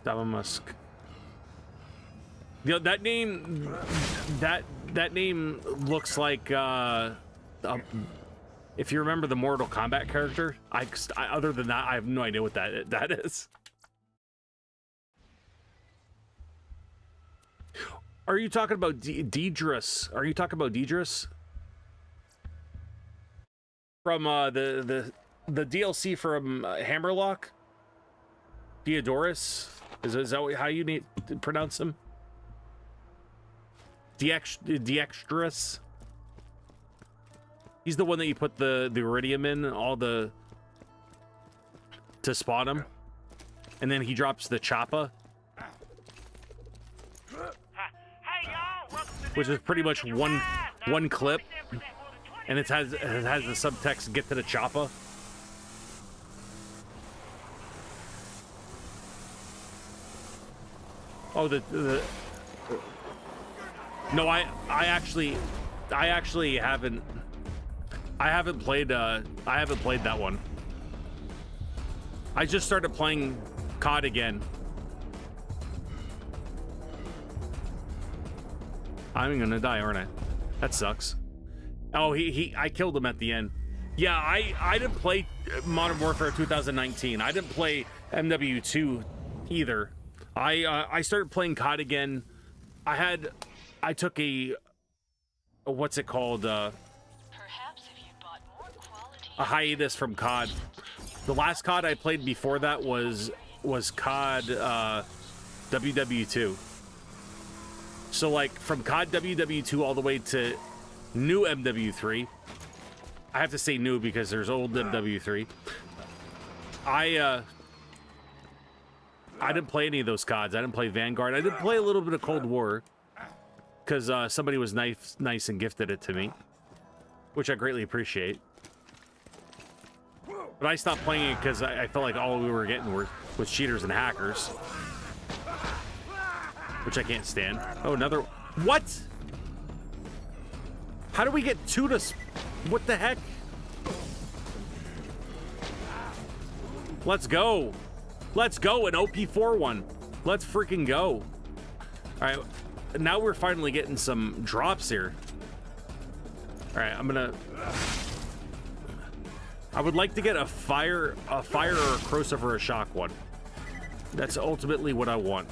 Dama Musk. You know, that name looks like if you remember the Mortal Kombat character. Other than that, I have no idea what that is. Are you talking about Deidris? Are you talking about Deidris? From the DLC from Hammerlock? Diodorus? Is that how you need to pronounce him? Diextrus? He's the one that you put the iridium in, to spawn him. And then he drops the choppa. Which is pretty much one clip, and it has the subtext "Get to the choppa." Oh, no, I actually haven't played that one. I just started playing COD again. I'm gonna die, aren't I? That sucks. Oh, I killed him at the end. Yeah, I didn't play Modern Warfare 2019. I didn't play MW2 either. I started playing COD again. I took what's it called? A hiatus from COD. The last COD I played before that was COD WW2. So, like, from COD WW2 all the way to new MW3. I have to say new because there's old MW3. I didn't play any of those CODs. I didn't play Vanguard. I did play a little bit of Cold War because somebody was nice and gifted it to me, which I greatly appreciate. But I stopped playing it because I felt like all we were getting was cheaters and hackers. Which I can't stand. Oh, another... What? How do we get two to... What the heck? Let's go. Let's go, an OP4 one. Let's freaking go. All right, now we're finally getting some drops here. All right, I would like to get a fire or a corrosive or a shock one. That's ultimately what I want.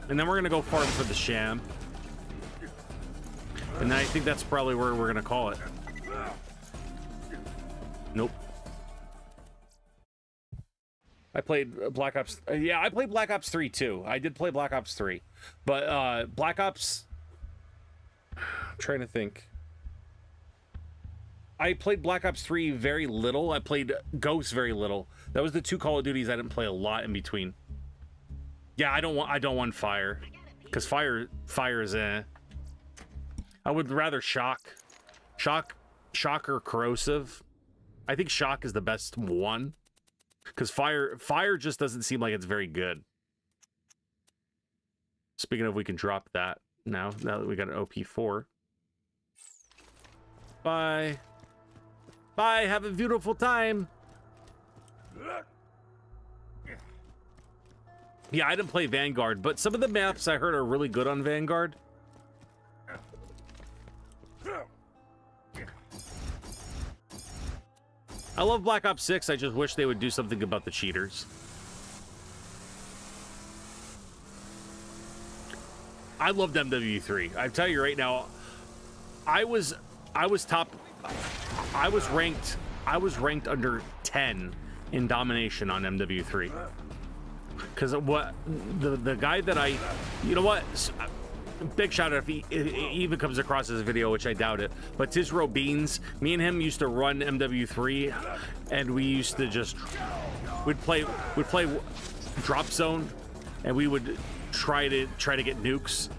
And then we're gonna go farm for the sham. And then I think that's probably where we're gonna call it. Nope. I played Black Ops. Yeah, I played Black Ops 3 too. I did play Black Ops 3, but Black Ops. I'm trying to think. I played Black Ops 3 very little. I played Ghost very little. That was the two Call of Duties I didn't play a lot in between. Yeah, I don't want fire, because fire is I would rather shock or corrosive. I think shock is the best one. Because fire just doesn't seem like it's very good. Speaking of, we can drop that now that we got an OP4. Bye. Bye, have a beautiful time. Yeah, I didn't play Vanguard, but some of the maps I heard are really good on Vanguard. I love Black Ops 6. I just wish they would do something about the cheaters. I loved MW3. I tell you right now, I was ranked under 10 in domination on MW3. Because what the guy that you know what? Big shout out if he even comes across this video, which I doubt it. But Tisro Beans, me and him used to run MW3, and we used to just we'd play drop zone, and we would try to get nukes,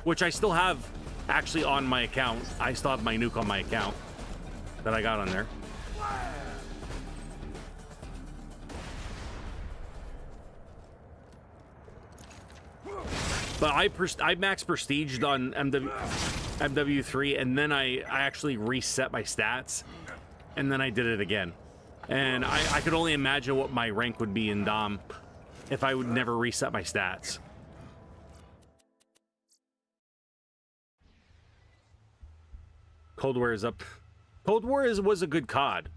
which I still have actually on my account. I still have my nuke on my account that I got on there. But I max prestiged on MW3, and then I actually reset my stats, and then I did it again. And I could only imagine what my rank would be in Dom if I would never reset my stats. Cold War is up. Cold War was a good COD.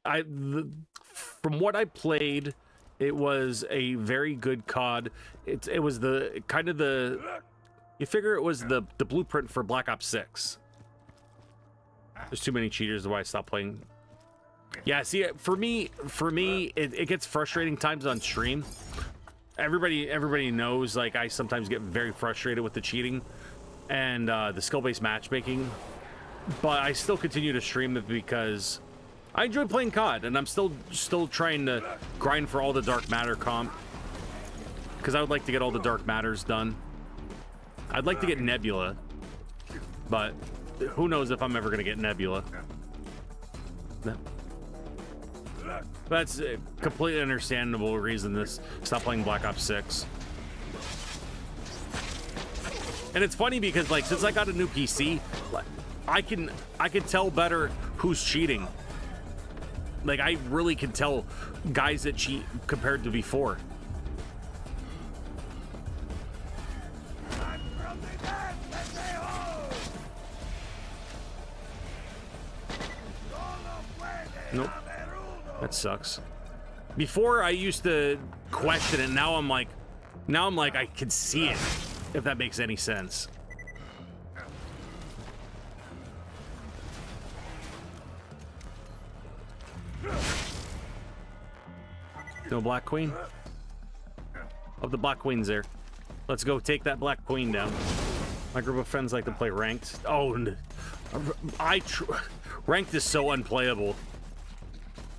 From what I played, it was a very good COD. It was the kind of the, you figure it was the blueprint for Black Ops 6. There's too many cheaters, that's why I stopped playing. Yeah, see, for me, it gets frustrating times on stream. Everybody knows, like, I sometimes get very frustrated with the cheating and the skill-based matchmaking, but I still continue to stream it because I enjoy playing COD, and I'm still trying to grind for all the Dark Matter comp, because I would like to get all the Dark Matters done. I'd like to get Nebula, but who knows if I'm ever going to get Nebula. That's a completely understandable reason to stop playing Black Ops 6. And it's funny because, like, since I got a new PC, I can tell better who's cheating. Like, I really can tell guys that cheat compared to before. Nope. That sucks. Before, I used to question it. Now I'm like, I can see it, if that makes any sense. No Black Queen? Oh, the Black Queen's there. Let's go take that Black Queen down. My group of friends like to play ranked. Oh, ranked is so unplayable.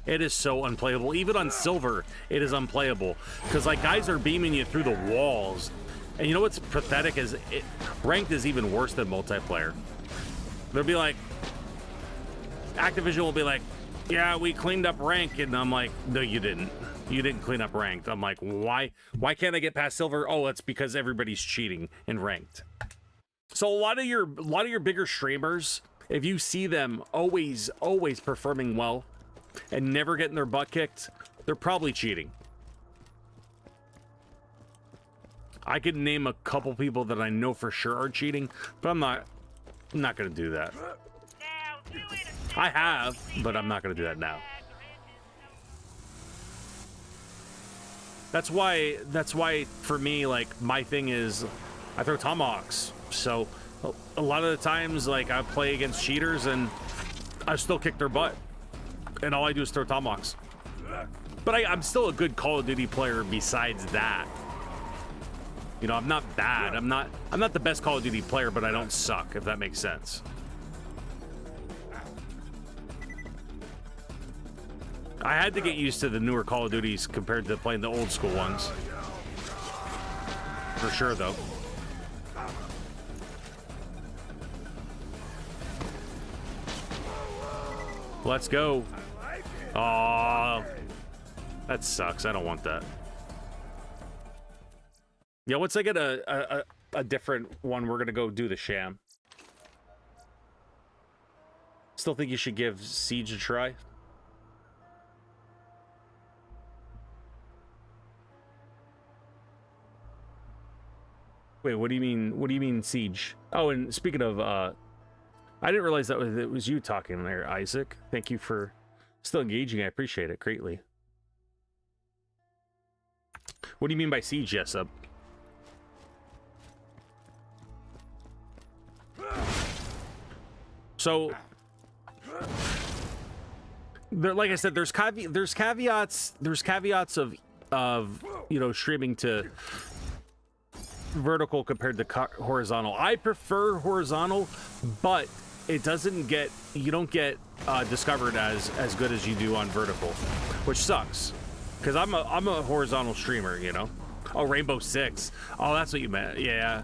It is so unplayable. Even on silver, it is unplayable. Because, like, guys are beaming you through the walls. And you know what's pathetic is ranked is even worse than multiplayer. They'll be like, Activision will be like, yeah, we cleaned up rank, and I'm like, no, you didn't. You didn't clean up ranked. I'm like, why? Why can't I get past silver? Oh, it's because everybody's cheating in ranked. So a lot of your bigger streamers, if you see them always performing well and never getting their butt kicked, they're probably cheating. I could name a couple people that I know for sure are cheating, but I'm not gonna do that. I have, but I'm not gonna do that now. That's why for me, like, my thing is I throw tomahawks. So a lot of the times, like, I play against cheaters and I still kick their butt, and all I do is throw tomahawks. But I'm still a good Call of Duty player besides that. You know, I'm not bad. I'm not the best Call of Duty player, but I don't suck, if that makes sense. I had to get used to the newer Call of Duties compared to playing the old school ones. For sure, though. Let's go. Aw, that sucks. I don't want that. Yeah, once I get a different one, we're gonna go do the sham. Still think you should give Siege a try. Wait, what do you mean? What do you mean Siege? Oh, and speaking of, I didn't realize that it was you talking there, Isaac. Thank you for still engaging. I appreciate it greatly. What do you mean by Siege, Jessup? So, there, like I said, there's caveats of you know, streaming to vertical compared to horizontal. I prefer horizontal, but it doesn't get, you don't get discovered as good as you do on vertical, which sucks because I'm a horizontal streamer, you know. Oh, Rainbow Six. Oh, that's what you meant. Yeah.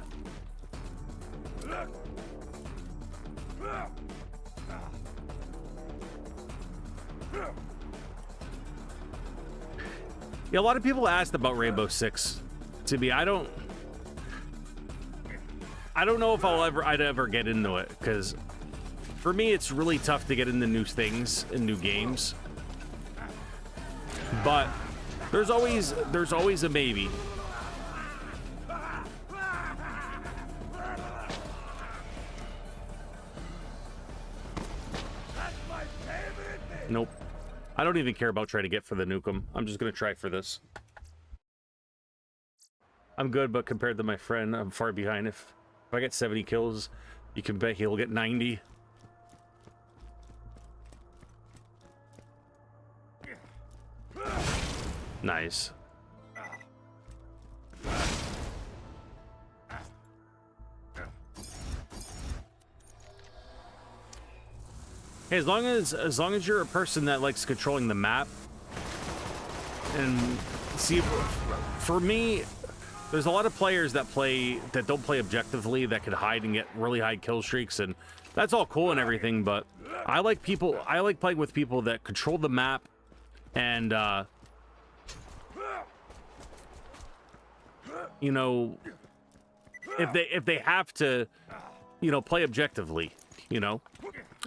Yeah, a lot of people asked about Rainbow Six. To me, I don't know if I'd ever get into it, because for me it's really tough to get into new things and new games. But there's always a maybe. Nope. I don't even care about trying to get for the nukem. I'm just gonna try for this. I'm good, but compared to my friend, I'm far behind. If I get 70 kills, you can bet he'll get 90. Nice. Hey, as long as you're a person that likes controlling the map, and see, for me, there's a lot of players that don't play objectively, that can hide and get really high kill streaks, and that's all cool and everything, but I like playing with people that control the map, and you know, if they have to, you know, play objectively, you know.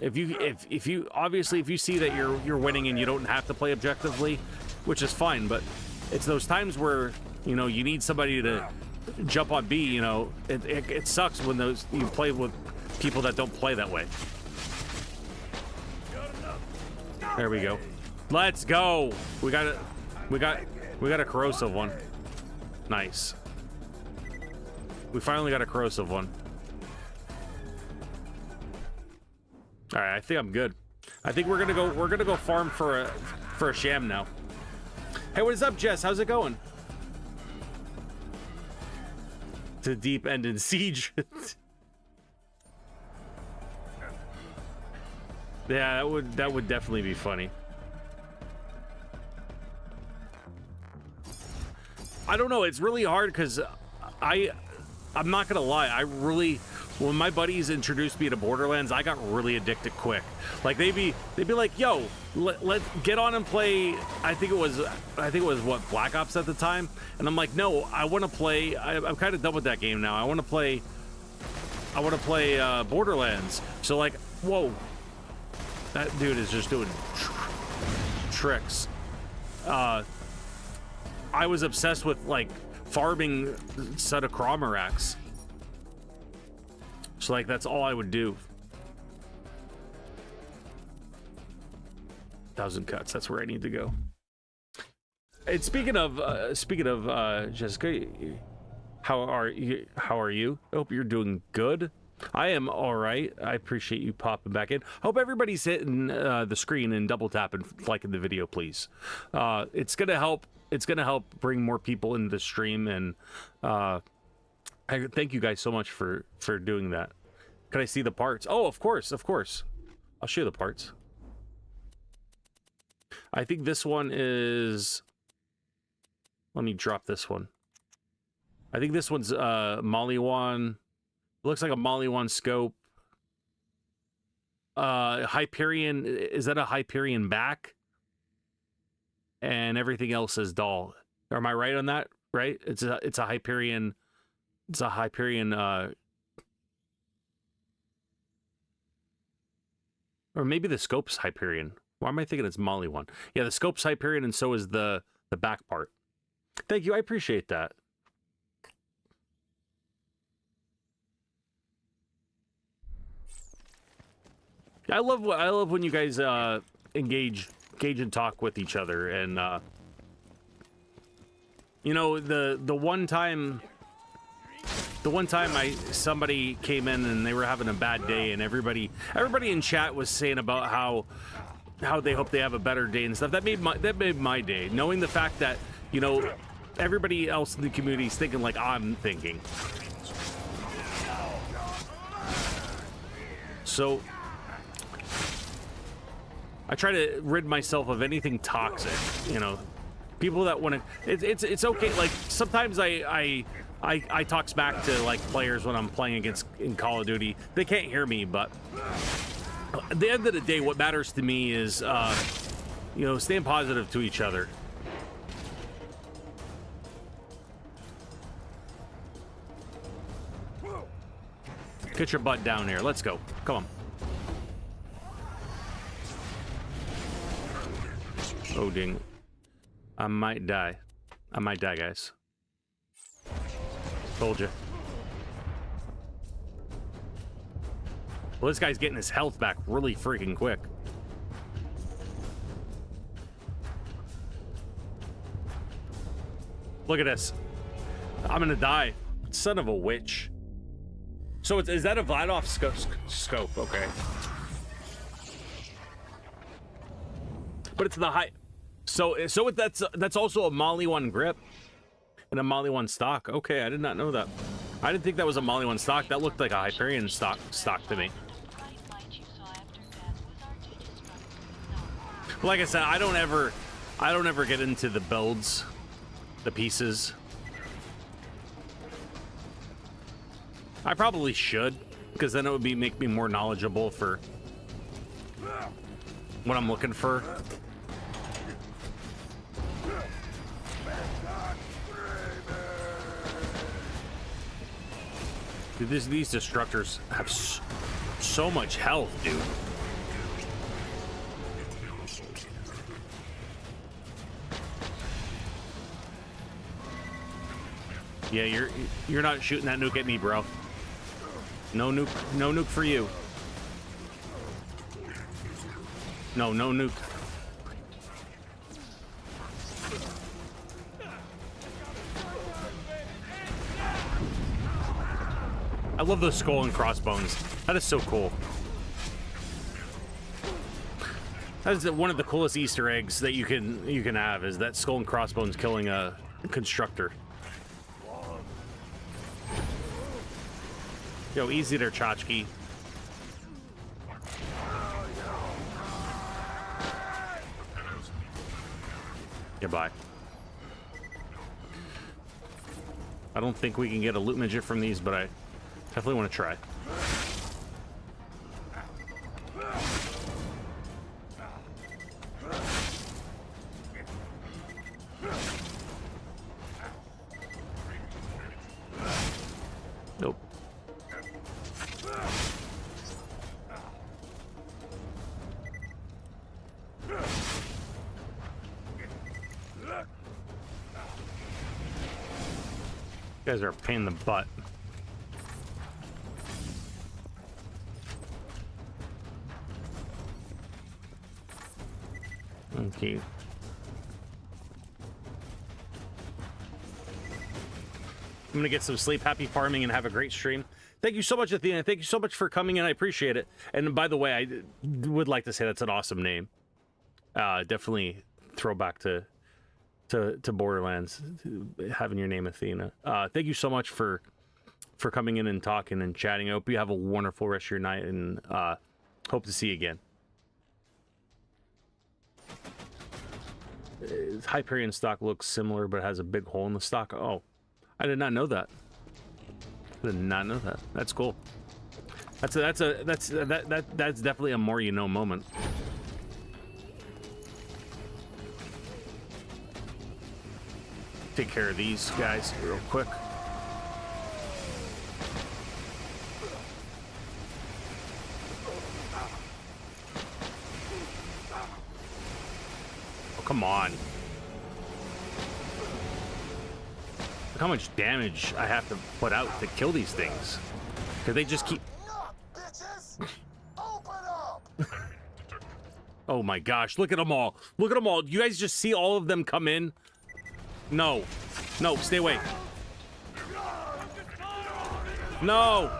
If you obviously, if you see that you're winning and you don't have to play objectively, which is fine, but it's those times where, you know, you need somebody to jump on B, you know, it sucks when you play with people that don't play that way. There we go. Let's go. We got a corrosive one. Nice. We finally got a corrosive one. All right, I think I'm good. I think we're gonna go farm for a sham now. Hey, what is up, Jess? How's it going? To deep end in Siege. Yeah, that would definitely be funny. I don't know. It's really hard because I'm not gonna lie. I really when my buddies introduced me to Borderlands, I got really addicted quick. Like they'd be like, "Yo, let's get on and play." I think it was what, Black Ops at the time, and I'm like, "No, I want to play. I'm kind of done with that game now. I want to play Borderlands." So like, whoa, that dude is just doing tricks. I was obsessed with like farming set of Cromoracks. So like that's all I would do. 1,000 cuts. That's where I need to go. And speaking of Jessica, how are you? I hope you're doing good. I am all right. I appreciate you popping back in. Hope everybody's hitting the screen and double tapping, liking the video, please. It's gonna help. It's gonna help bring more people into the stream, and I thank you guys so much for doing that. Can I see the parts? Oh, of course. I'll show you the parts. I think this one is... Let me drop this one. I think this one's Molly-1. Looks like a Molly-1 scope. Hyperion, is that a Hyperion back? And everything else is doll. Am I right on that? Right? It's a Hyperion. It's a Hyperion, or maybe the scope's Hyperion. Why am I thinking it's Molly one? Yeah, the scope's Hyperion, and so is the back part. Thank you, I appreciate that. I love when you guys engage and talk with each other, and you know, the one time somebody came in and they were having a bad day, and everybody in chat was saying about how they hope they have a better day and stuff. That made my day, knowing the fact that, you know, everybody else in the community is thinking like I'm thinking. So I try to rid myself of anything toxic, you know, people that want to. It's okay. Like sometimes I talk smack to like players when I'm playing against in Call of Duty. They can't hear me, but at the end of the day, what matters to me is, you know, staying positive to each other. Get your butt down here. Let's go. Come on. Oh, ding. I might die. I might die, guys. Told you. Well, this guy's getting his health back really freaking quick. Look at this. I'm gonna die. Son of a witch. So is that a Vladov scope? Okay. But it's the high. So that's also a Molly 1 grip and a Molly 1 stock. Okay, I did not know that. I didn't think that was a Molly 1 stock. That looked like a Hyperion stock to me. Like I said, I don't ever get into the builds, the pieces. I probably should, because then it would make me more knowledgeable for what I'm looking for. Dude, these destructors have so much health, dude. Yeah, you're not shooting that nuke at me, bro. No nuke for you. No nuke. I love those skull and crossbones. That is so cool. That is one of the coolest Easter eggs that you can have, is that skull and crossbones killing a constructor. Yo, easy there, Chachki. Goodbye. I don't think we can get a loot midget from these, but Definitely want to try. Nope. You guys are a pain in the butt. Okay. I'm gonna get some sleep. Happy farming and have a great stream. Thank you so much, Athena. Thank you so much for coming in. I appreciate it. And by the way, I would like to say that's an awesome name. Definitely throwback to Borderlands, having your name Athena. Thank you so much for coming in and talking and chatting. I hope you have a wonderful rest of your night, and hope to see you again. Hyperion stock looks similar, but has a big hole in the stock. Oh, I did not know that. I did not know that. That's cool. That's definitely a more you know moment. Take care of these guys real quick. Oh, come on. Look how much damage I have to put out to kill these things. Because they just keep... Oh my gosh, look at them all. Look at them all. You guys just see all of them come in? No. No, stay away. No!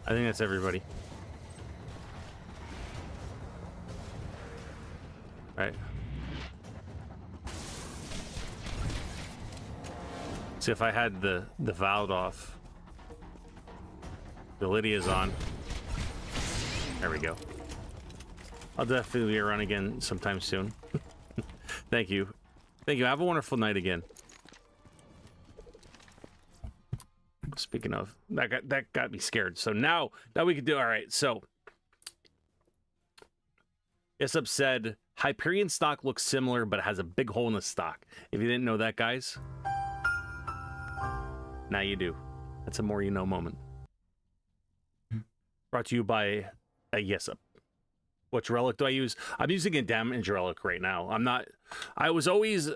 I think that's everybody. Right. See if I had the Valve off. The Lydia's on. There we go. I'll definitely run again sometime soon. Thank you. Thank you. Have a wonderful night again. Speaking of, that got me scared. So now we can do all right. So Isup said Hyperion stock looks similar, but it has a big hole in the stock. If you didn't know that, guys, now you do. That's a more you know moment. Brought to you by a Isup. Which relic do I use? I'm using a damage relic right now. I'm not. I was always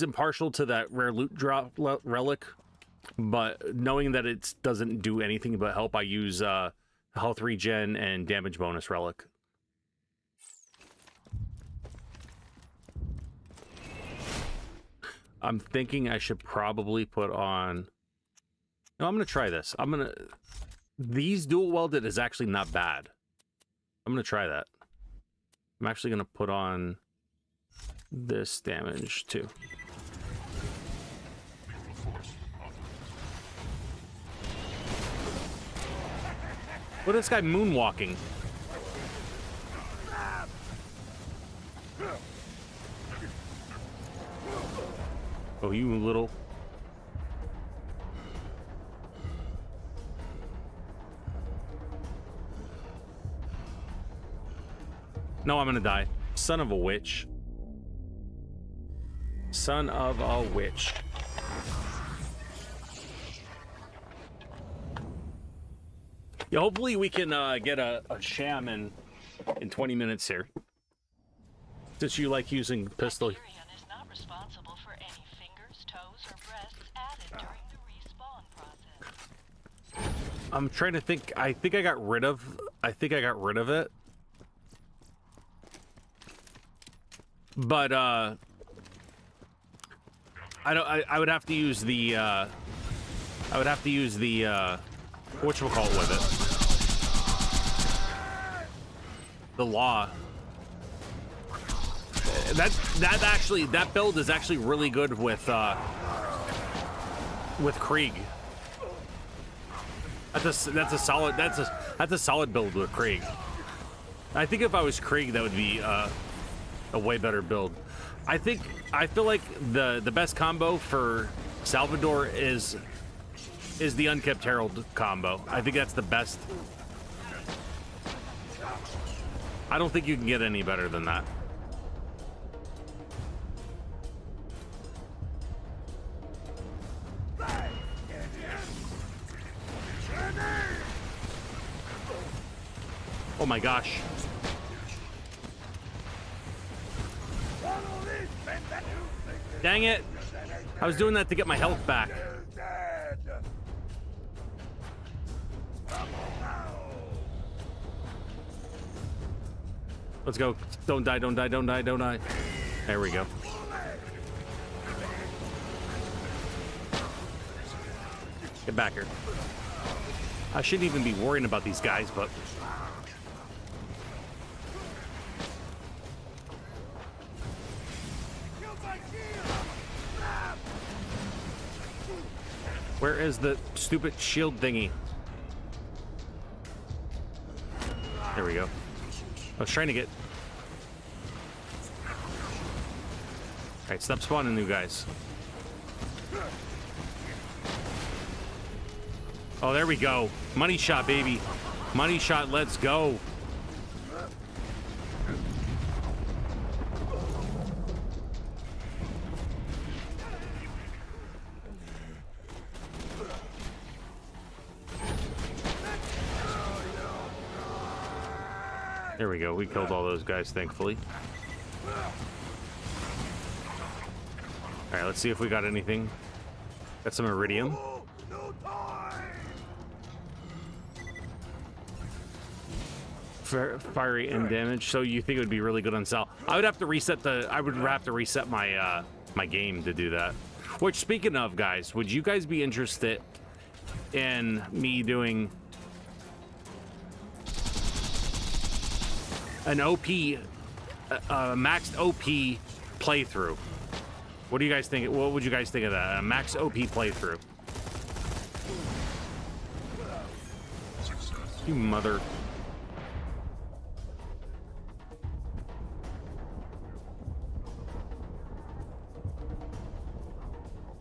impartial to that rare loot drop relic, but knowing that it doesn't do anything but help, I use health regen and damage bonus relic. I'm thinking I should probably put on... No, I'm going to try this. These dual welded is actually not bad. I'm going to try that. I'm actually going to put on this damage too. What is this guy moonwalking? Oh, you little... No, I'm gonna die. Son of a witch. Son of a witch. Yeah, hopefully we can get a sham in 20 minutes here. Since you like using pistol. Hyperion is not responsible for any fingers, toes, or breasts added during the respawn process. I'm trying to think. I think I got rid of it. But I would have to use the whatchamacallit with it. The law. That build is actually really good with Krieg. That's a solid build with Krieg. I think if I was Krieg, that would be a way better build. I feel like the best combo for Salvador is the Unkept Herald combo. I think that's the best. I don't think you can get any better than that. Oh my gosh. Dang it. I was doing that to get my health back. Let's go. Don't die, don't die, don't die, don't die. There we go. Get back here. I shouldn't even be worrying about these guys, but... Where is the stupid shield thingy? There we go. I was trying to get... Alright, stop spawning new guys. Oh, there we go. Money shot, baby. Money shot, let's go. There we go. We killed all those guys, thankfully. Alright, let's see if we got anything. Got some iridium. Fiery end damage. So you think it would be really good on Sal? I would have to reset the... I would have to reset my my game to do that. Which, speaking of, guys, would you guys be interested in me doing an OP, maxed OP playthrough? What do you guys think? What would you guys think of that? A max OP playthrough? You mother.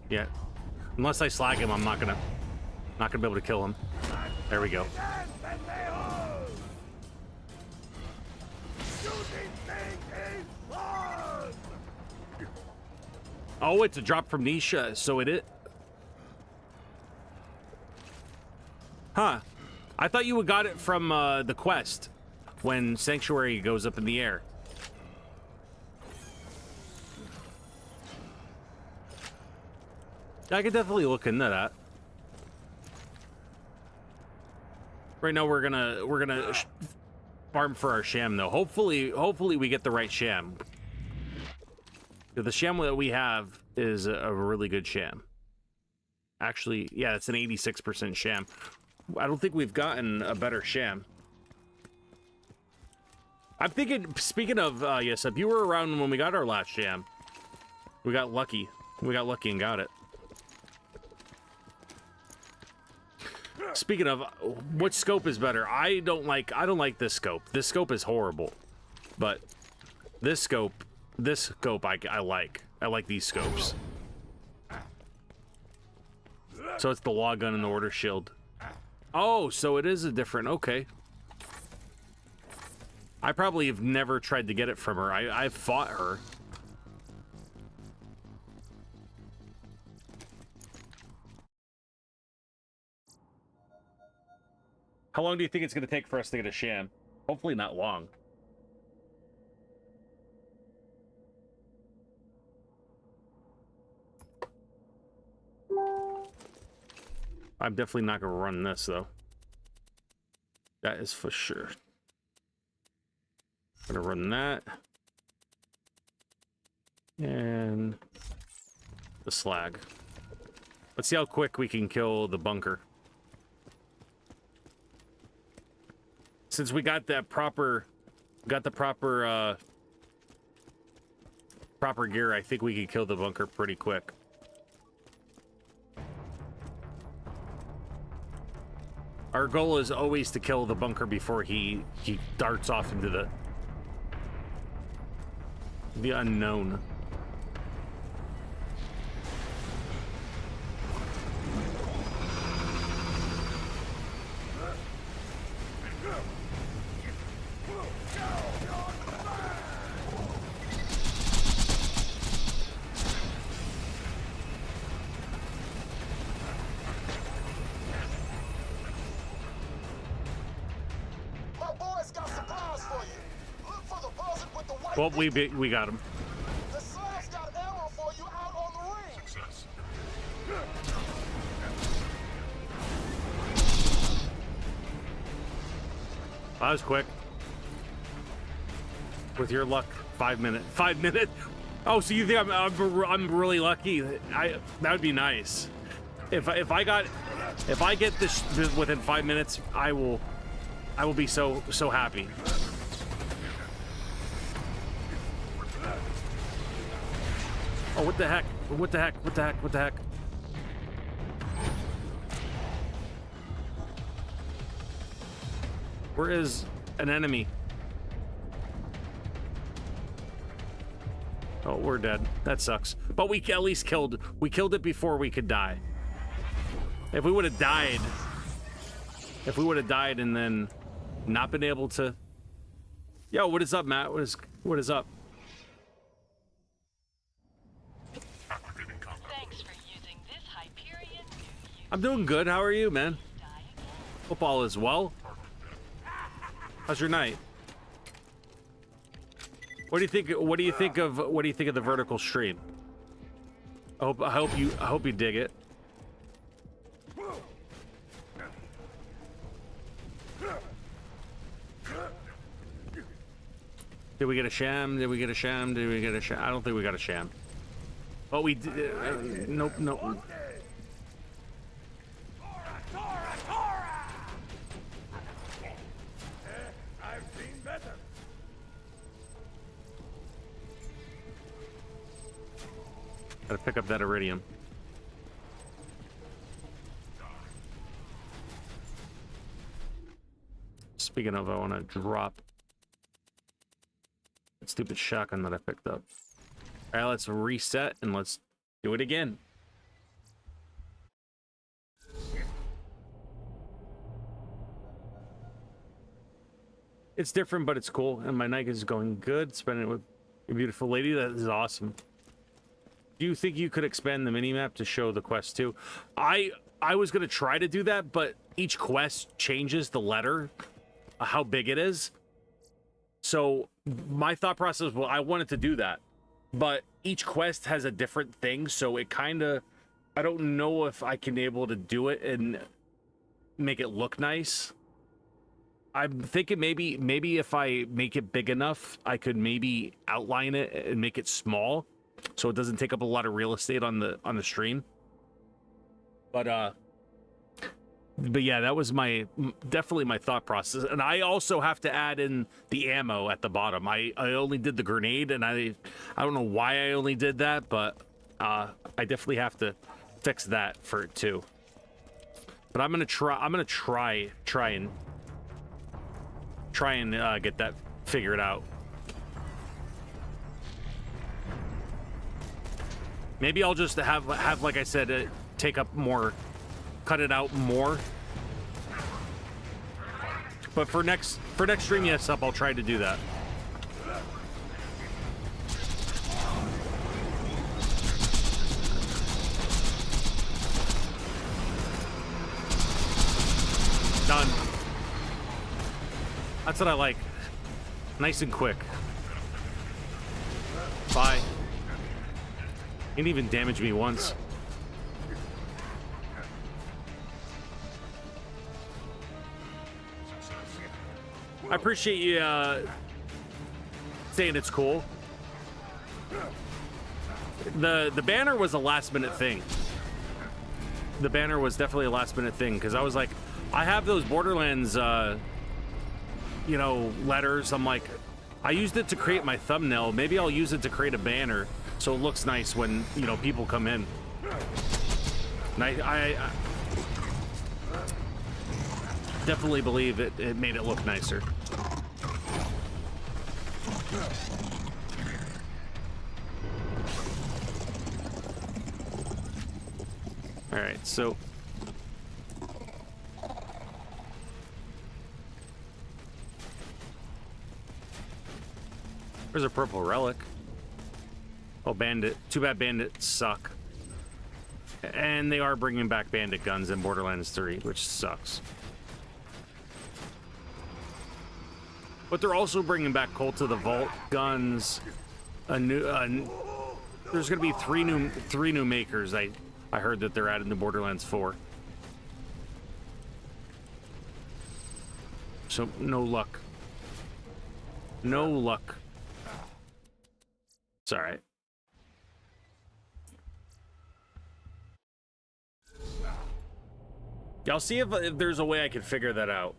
Yeah. Unless I slag him, I'm not gonna be able to kill him. There we go. Oh, it's a drop from Nisha, so it is. Huh. I thought you would got it from the quest when Sanctuary goes up in the air. I could definitely look into that. Right now we're gonna farm for our sham though. Hopefully we get the right sham. The sham that we have is a really good sham. Actually, yeah, it's an 86% sham. I don't think we've gotten a better sham. I'm thinking, speaking of, yes, if you were around when we got our last sham, we got lucky. We got lucky and got it. Speaking of, what scope is better? I don't like this scope. This scope is horrible. But this scope I like. I like these scopes. So it's the log gun and the order shield. Oh, so it is a different, okay. I probably have never tried to get it from her. I've fought her. How long do you think it's going to take for us to get a sham? Hopefully not long. I'm definitely not going to run this, though. That is for sure. I'm going to run that. And the slag. Let's see how quick we can kill the bunker. Since we got that proper gear, I think we could kill the bunker pretty quick. Our goal is always to kill the bunker before he darts off into the unknown. Well, we got him. The Slav's got ammo for you out on the ring. Success. That was quick. With your luck, 5 minute. 5 minute. Oh, so you think I'm really lucky? That would be nice. If I get this within 5 minutes, I will be so happy. Oh, what the heck? What the heck? What the heck? What the heck? Where is an enemy? Oh, we're dead. That sucks. But we at least killed it before we could die. If we would have died and then not been able to... Yo, what is up, Matt? What is up? I'm doing good. How are you, man? Football as well. How's your night? What do you think? What do you think of the vertical stream? I hope you dig it. Did we get a sham? Did we get a sham? Did we get a sham? I don't think we got a sham. But we did. Nope. Gotta pick up that iridium. Speaking of, I want to drop that stupid shotgun that I picked up. All right, let's reset and let's do it again. It's different, but it's cool. And my night is going good. Spending it with a beautiful lady. That is awesome. Do you think you could expand the minimap to show the quest too? I was gonna try to do that, but each quest changes the letter, how big it is. So my thought process, well, I wanted to do that, but each quest has a different thing, so it kind of, I don't know if I can able to do it and make it look nice. I'm thinking maybe if I make it big enough, I could maybe outline it and make it small, so it doesn't take up a lot of real estate on the stream. But yeah, that was definitely my thought process. And I also have to add in the ammo at the bottom. I only did the grenade, and I don't know why I only did that, but I definitely have to fix that for it too. But I'm gonna try and get that figured out. Maybe I'll just have like I said, take up more, cut it out more. But for next stream, yes, I'll try to do that. Done. That's what I like. Nice and quick. Bye. Didn't even damage me once. I appreciate you saying it's cool. The banner was a last minute thing. The banner was definitely a last minute thing, because I was like, I have those Borderlands you know, letters. I'm like, I used it to create my thumbnail. Maybe I'll use it to create a banner so it looks nice when, you know, people come in. And definitely believe it made it look nicer. All right, so there's a purple relic. Oh, bandit. Too bad bandits suck. And they are bringing back bandit guns in Borderlands 3, which sucks. But they're also bringing back Cult of the Vault guns. There's going to be three new makers. I heard that they're adding to Borderlands 4. So no luck. No luck. It's all right. Yeah, I'll see if there's a way I can figure that out.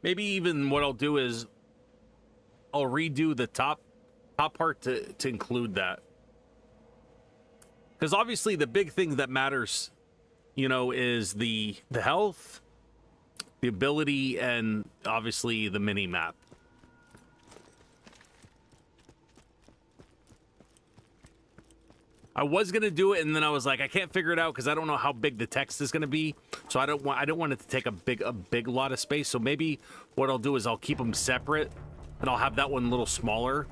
Maybe even what I'll do is I'll redo the top part to include that. Because obviously the big thing that matters, you know, is the health, the ability, and obviously the mini map. I was gonna do it, and then I was like, I can't figure it out because I don't know how big the text is gonna be. So I don't want it to take a big lot of space. So maybe what I'll do is I'll keep them separate, and I'll have that one a little smaller.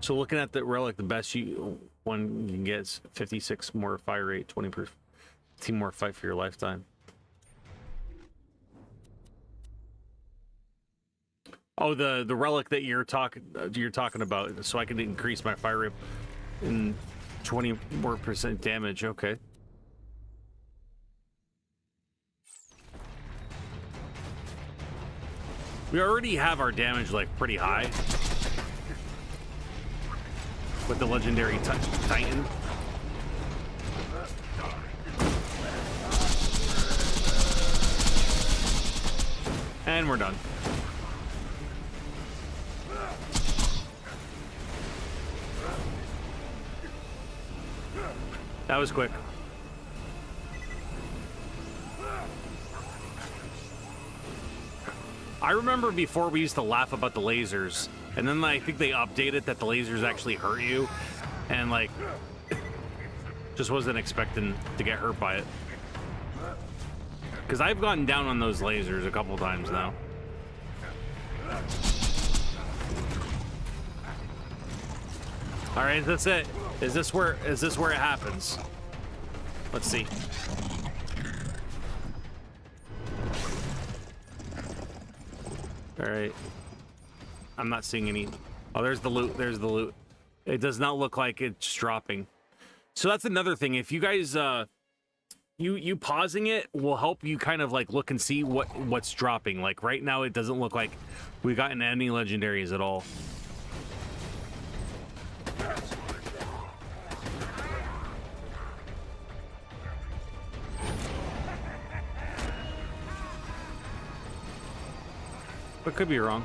So looking at the relic, the best one you can get is 56 more fire rate, 20% more fight for your lifetime. Oh, the relic that you're talking about, so I can increase my fire rate in 20% more damage. Okay. We already have our damage like pretty high with the legendary Titan. And we're done. That was quick. I remember before we used to laugh about the lasers, and then I think they updated that the lasers actually hurt you, and like, just wasn't expecting to get hurt by it. Because I've gotten down on those lasers a couple times now. All right, that's it. Is this where it happens? Let's see. All right. I'm not seeing any. Oh, there's the loot. There's the loot. It does not look like it's dropping. So that's another thing. If you guys, you pausing it will help you kind of like look and see what's dropping. Like right now, it doesn't look like we've gotten any legendaries at all. But could be wrong.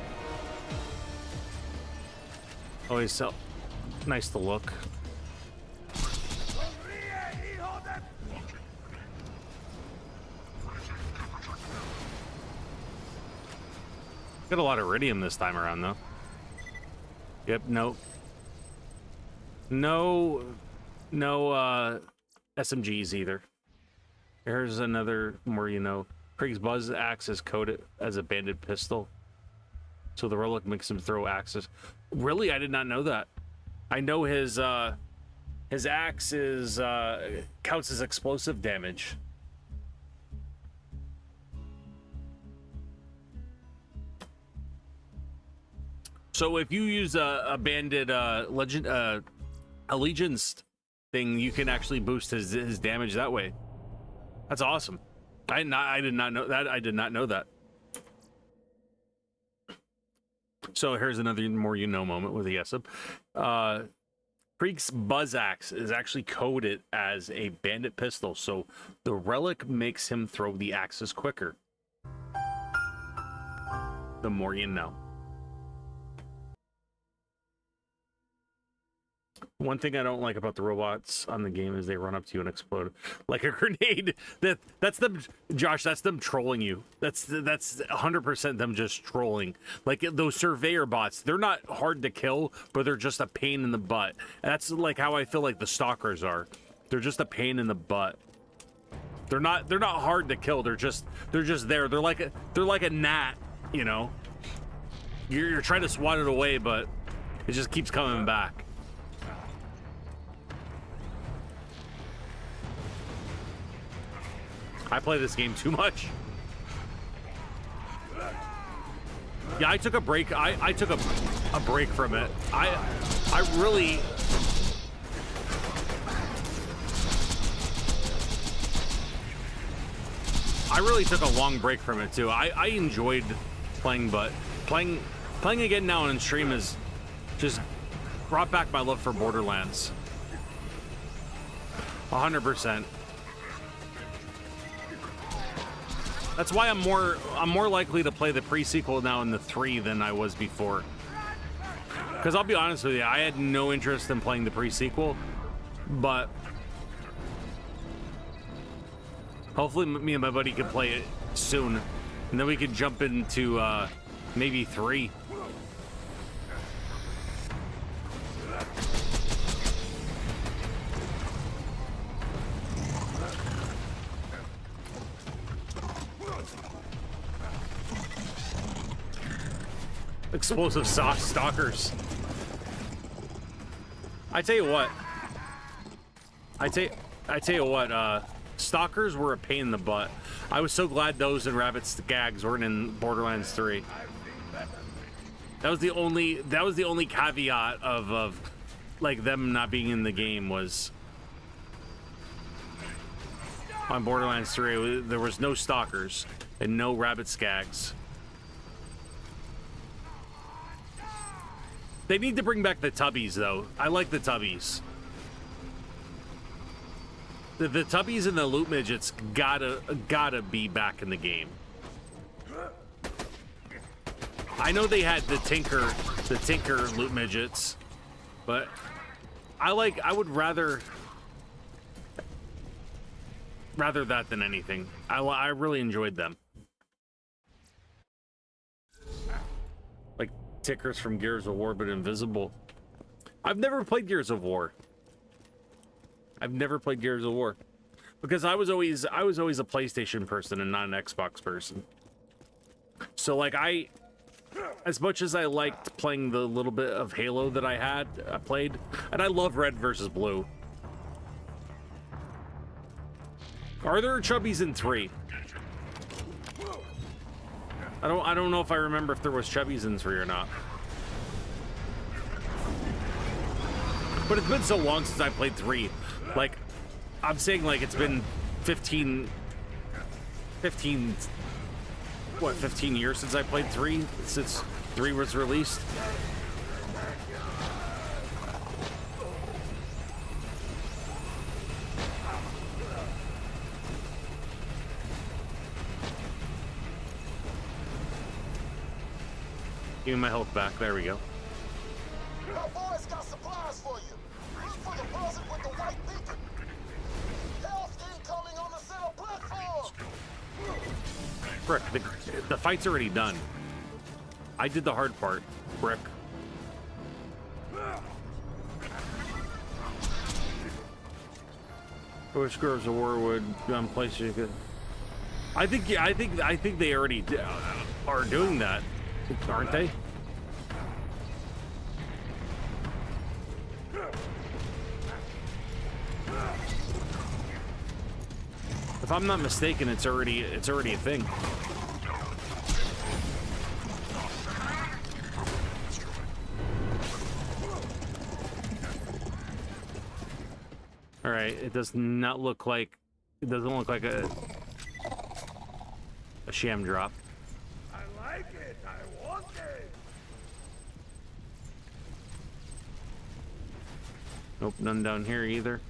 Always so nice to look. Got a lot of iridium this time around, though. Yep, no SMGs either. Here's another more, you know. Krieg's Buzz axe is coded as a banded pistol. So the relic makes him throw axes. Really? I did not know that. I know his axe is counts as explosive damage. So if you use a banded allegiance thing, you can actually boost his damage that way. That's awesome. I did not know that. I did not know that. So here's another more you know moment with the Yesub. Krieg's Buzz Axe is actually coded as a bandit pistol, so the relic makes him throw the axes quicker. The more you know. One thing I don't like about the robots on the game is they run up to you and explode like a grenade. That's them, Josh. That's them trolling you. That's 100% them just trolling. Like those surveyor bots, they're not hard to kill, but they're just a pain in the butt. That's like how I feel like the stalkers are. They're just a pain in the butt. They're not hard to kill. They're just there. They're like a gnat, you know. You're trying to swat it away, but it just keeps coming back. I play this game too much. Yeah, I took a break. I took a break from it. I really took a long break from it too. I enjoyed playing, but playing again now on stream is just brought back my love for Borderlands. 100%. That's why I'm more likely to play the pre-sequel now in the 3 than I was before. Because I'll be honest with you, I had no interest in playing the pre-sequel, but hopefully me and my buddy can play it soon, and then we can jump into maybe 3. Explosive stalkers. I tell you what. Stalkers were a pain in the butt. I was so glad those and rabbit gags weren't in Borderlands 3. That was the only caveat of like them not being in the game was on Borderlands 3. There was no stalkers and no rabbit skags. They need to bring back the tubbies, though. I like the tubbies. The tubbies and the loot midgets gotta be back in the game. I know they had the tinker loot midgets, but I would rather that than anything. I really enjoyed them. Like tickers from Gears of War, but invisible. I've never played Gears of War. Because I was always a PlayStation person and not an Xbox person. So like as much as I liked playing the little bit of Halo that I played, and I love Red versus Blue. Are there chubbies in 3? I don't know if I remember if there was chubbies in 3 or not. But it's been so long since I played 3. Like, I'm saying like it's been 15 years since I played 3? Since 3 was released? Give me my health back. There we go. My boys got supplies for you. Look for the person with the white beacon. Health incoming on the center platform. Brick, the fight's already done. I did the hard part, Brick. Which Gears of War would place you could? I think they already are doing that, aren't they? If I'm not mistaken, it's already a thing. All right, it doesn't look like a sham drop. I like it. I want it. Nope, none down here either.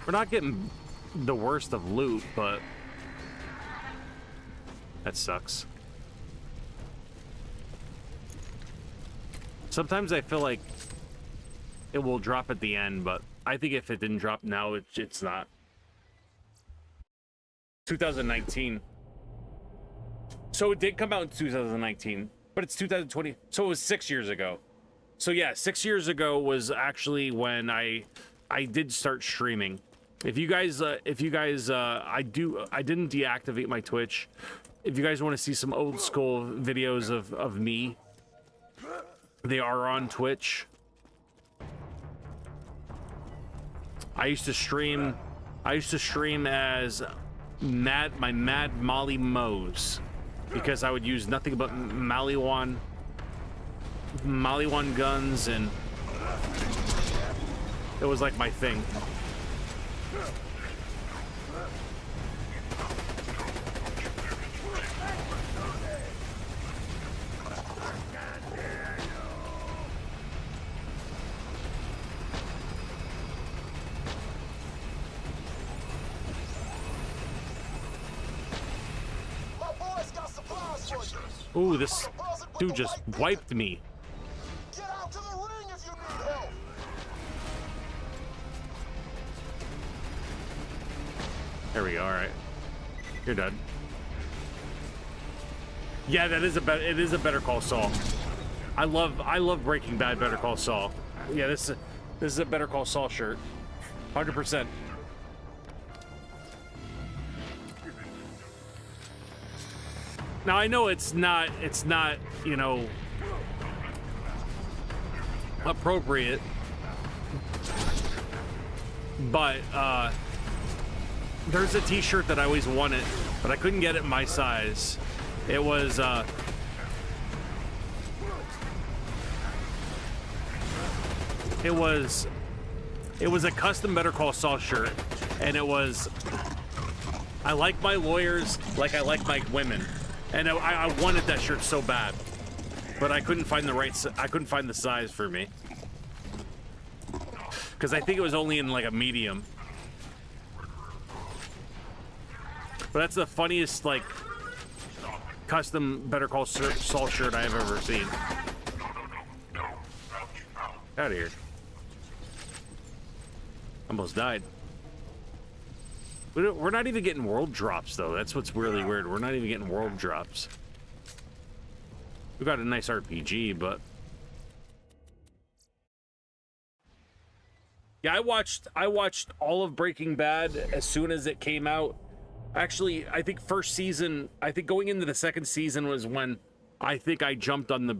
We're not getting the worst of loot, but that sucks. Sometimes I feel like it will drop at the end, but I think if it didn't drop now, it's not. 2019. So it did come out in 2019, but it's 2020. So it was 6 years ago. So yeah, 6 years ago was actually when I did start streaming. If you guys, I didn't deactivate my Twitch. If you guys want to see some old school videos of me, they are on Twitch. I used to stream as my Mad Molly Moes, because I would use nothing but Maliwan guns, and it was like my thing. Ooh, this dude just wiped me. Get out to the ring if you need help. There we go. All right, you're done. Yeah, it is a Better Call Saul. I love Breaking Bad, Better Call Saul. Yeah, this is a Better Call Saul shirt, 100%. Now I know it's not, you know, appropriate, but there's a t-shirt that I always wanted, but I couldn't get it in my size. It was a custom Better Call Saul shirt, and it was, I like my lawyers like I like my women. And I wanted that shirt so bad, but I couldn't find the size for me, because I think it was only in like a medium. But that's the funniest like custom Better Call Saul shirt I have ever seen. Out of here! Almost died. We're not even getting world drops, though. That's what's really weird. We're not even getting world drops. We got a nice RPG, but... Yeah, I watched all of Breaking Bad as soon as it came out. Actually, I think first season... I think going into the second season was when I think I jumped on the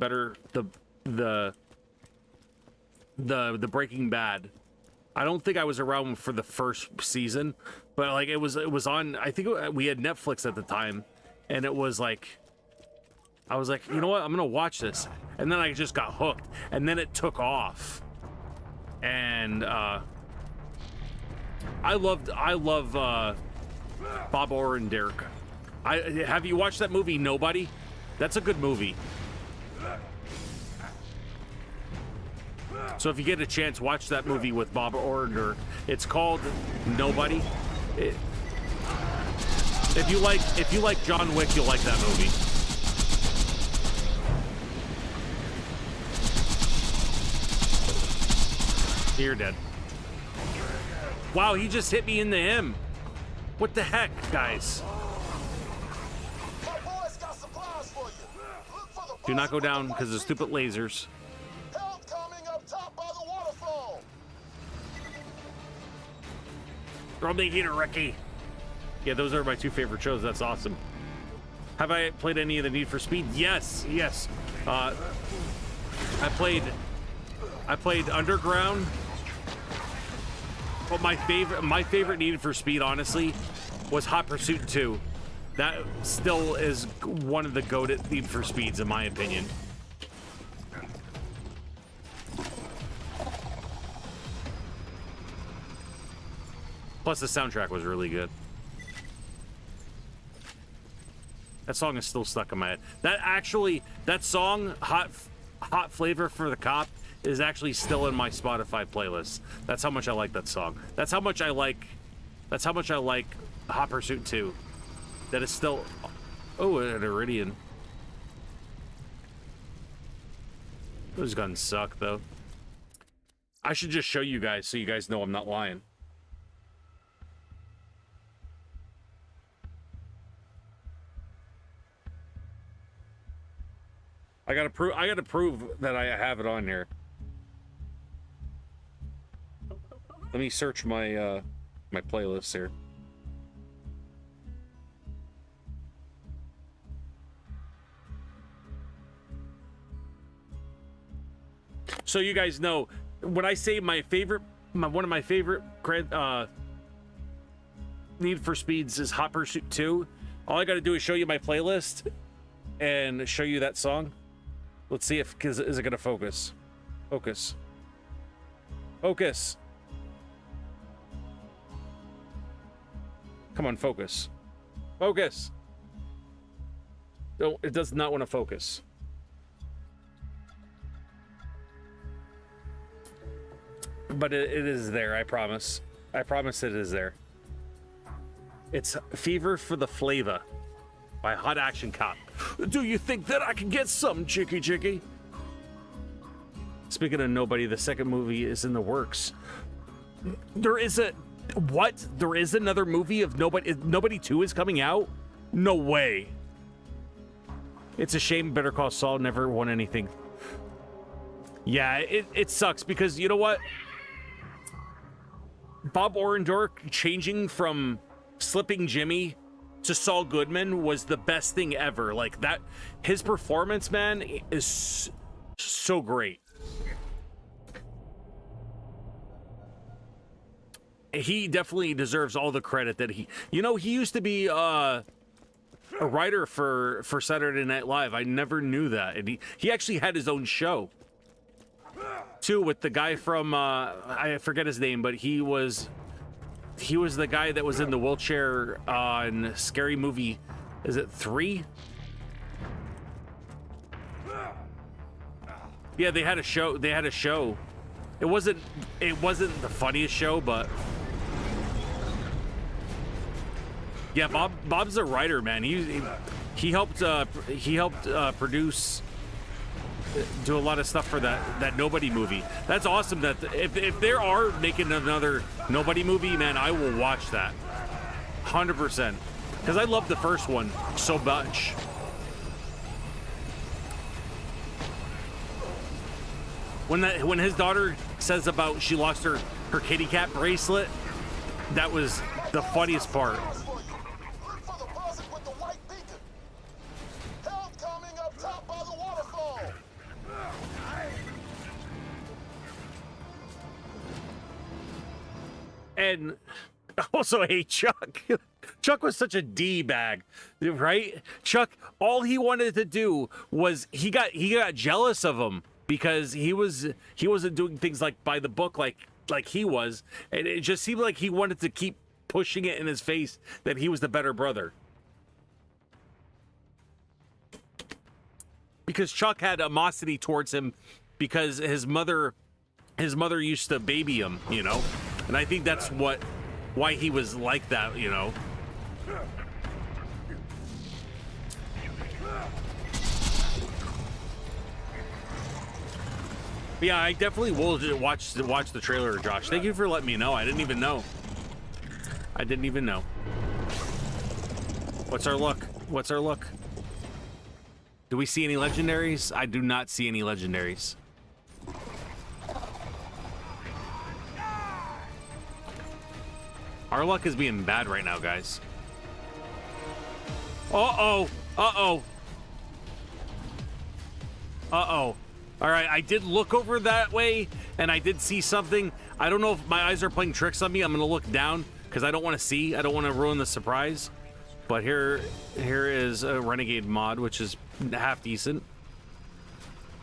Breaking Bad. I don't think I was around for the first season, but like it was on, I think we had Netflix at the time, and it was like, I was like, you know what, I'm gonna watch this, and then I just got hooked, and then it took off, and I love Bob Orr and Derek. Have you watched that movie Nobody? That's a good movie. So if you get a chance, watch that movie with Bob Orr. It's called Nobody. If you like John Wick, you'll like that movie. You're dead. Wow, he just hit me into him. What the heck, guys? My boys got supplies for you. Look for the Do not go down because of stupid lasers. help coming up top by the waterfall. Throw me here, Ricky. Yeah, those are my two favorite shows. That's awesome. Have I played any of the Need for Speed? Yes. I played Underground. But my favorite Need for Speed, honestly, was Hot Pursuit 2. That still is one of the goated Need for Speeds, in my opinion. Plus, the soundtrack was really good. That song is still stuck in my head. That song, Hot Flavor for the Cop, is actually still in my Spotify playlist. That's how much I like that song. That's how much I like Hot Pursuit 2. That is still... Oh, an Iridian. Those guns suck, though. I should just show you guys so you guys know I'm not lying. I gotta prove that I have it on here. Let me search my my playlist here. So you guys know, when I say my favorite, one of my favorite Need for Speeds is Hot Pursuit 2. All I got to do is show you my playlist and show you that song. Let's see if, is it going to focus? Focus. Focus. Come on, focus. Focus. No, it does not want to focus. But it is there, I promise. I promise it is there. It's Fever for the Flavor by Hot Action Cop. Do you think that I can get some, Chicky Chicky? Speaking of nobody, the second movie is in the works. There is a... What? There is another movie of Nobody... Nobody 2 is coming out? No way. It's a shame Better Call Saul never won anything. Yeah, it sucks because, you know what? Bob Orndorff changing from Slipping Jimmy to Saul Goodman was the best thing ever. Like that, his performance, man, is so great. He definitely deserves all the credit that he, you know, he used to be a writer for Saturday Night Live. I never knew that. And he actually had his own show too, with the guy from I forget his name, but he was the guy that was in the wheelchair on Scary Movie. Is it 3? Yeah, they had a show. It wasn't the funniest show, but yeah, Bob's a writer, man. He helped produce, do a lot of stuff for that Nobody movie. That's awesome. That if they are making another Nobody movie, man, I will watch that 100% because I love the first one so much. When his daughter says about she lost her kitty cat bracelet, that was the funniest part. And also, hey, Chuck. Chuck was such a D-bag, right? Chuck, all he wanted to do was he got jealous of him because he wasn't doing things like by the book like he was, and it just seemed like he wanted to keep pushing it in his face that he was the better brother. Because Chuck had animosity towards him because his mother used to baby him, you know? And I think that's why he was like that, you know. But yeah, I definitely will watch the trailer, Josh. Thank you for letting me know. I didn't even know. What's our luck? Do we see any legendaries? I do not see any legendaries. Our luck is being bad right now, guys. Uh-oh. All right, I did look over that way, and I did see something. I don't know if my eyes are playing tricks on me. I'm going to look down, because I don't want to see. I don't want to ruin the surprise. But here is a Renegade mod, which is half decent.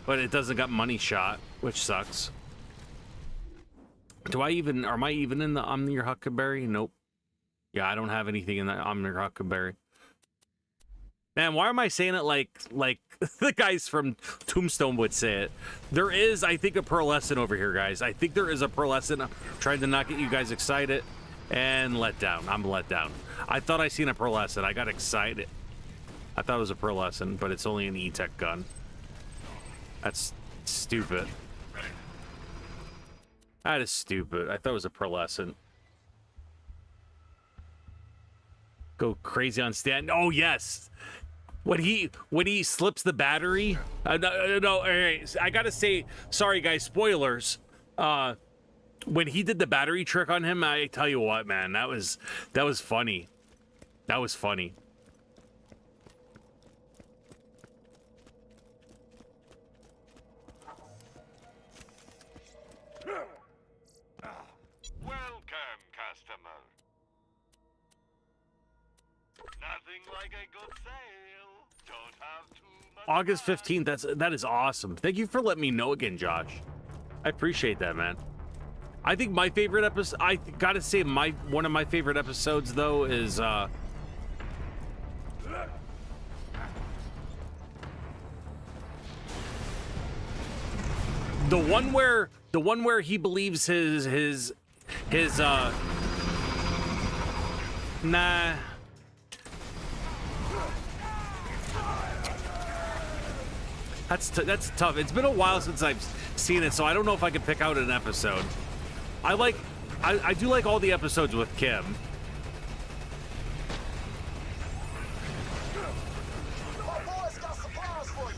But it doesn't got money shot, which sucks. Am I even in the Omni Huckleberry? Nope. Yeah, I don't have anything in the Omni Huckleberry. Man, why am I saying it like the guys from Tombstone would say it? There is, I think, a pearlescent over here, guys. I think there is a pearlescent. I'm trying to not get you guys excited and let down. I'm let down. I thought I seen a pearlescent. I got excited. I thought it was a pearlescent, but it's only an E-Tech gun. That's Stupid. That is stupid. I thought it was a pearlescent. Go crazy on Stan. Oh yes. When he slips the battery. No, all right. I gotta say, sorry guys, spoilers. When he did the battery trick on him, I tell you what, man, that was funny. That was funny. Welcome, customer. Nothing like a good sale. Don't have too much August time. 15th, that is awesome. Thank you for letting me know again, Josh. I appreciate that, man. I think my favorite episode, I gotta say, one of my favorite episodes though is the one where he believes his nah. That's tough. It's been a while since I've seen it, so I don't know if I can pick out an episode. I do like all the episodes with Kim. My boys got supplies for you.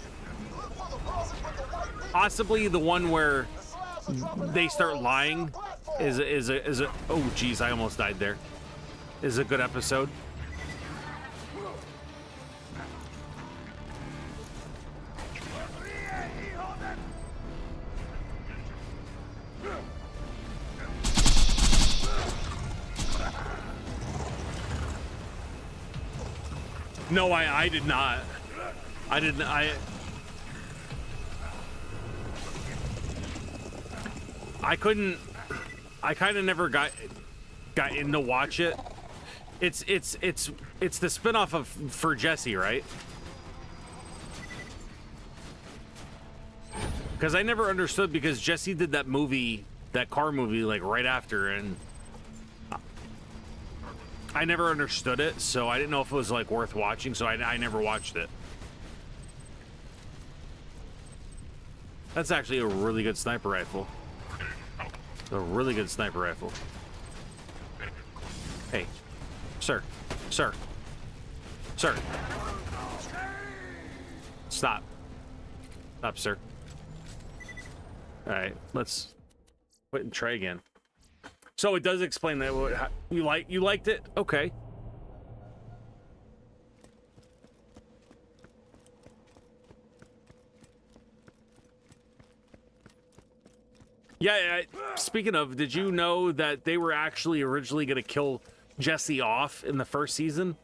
Look for the buzzard with the white beacon. Possibly the one where The slabs are dropping they down start on the lying center platform. is a oh geez, I almost died there. Is a good episode. No, I did not. I didn't. I couldn't. I kind of never got in to watch it. It's the spinoff of For Jesse, right? Because I never understood, because Jesse did that movie, that car movie, like right after, and I never understood it, so I didn't know if it was like worth watching, so I never watched it. That's actually a really good sniper rifle. A really good sniper rifle. Hey, sir, sir, sir. Stop. Stop, sir. All right, let's quit and try again. So it does explain that you liked it? Okay. Yeah, speaking of, did you know that they were actually originally going to kill Jesse off in the first season?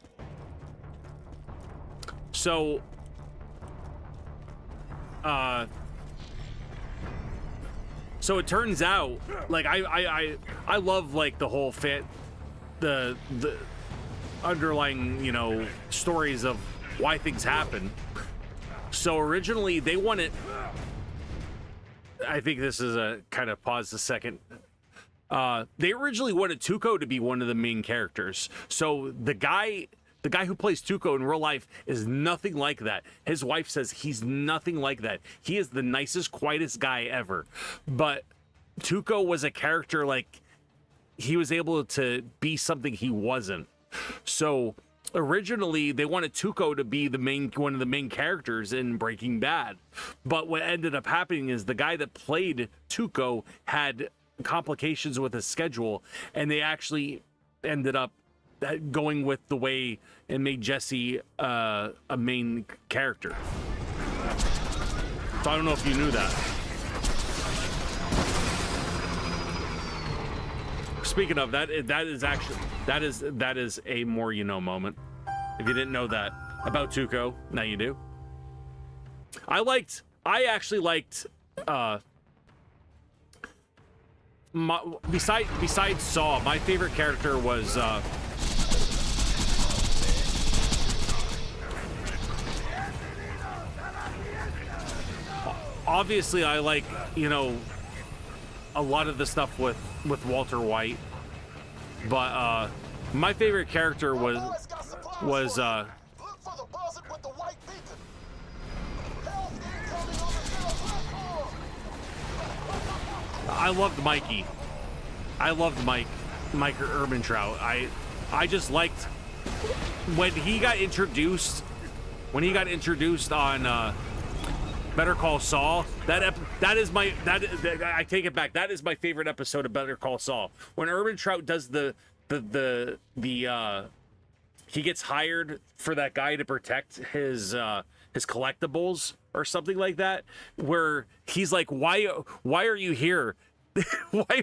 So, so it turns out, like, I love, like, the whole the underlying, you know, stories of why things happen. So originally they wanted, I think this is a kind of pause a second. They originally wanted Tuco to be one of the main characters. So the guy who plays Tuco in real life is nothing like that. His wife says he's nothing like that. He is the nicest, quietest guy ever. But Tuco was a character, like, he was able to be something he wasn't. So originally they wanted Tuco to be one of the main characters in Breaking Bad. But what ended up happening is the guy that played Tuco had complications with his schedule, and they actually ended up going with the way and made Jesse a main character. So I don't know if you knew that. Speaking of that, that is a more you know moment. If you didn't know that about Tuco, now you do. I actually liked besides Saw, my favorite character was obviously I like, you know, a lot of the stuff with Walter White, but my favorite character was Look for the buzzard with the white beacon. Health incoming on the center platform. I loved Mikey. I loved Mike Ehrmantraut. I just liked when he got introduced on Better Call Saul. I take it back. That is my favorite episode of Better Call Saul. When Ehrmantraut does he gets hired for that guy to protect his collectibles or something like that, where he's like, why are you here?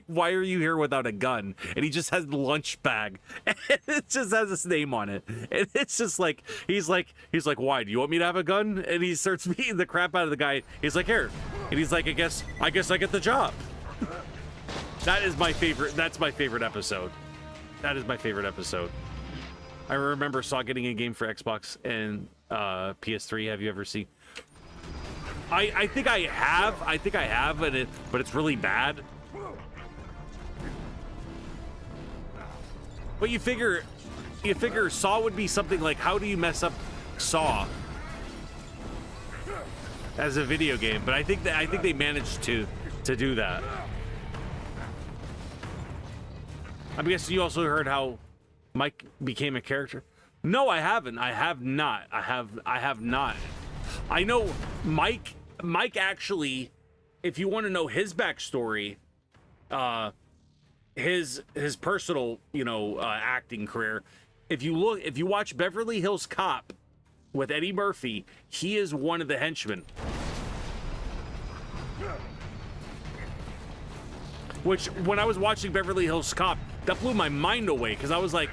why are you here without a gun? And he just has the lunch bag and it just has his name on it, and it's just like he's like why do you want me to have a gun? And he starts beating the crap out of the guy. He's like, here, and he's like, I guess I get the job. That's my favorite episode. That is my favorite episode. I remember Saw getting a game for Xbox and PS3. Have you ever seen? I think I have, but it's really bad. But you figure Saw would be something like, how do you mess up Saw as a video game? But I think they managed to do that. I'm guessing you also heard how Mike became a character. No, I haven't. I have not. I have not. I know Mike actually, if you want to know his backstory, his personal, acting career, if you watch Beverly Hills Cop with Eddie Murphy, he is one of the henchmen. Which, when I was watching Beverly Hills Cop, that blew my mind away, because I was like,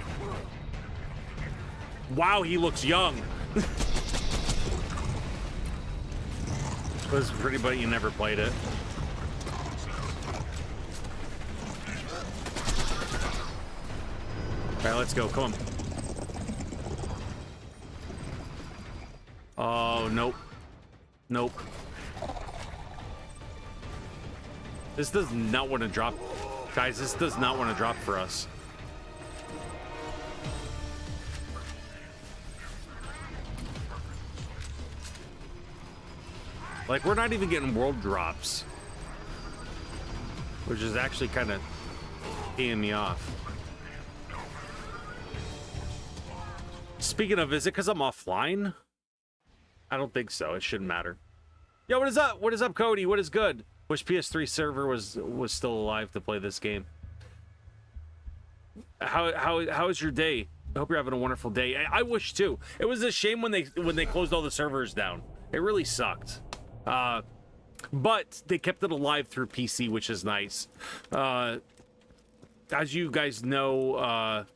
wow, he looks young. Was pretty, but you never played it. All right, let's go. Come on. Oh, nope. Nope. This does not want to drop. Guys, this does not want to drop for us. Like, we're not even getting world drops, which is actually kind of peeing me off. Speaking of, is it because I'm offline? I don't think so. It shouldn't matter. Yo, what is up? What is up, Cody? What is good? Wish PS3 server was still alive to play this game. How is your day? I hope you're having a wonderful day. I wish too. It was a shame when they closed all the servers down. It really sucked. But they kept it alive through PC, which is nice. As you guys know,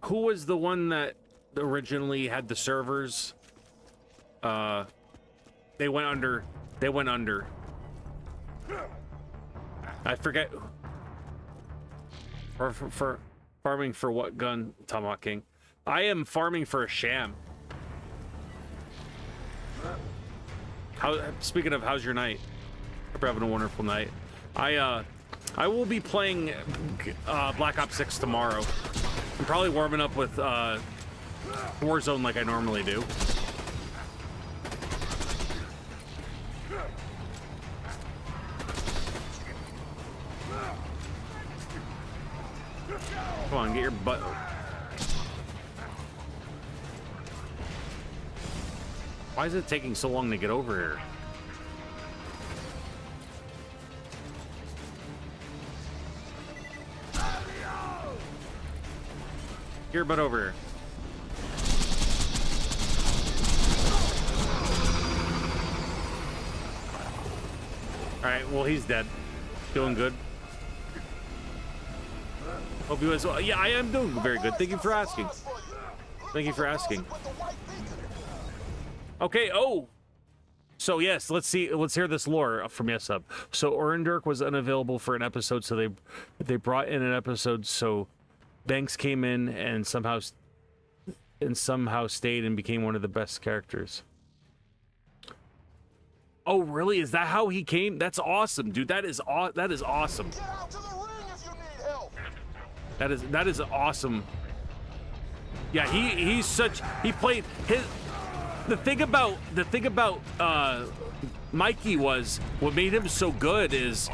who was the one that originally had the servers? They went under. I forget. For farming for what gun, Tomahawk King? I am farming for a sham. Speaking of, how's your night? Hope you're having a wonderful night. I will be playing Black Ops 6 tomorrow. I'm probably warming up with Warzone like I normally do. Come on, get your butt. Why is it taking so long to get over here? Get your butt over here. Alright, well, he's dead. Doing good. Hope you as well. Yeah, I am doing very good. Thank you for asking. Thank you for asking. Okay, oh. So yes, let's hear this lore from Yesub. So Orendurk was unavailable for an episode, so they brought in an episode, so Banks came in and somehow stayed and became one of the best characters. Oh, really? Is that how he came? That's awesome, dude. That is awesome. Get out to the ring if you need help. That is awesome. Yeah, he played the thing about Mikey was what made him so good is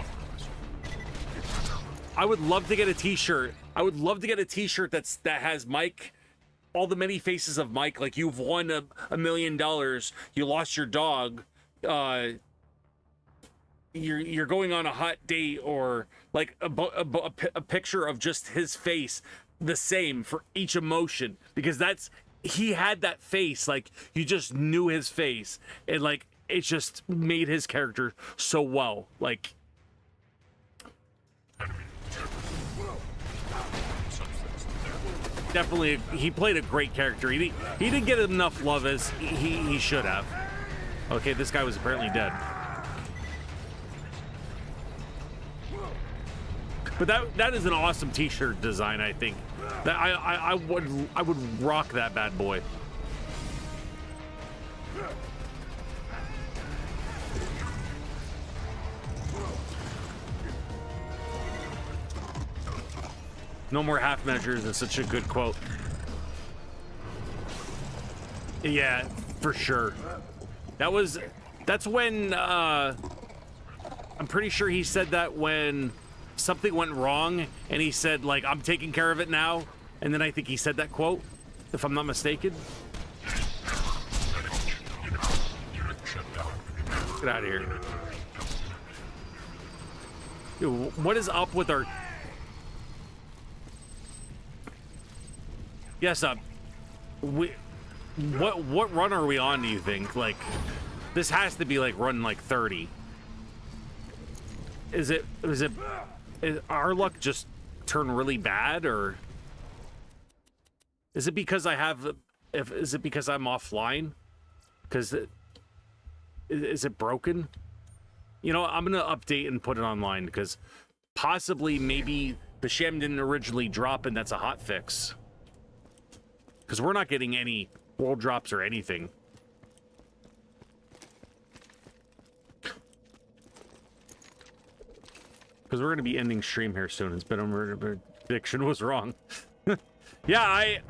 I would love to get a t-shirt. I would love to get a t-shirt that has Mike, all the many faces of Mike. Like, you've won $1 million, you lost your dog, you're going on a hot date, or like a picture of just his face, the same for each emotion, because he had that face, like you just knew his face, and like it just made his character so well. Like, definitely, he played a great character. He didn't get enough love as he should have. Okay, this guy was apparently dead. But that is an awesome t-shirt design, I think. That I would rock that bad boy. No more half measures is such a good quote. Yeah, for sure. That's when I'm pretty sure he said that when something went wrong, and he said, like, I'm taking care of it now. And then I think he said that quote, if I'm not mistaken. Get out of here. Dude, what is up with our... Yes, what run are we on, do you think? Like, this has to be like run like 30. Is our luck just turn really bad, or is it because is it because I'm offline? Because is it broken? You know, I'm gonna update and put it online, because possibly maybe the sham didn't originally drop and that's a hot fix. Because we're not getting any world drops or anything. Because we're going to be ending stream here soon. It's been a prediction was wrong. Yeah, I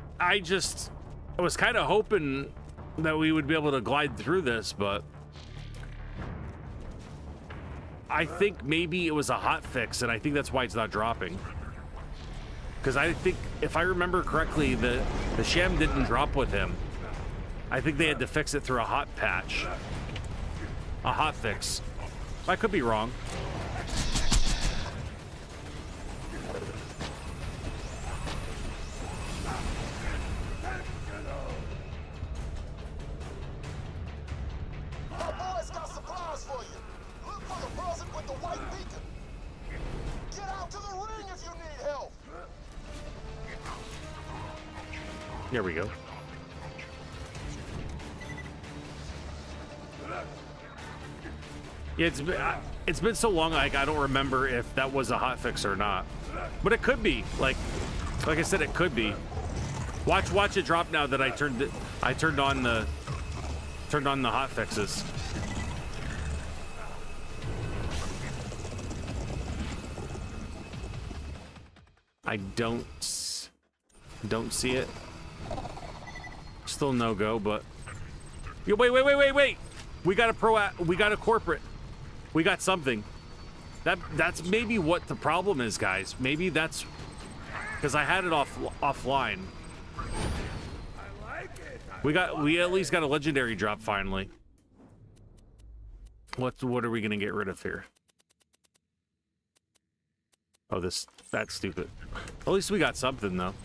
was kind of hoping that we would be able to glide through this, but I think maybe it was a hot fix, and I think that's why it's not dropping. Because I think, if I remember correctly, the sham didn't drop with him. I think they had to fix it through a hot patch. A hot fix. I could be wrong. My boys got supplies for you. Look for the person with the white beacon. Get out to the ring if you need help. There we go. Yeah, it's been so long, like I don't remember if that was a hotfix or not, but it could be. Like I said, it could be. Watch it drop now that I turned on the hotfixes. I don't see it. Still no go, but yo, wait. We got a corporate. We got something. That's maybe what the problem is, guys. Maybe that's because I had it offline. We at least got a legendary drop finally. What are we gonna get rid of here? Oh, that's stupid. At least we got something though.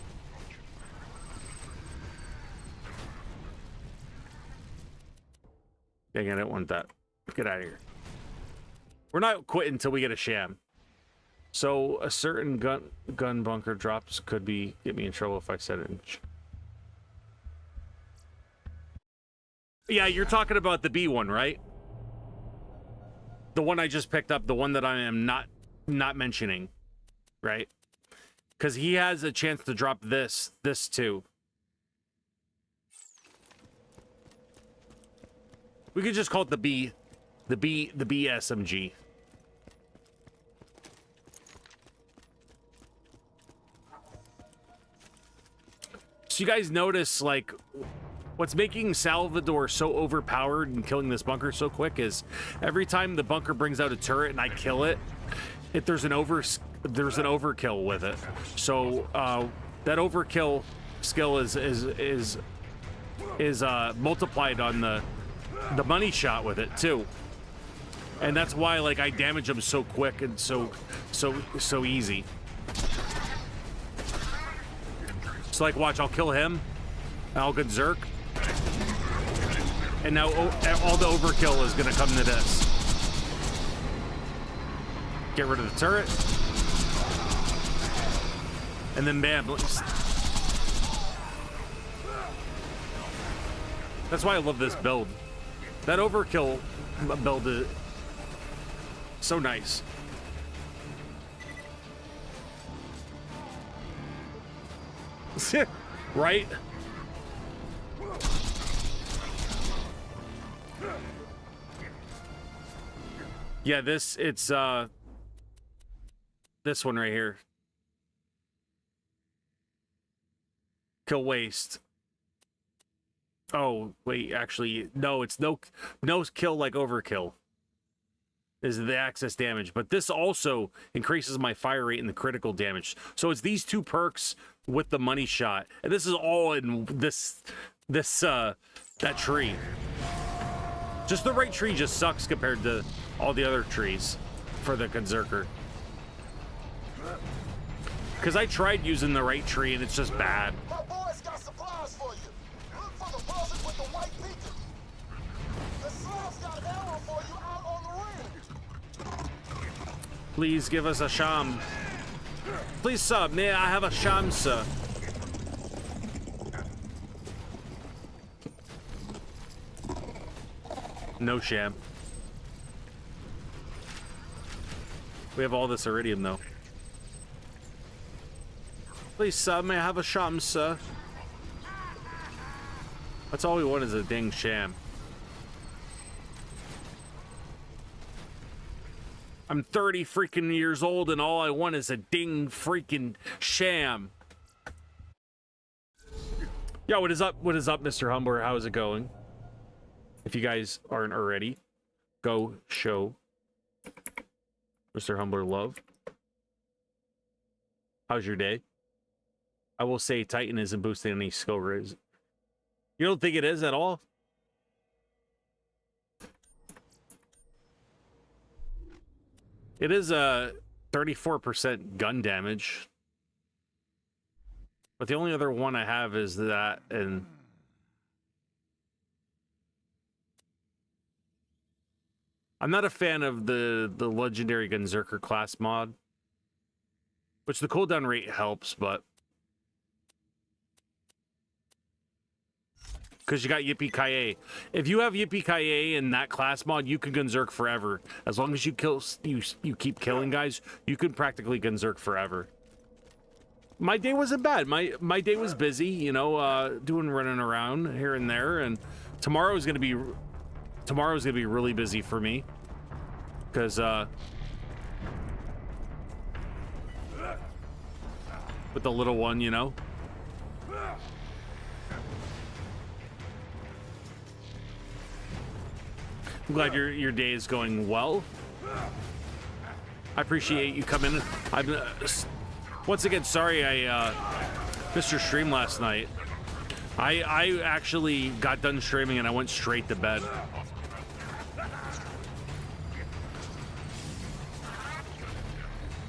Dang, I don't want that. Get out of here. We're not quitting until we get a sham. So a certain gun bunker drops could get me in trouble if I said it. Yeah, you're talking about the B one, right? The one I just picked up, the one that I am not mentioning, right? Because he has a chance to drop this too. We could just call it the B SMG. So you guys notice, like, What's making Salvador so overpowered and killing this bunker so quick is every time the bunker brings out a turret and I kill it, there's an overkill with it. So that overkill skill is multiplied on the money shot with it too, and that's why like I damage them so quick and so easy. So like, watch, I'll kill him, and I'll get Zerk. And now all the overkill is gonna come to this. Get rid of the turret. And then bam. That's why I love this build. That overkill build is so nice. Right? Yeah, it's this one right here. Kill waste. Oh, wait, actually, no, it's no kill like overkill is the access damage, but this also increases my fire rate and the critical damage. So it's these two perks with the money shot, and this is all in that tree. Just the right tree just sucks compared to all the other trees for the Berserker. Because I tried using the right tree and it's just bad. My boys got supplies for you. Look for the buzzard with the white beacon. The Slav's got an arrow for you out on the ring. Please give us a sham. Please, sir, may I have a sham, sir? No sham. We have all this iridium, though. Please, sir, may I have a sham, sir? That's all we want is a dang sham. I'm 30 freaking years old and all I want is a ding freaking sham. Yo, what is up? What is up, Mr. Humbler? How's it going? If you guys aren't already, go show Mr. Humbler love. How's your day? I will say Titan isn't boosting any skill raise. You don't think it is at all? It is a 34% gun damage. But the only other one I have is that, and I'm not a fan of the legendary Berserker class mod, which the cooldown rate helps, but because you got Yippee-Ki-Yay. If you have Yippee-Ki-Yay in that class mod, you can Berserk forever. As long as you keep killing guys, you can practically Berserk forever. My day wasn't bad. My day was busy, you know, running around here and there, and tomorrow's gonna be really busy for me because with the little one, you know. I'm glad your day is going well. I appreciate you coming. I'm once again sorry I missed your stream last night. I actually got done streaming and I went straight to bed.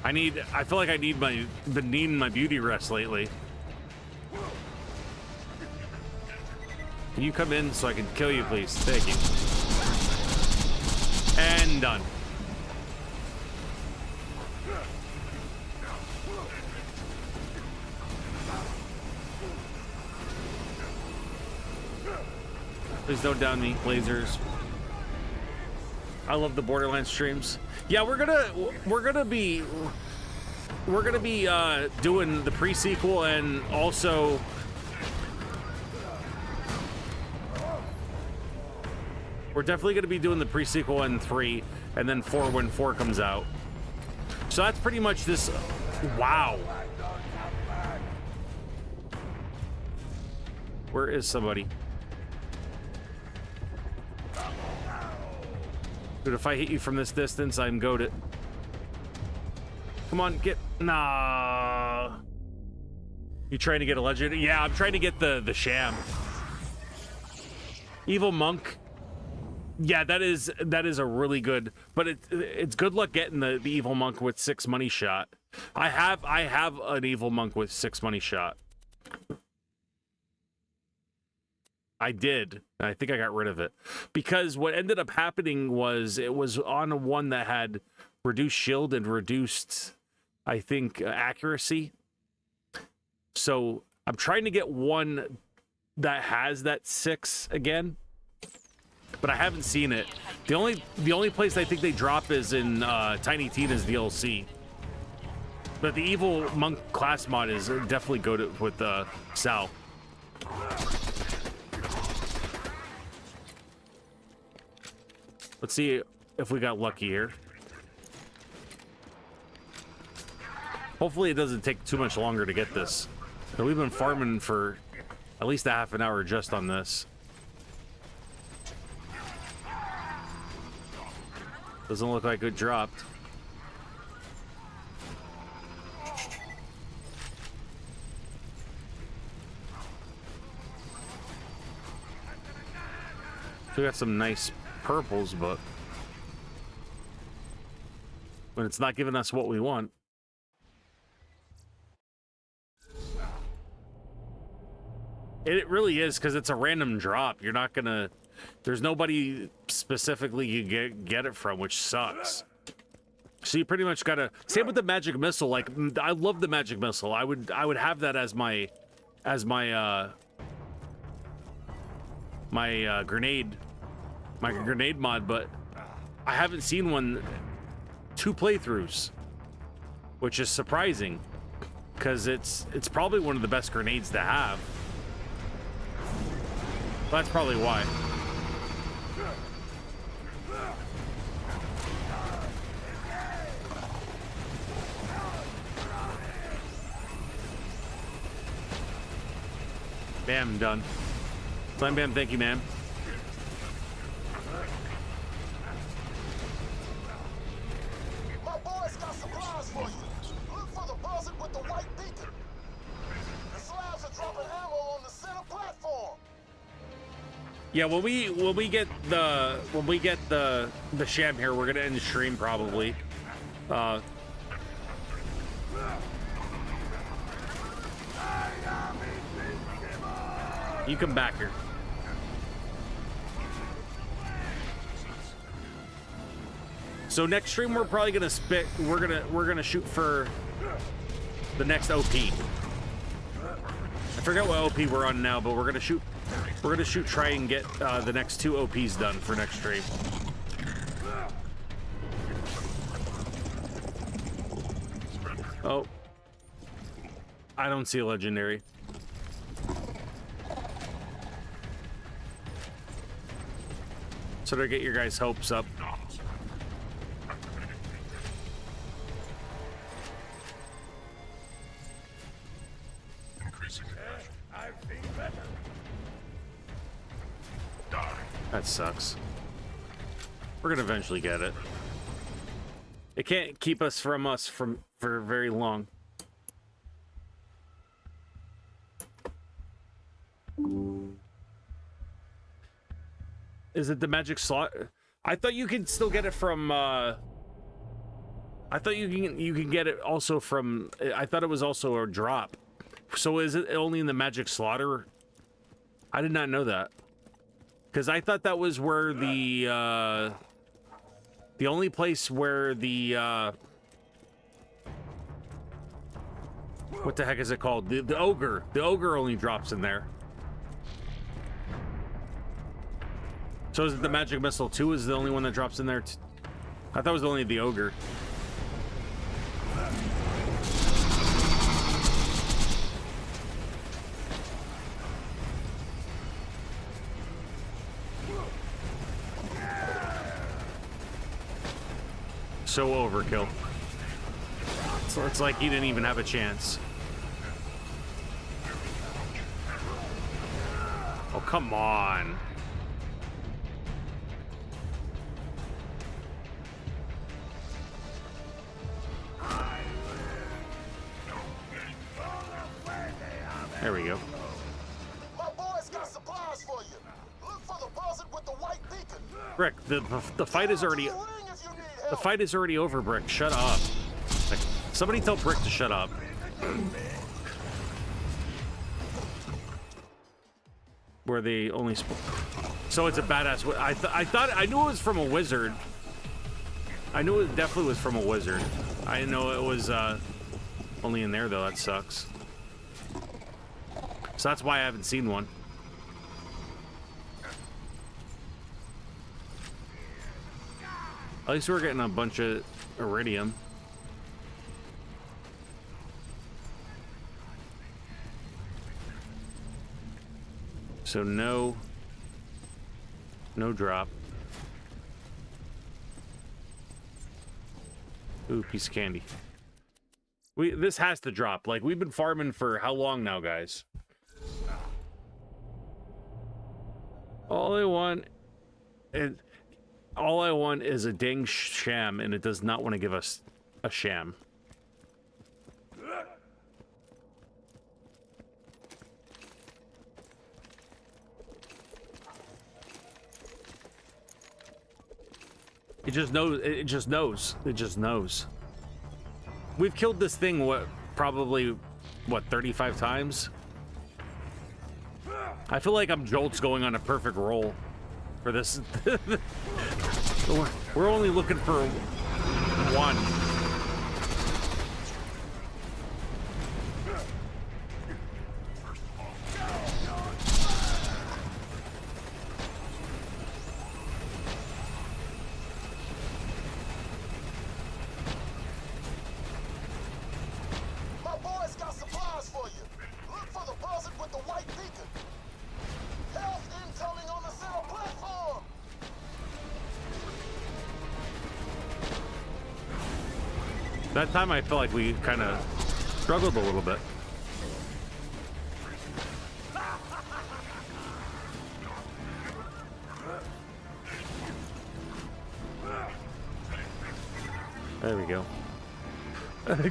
I feel like been needing my beauty rest lately. Can you come in so I can kill you, please? Thank you. And done. Please don't down me, lasers. I love the Borderlands streams. Yeah, we're gonna be doing the pre-sequel and also we're definitely gonna be doing the pre-sequel in 3 and then 4 when 4 comes out. So that's pretty much this. Wow. Where is somebody? Dude, if I hit you from this distance, I'm goated. Come on, get... Nah. You trying to get a legend? Yeah, I'm trying to get the sham. Evil Monk. Yeah, that is a really good... But it's good luck getting the Evil Monk with 6 money shot. I have an Evil Monk with 6 money shot. I did. I think I got rid of it. Because what ended up happening was it was on one that had reduced shield and reduced, I think, accuracy. So I'm trying to get one that has that 6 again. But I haven't seen it. The only place I think they drop is in Tiny Tina's DLC. But the Evil Monk class mod is definitely good with Sal. Let's see if we got lucky here. Hopefully it doesn't take too much longer to get this. But we've been farming for at least a half an hour just on this. Doesn't look like it dropped. We got some nice purples, but when it's not giving us what we want. It really is, because it's a random drop. You're not gonna... There's nobody specifically you get it from, which sucks. So you pretty much gotta... Same with the magic missile. Like, I love the magic missile. I would have that as my grenade mod, but I haven't seen one 2 playthroughs, which is surprising, because it's probably one of the best grenades to have. That's probably why. Bam, done. Slam Bam, thank you, man. My boys got supplies for you. Look for the buzzard with the white beacon. The slabs are dropping ammo on the center platform. Yeah, when we get the sham here, we're gonna end the stream probably. You come back here. So next stream we're probably gonna we're gonna shoot for the next OP. I forget what OP we're on now, but we're gonna shoot try and get the next 2 OPs done for next stream. Oh, I don't see a legendary. So to get your guys' hopes up. That sucks. We're gonna eventually get it. It can't keep us for very long. Is it the magic slot? I thought you could still get it from I thought you can get it also from... I thought it was also a drop. So is it only in the magic slaughter? I did not know that. Because I thought that was where the only place where the what the heck is it called? The ogre. The ogre only drops in there. So is it the magic missile 2 is the only one that drops in there? I thought it was only the ogre. So overkill. So it's like he didn't even have a chance. Oh, come on. There we go. My boys got supplies for you. Look for the buzzard with the white beacon. Brick, the fight is already Ring if you need the help. fight is already over. Brick, shut up. Like, somebody tell Brick to shut up. Where they only so it's a badass. I thought I knew it was from a wizard. I knew it definitely was from a wizard. I didn't know it was only in there though. That sucks. So that's why I haven't seen one. At least we're getting a bunch of iridium. So no drop. Ooh, piece of candy. This has to drop. Like, we've been farming for how long now, guys? All I want is a dang sham, and it does not want to give us a sham. It just knows. It just knows. It just knows. We've killed this thing, probably 35 times? I feel like I'm Jolt's going on a perfect roll for this. We're only looking for one. My boys got supplies for you. Look for the buzzard with the white beacon. Health incoming on the center platform. That time I felt like we kind of struggled a little bit. There we go.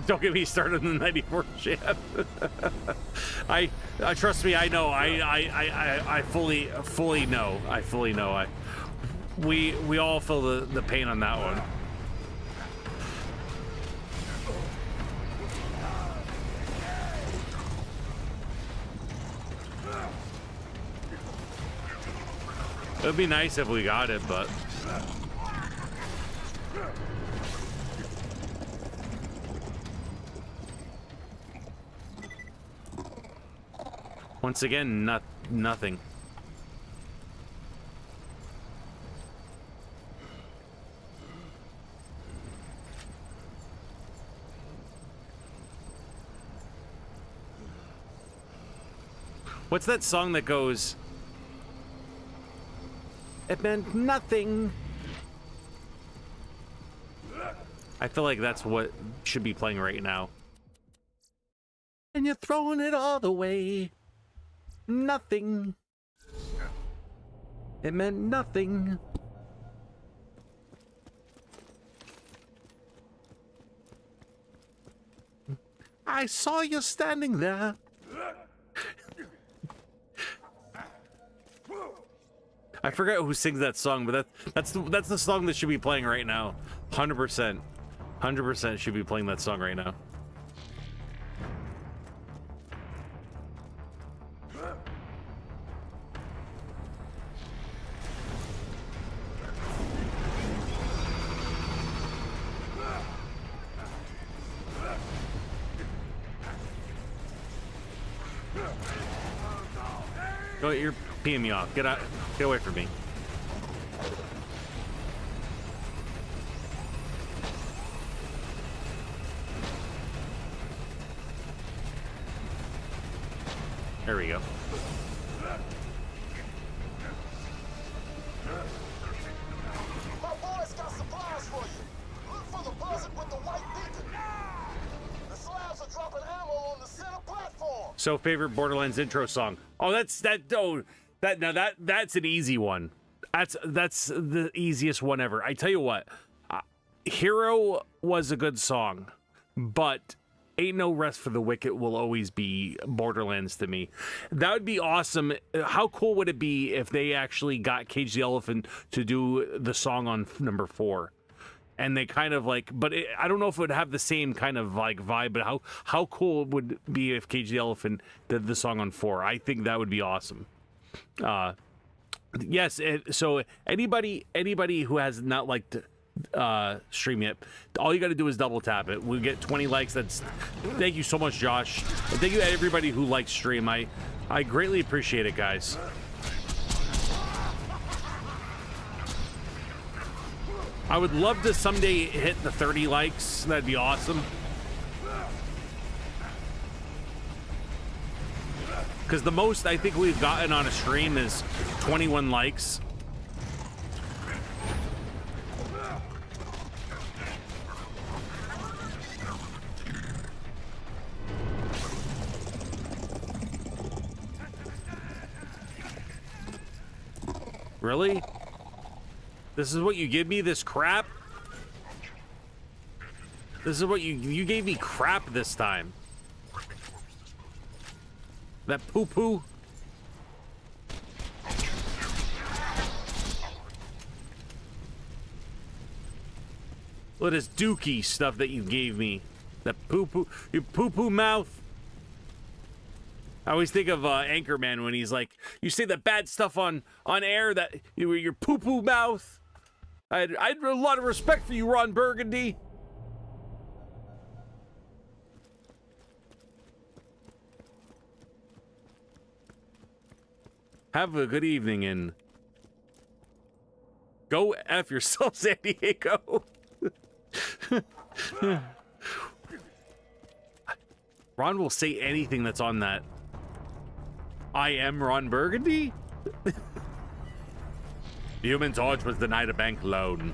Don't get me started on the 94 shaft. I trust me. I know. I fully know. I fully know. We all feel the pain on that one. It would be nice if we got it, but once again, nothing. What's that song that goes, "It meant nothing"? I feel like that's what should be playing right now. And you're throwing it all away. Nothing. It meant nothing. I saw you standing there. I forget who sings that song, but that's the song that should be playing right now. 100%. 100% should be playing that song right now. Go, you're peeing me off. Get out. Get away from me. There we go. My boys got supplies for you. Look for the buzzard with the white beacon. The slabs are dropping ammo on the center platform. So, favorite Borderlands intro song? Oh, that's an easy one. That's the easiest one ever. I tell you what, Hero was a good song, but Ain't no rest for the wicked will always be Borderlands to me. That would be awesome. How cool would it be if they actually got Cage the Elephant to do the song on number 4? And they kind of like, but I don't know if it would have the same kind of like vibe, but how cool it would be if Cage the Elephant did the song on 4. I think that would be awesome. Yes, so anybody who has not liked stream yet, all you got to do is double tap it. We get 20 likes. Thank you so much, Josh. And thank you to everybody who likes stream. I greatly appreciate it, guys. I would love to someday hit the 30 likes. That'd be awesome. Because the most I think we've gotten on a stream is 21 likes. Really? This is what you give me, this crap? This is what you gave me crap this time. That poo-poo. Look at this dookie stuff that you gave me. That poo-poo, your poo-poo mouth. I always think of Anchorman when he's like, you say the bad stuff on air, that your poo-poo mouth. I had a lot of respect for you, Ron Burgundy. Have a good evening and go F yourself, San Diego. Ron will say anything that's on that. I am Ron Burgundy? The Human Torch was denied a bank loan.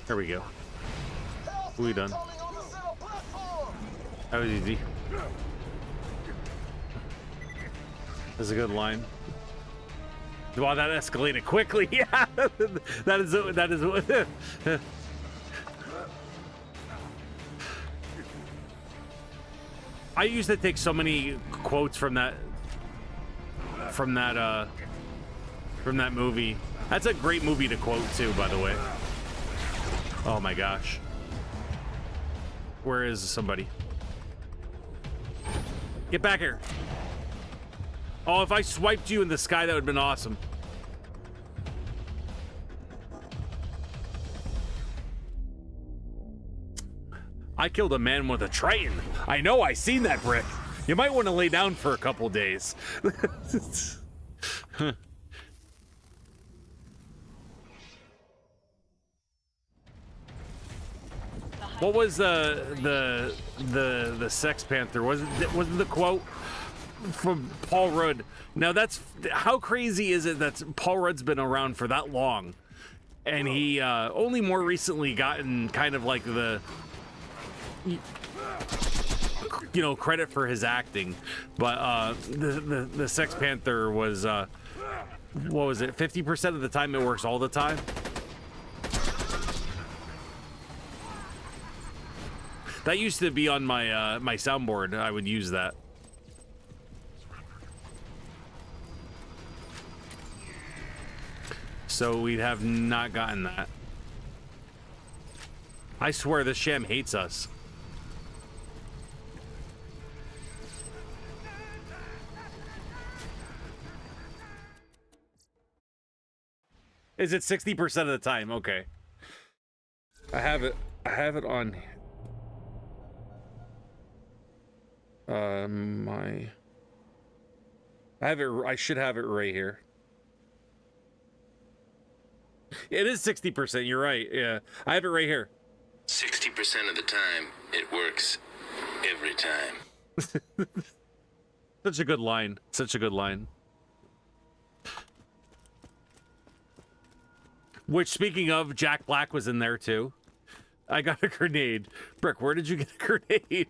There we go. We done. That was easy. That's a good line. Wow, that escalated quickly. Yeah, that is. I used to take so many quotes from that movie. That's a great movie to quote too, by the way. Oh my gosh. Where is somebody? Get back here. Oh, if I swiped you in the sky, that would have been awesome. I killed a man with a Triton. I know, I seen that, Brick. You might want to lay down for a couple days. What was the Sex Panther? Wasn't the quote from Paul Rudd? Now that's how crazy is it that Paul Rudd's been around for that long, and he only more recently gotten kind of like the credit for his acting, but the Sex Panther was what was it? 50% of the time it works all the time. That used to be on my my soundboard. I would use that. So we'd have not gotten that. I swear this sham hates us. Is it 60% of the time? Okay. I have it on I should have it right here. It is 60%, you're right. Yeah. I have it right here. 60% of the time, it works every time. Such a good line. Such a good line. Which, speaking of, Jack Black was in there too. I got a grenade. Brick, where did you get a grenade?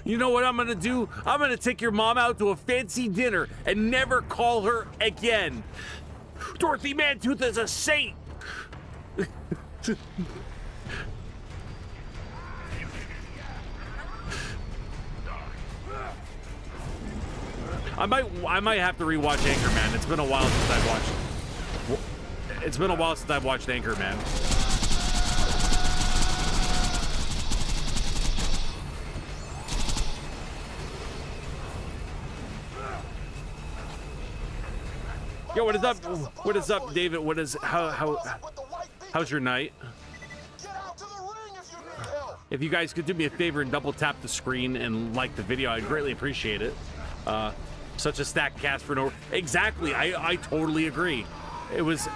You know what I'm gonna do? I'm gonna take your mom out to a fancy dinner and never call her again. Dorothy Mantooth is a saint. I might have to rewatch Anchorman. It's been a while since I've watched. It's been a while since I've watched Anchorman. Yo, what is up? What is up, David? What is how's your night? Get out to the ring if you need help. If you guys could do me a favor and double tap the screen and like the video, I'd greatly appreciate it. Such a stacked cast for no. Exactly, I totally agree. It was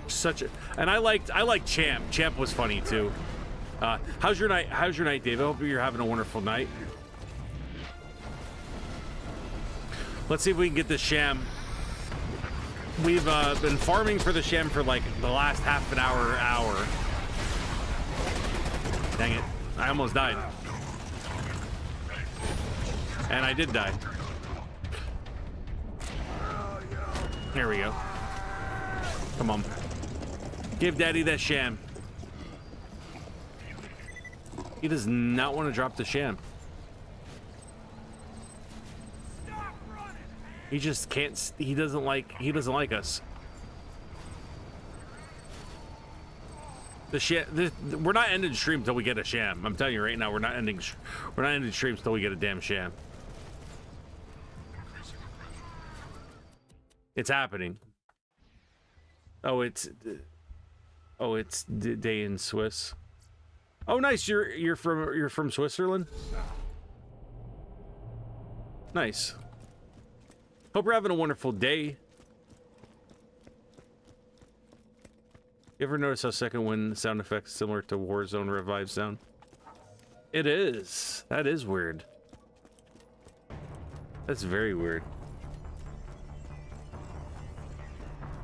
such a, and I liked Champ. Champ was funny too. How's your night? How's your night, Dave? I hope you're having a wonderful night. Let's see if we can get the sham. We've been farming for the sham for like the last half an hour. Dang it! I almost died, and I did die. There we go. Come on. Give Daddy that sham. He does not want to drop the sham. He just can't. He doesn't like us. The sham. We're not ending stream until we get a sham. I'm telling you right now, we're not ending streams until we get a damn sham. It's happening. Oh, it's day in Swiss. Oh, nice. You're from Switzerland. Nice. Hope you're having a wonderful day. You ever notice how second wind sound effects similar to Warzone revive sound? It is. That is weird. That's very weird.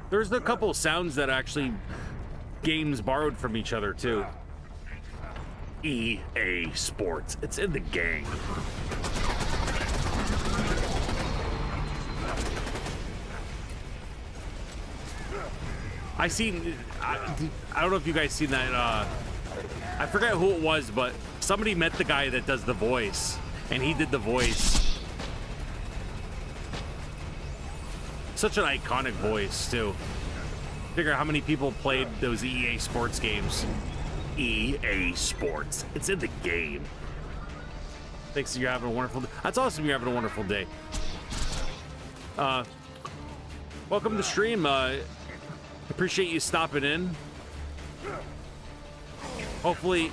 There's a couple sounds that actually games borrowed from each other too. EA Sports. It's in the game. I don't know if you guys seen that. I forget who it was, but somebody met the guy that does the voice, and he did the voice. Such an iconic voice too. Figure how many people played those EA Sports games. EA Sports. It's in the game. Thanks. You're having a wonderful day. That's awesome. You're having a wonderful day. Welcome to the stream. Appreciate you stopping in. Hopefully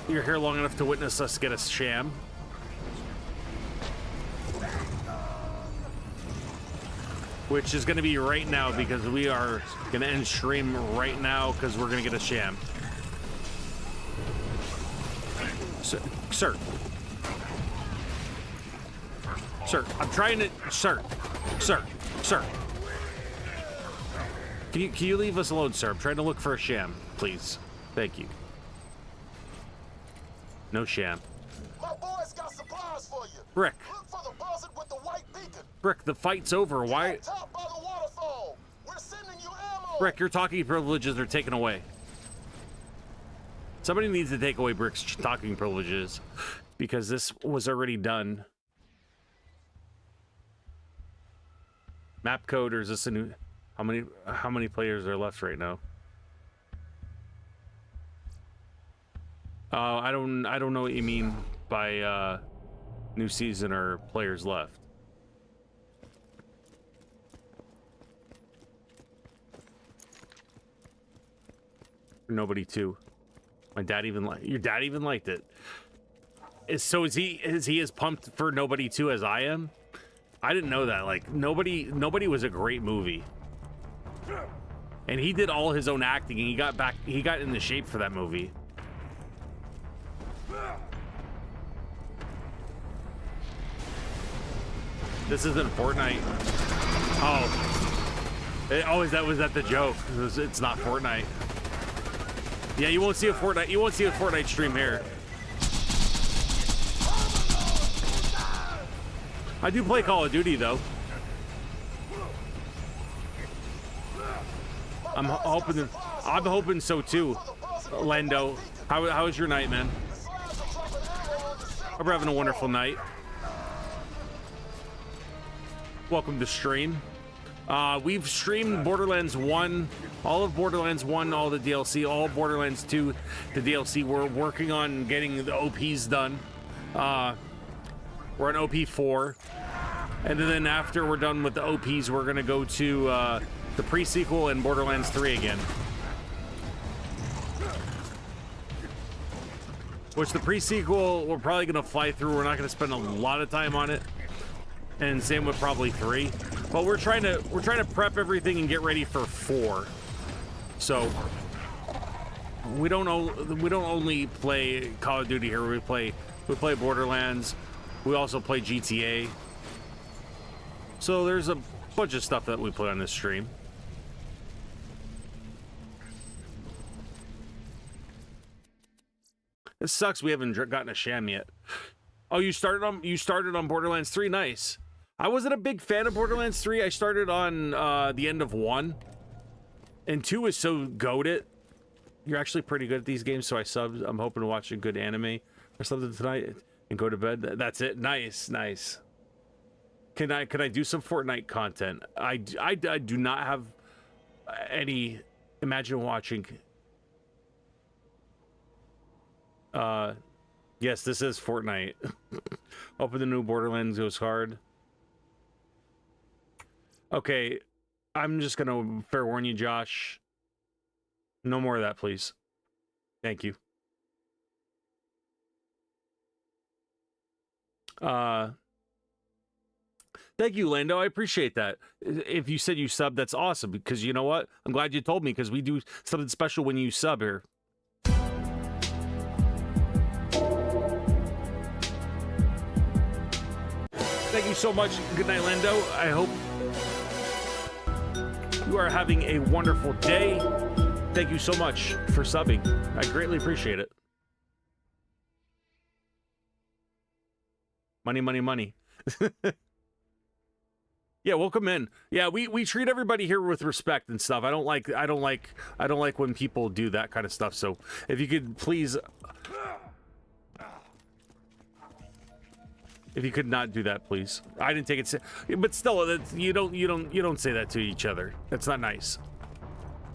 you're here long enough to witness us get a sham. Which is going to be right now, because we are going to end stream right now because we're going to get a sham. Sir. I'm trying to... Sir. Can you leave us alone, sir? I'm trying to look for a sham, please. Thank you. No sham. My boys got supplies for you. Brick. Look for the buzzard with the white beacon. Brick, the fight's over. Why? Top by the waterfall. We're sending you ammo. Brick, your talking privileges are taken away. Somebody needs to take away Brick's talking privileges, because this was already done. Map code, or is this a new... How many players are left right now? I don't know what you mean by new season or players left. Nobody too. My dad even your dad even liked it. Is he as pumped for Nobody 2 as I am? I didn't know that. Like Nobody was a great movie. And he did all his own acting, and he got into shape for that movie. This isn't Fortnite. Oh. Was that the joke? It's not Fortnite. Yeah, you won't see a Fortnite stream here. I do play Call of Duty though. I'm hoping so too. Lando, how was your night, man? Hope you're having a wonderful night. Welcome to stream. We've streamed Borderlands 1, all of Borderlands 1, all the DLC, all of Borderlands 2, the DLC. We're working on getting the OPs done. We're on OP4. And then after we're done with the OPs, we're gonna go to the pre-sequel and Borderlands 3 again. Which the pre-sequel, we're probably gonna fly through. We're not gonna spend a lot of time on it. And same with probably 3. But we're trying to prep everything and get ready for 4. So we don't only play Call of Duty here. We play Borderlands. We also play GTA. So there's a bunch of stuff that we play on this stream. It sucks we haven't gotten a sham yet. Oh, you started on Borderlands 3. Nice. I wasn't a big fan of Borderlands 3. I started on the end of 1. And 2 is so goated. You're actually pretty good at these games, so I subbed. I'm hoping to watch a good anime or something tonight and go to bed. That's it. Nice, nice. Can I do some Fortnite content? I do not have any. Imagine watching. Yes, this is Fortnite. Hoping the new Borderlands goes hard. Okay, I'm just gonna fair warn you, Josh. No more of that, please. Thank you. Thank you, Lando. I appreciate that. If you said you subbed, that's awesome, because you know what? I'm glad you told me, because we do something special when you sub here. Thank you so much. Good night, Lando. I hope you are having a wonderful day. Thank you so much for subbing. I greatly appreciate it. Money, money, money. Yeah, welcome in. Yeah, we treat everybody here with respect and stuff. I don't like when people do that kind of stuff. So if you could please, if you could not do that, please. I didn't take it, but still, you don't say that to each other. That's not nice.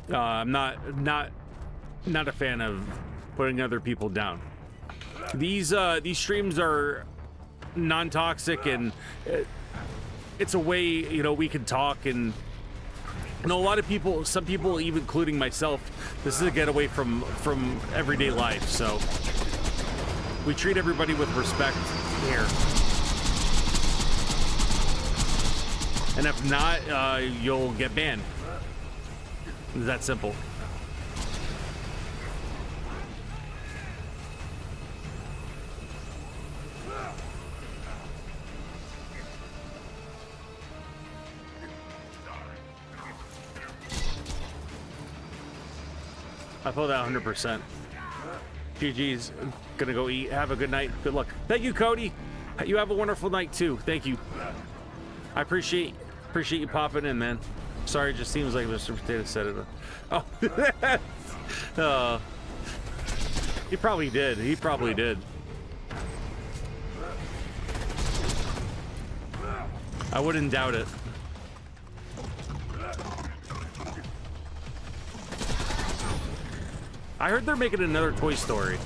I'm not a fan of putting other people down. These streams are non-toxic, and it's a way, you know, we can talk, and you know, a lot of people, some people, even including myself, this is a getaway from everyday life. So we treat everybody with respect here. And if not, you'll get banned. It's that simple. I feel that 100%. GG's gonna go eat. Have a good night. Good luck. Thank you, Cody. You have a wonderful night too. Thank you. I appreciate you popping in, man. Sorry, it just seems like Mr. Potato said it. Oh, he probably did. He probably did. I wouldn't doubt it. I heard they're making another Toy Story.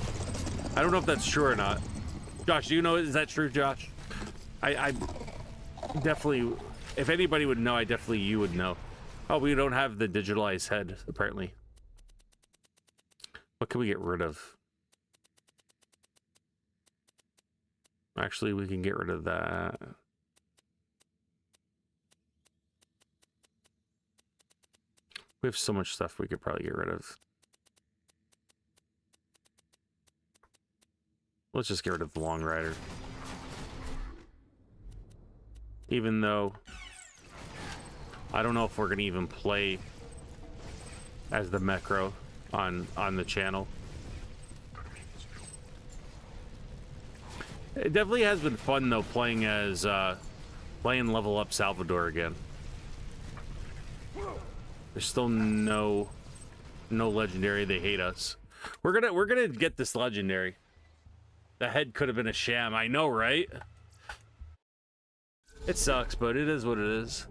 I don't know if that's true or not. Josh, do you know? Is that true, Josh? I definitely, if anybody would know, you would know. Oh, we don't have the digitalized head, apparently. What can we get rid of? Actually, we can get rid of that. We have so much stuff we could probably get rid of. Let's just get rid of the Long Rider. Even though I don't know if we're gonna even play as the Mecro on the channel. It definitely has been fun though playing as playing Level Up Salvador again. There's still no legendary. They hate us. We're gonna get this legendary. The head could have been a sham. I know, right? It sucks, but it is what it is.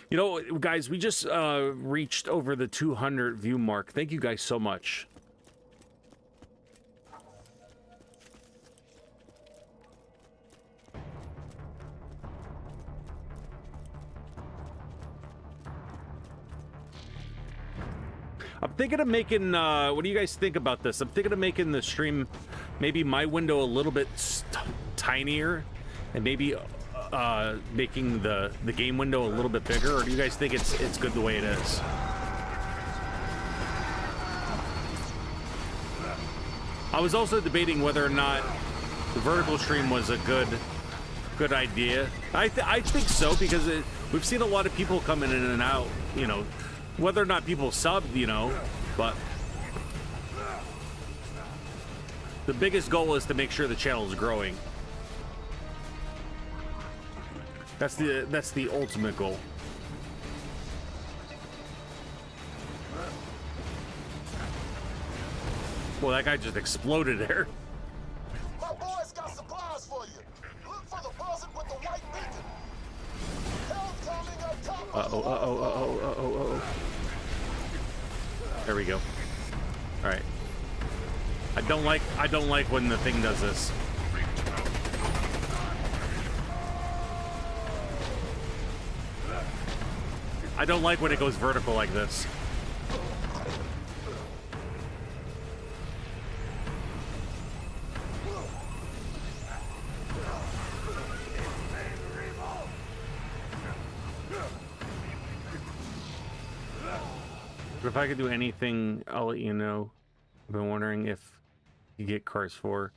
You know, guys, we just reached over the 200 view mark. Thank you guys so much. I'm thinking of making, what do you guys think about this? I'm thinking of making the stream, maybe my window a little bit tinier, and maybe making the game window a little bit bigger, or do you guys think it's good the way it is? I was also debating whether or not the vertical stream was a good idea. I think so, because we've seen a lot of people coming in and out, you know, whether or not people subbed, you know, but the biggest goal is to make sure the channel is growing. That's the ultimate goal. Well, that guy just exploded there. My boys got supplies for you. Look for the buzzard with the white beacon. Help coming up top. Uh-oh. There we go. All right. I don't like when the thing does this. I don't like when it goes vertical like this. But if I could do anything, I'll let you know. I've been wondering if you get Cars 4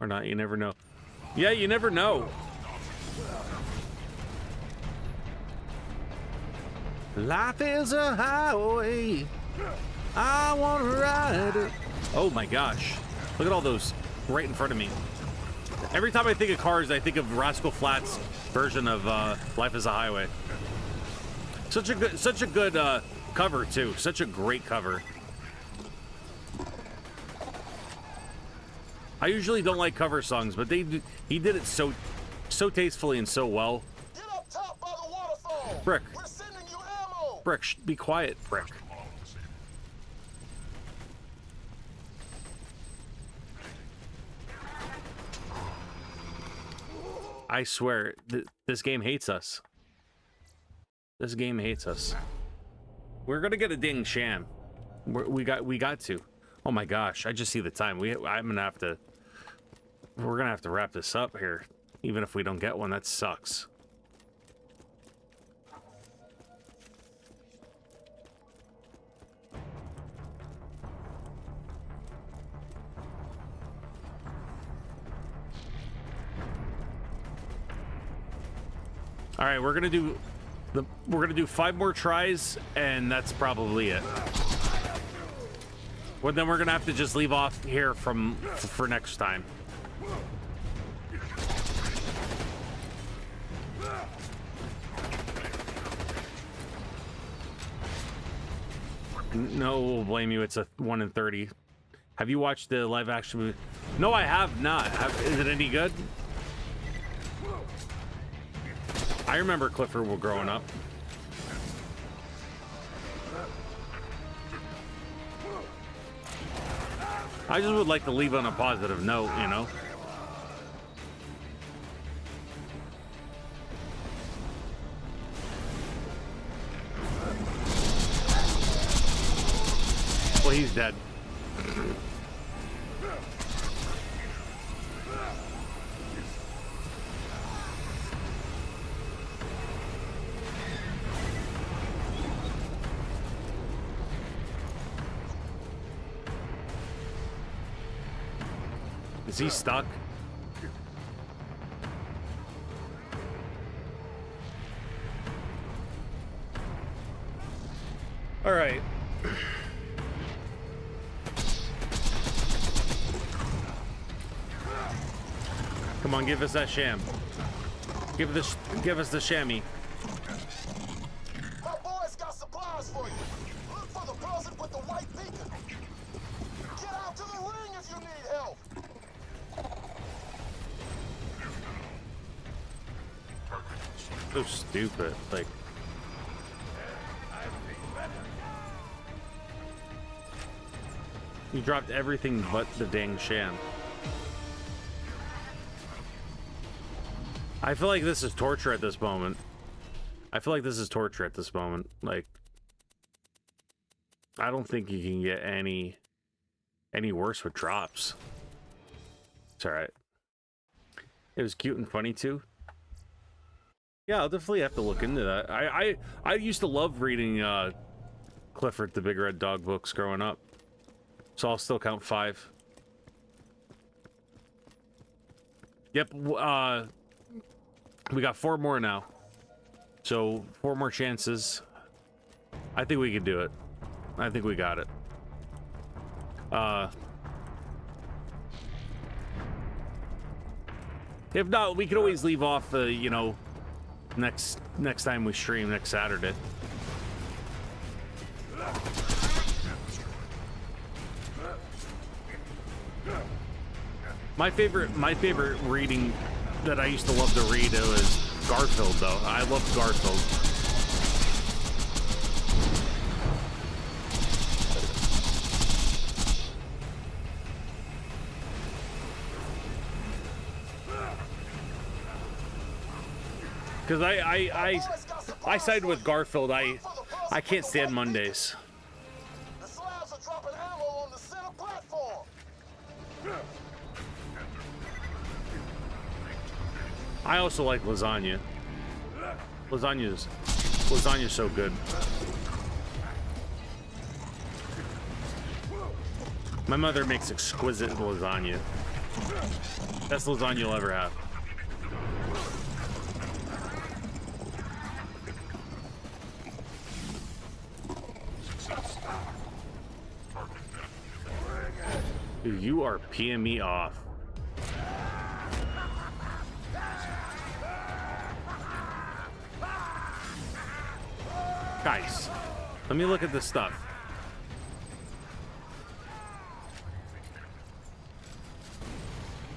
or not. You never know. Yeah, you never know. Life is a highway. I want to ride it. Oh my gosh. Look at all those right in front of me. Every time I think of Cars, I think of Rascal Flatts' version of Life is a Highway. Such a good cover too. Such a great cover. I usually don't like cover songs, but he did it so tastefully and so well. Get up top by the waterfall. Brick. We're sending you ammo. Brick, be quiet, Brick. I swear, this game hates us. This game hates us. We're gonna get a ding sham. We got to. Oh my gosh! I just see the time. We're gonna have to wrap this up here, even if we don't get one. That sucks. All right, we're gonna do 5 more tries, and that's probably it. Well, then we're gonna have to just leave off here for next time. No, we'll blame you. It's a 1 in 30. Have you watched the live action movie? No, I have not. Is it any good? I remember Clifford were growing up. I just would like to leave on a positive note, you know? Well, he's dead. Is he stuck? All right. Come on, give us that sham. Give us the chamois. My boys got supplies for you. Look for the buzzard with the white beacon. Get out to the ring if you need help. So stupid. Like, you dropped everything but the dang sham. I feel like this is torture at this moment. Like, I don't think you can get any worse with drops. It's all right. It was cute and funny too. Yeah, I'll definitely have to look into that. I used to love reading Clifford the Big Red Dog books growing up. So I'll still count 5. Yep, we got 4 more now. So 4 more chances. I think we can do it. I think we got it. If not, we could always leave off you know, next time we stream next Saturday. My favorite reading that I used to love to read was Garfield, though. I loved Garfield. Because I sided with Garfield. I can't stand Mondays. The slabs are dropping ammo on the center platform. I also like lasagna. Lasagna's so good. My mother makes exquisite lasagna. Best lasagna you'll ever have. Dude, you are peeing me off. Guys, let me look at this stuff.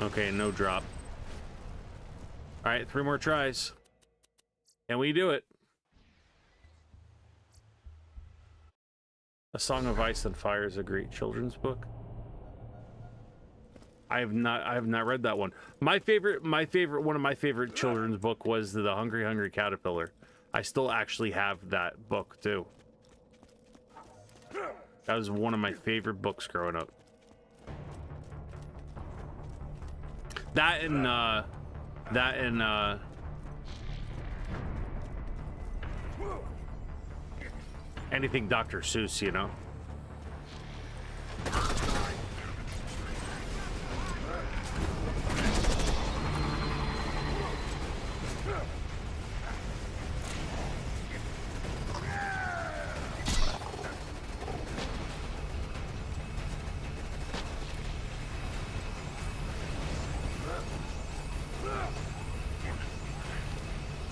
Okay, no drop. All right, 3 more tries. Can we do it? A Song of Ice and Fire is a great children's book. I have not read that one. One of my favorite children's book was The Hungry Hungry Caterpillar. I still actually have that book too. That was one of my favorite books growing up. That and anything Dr. Seuss, you know.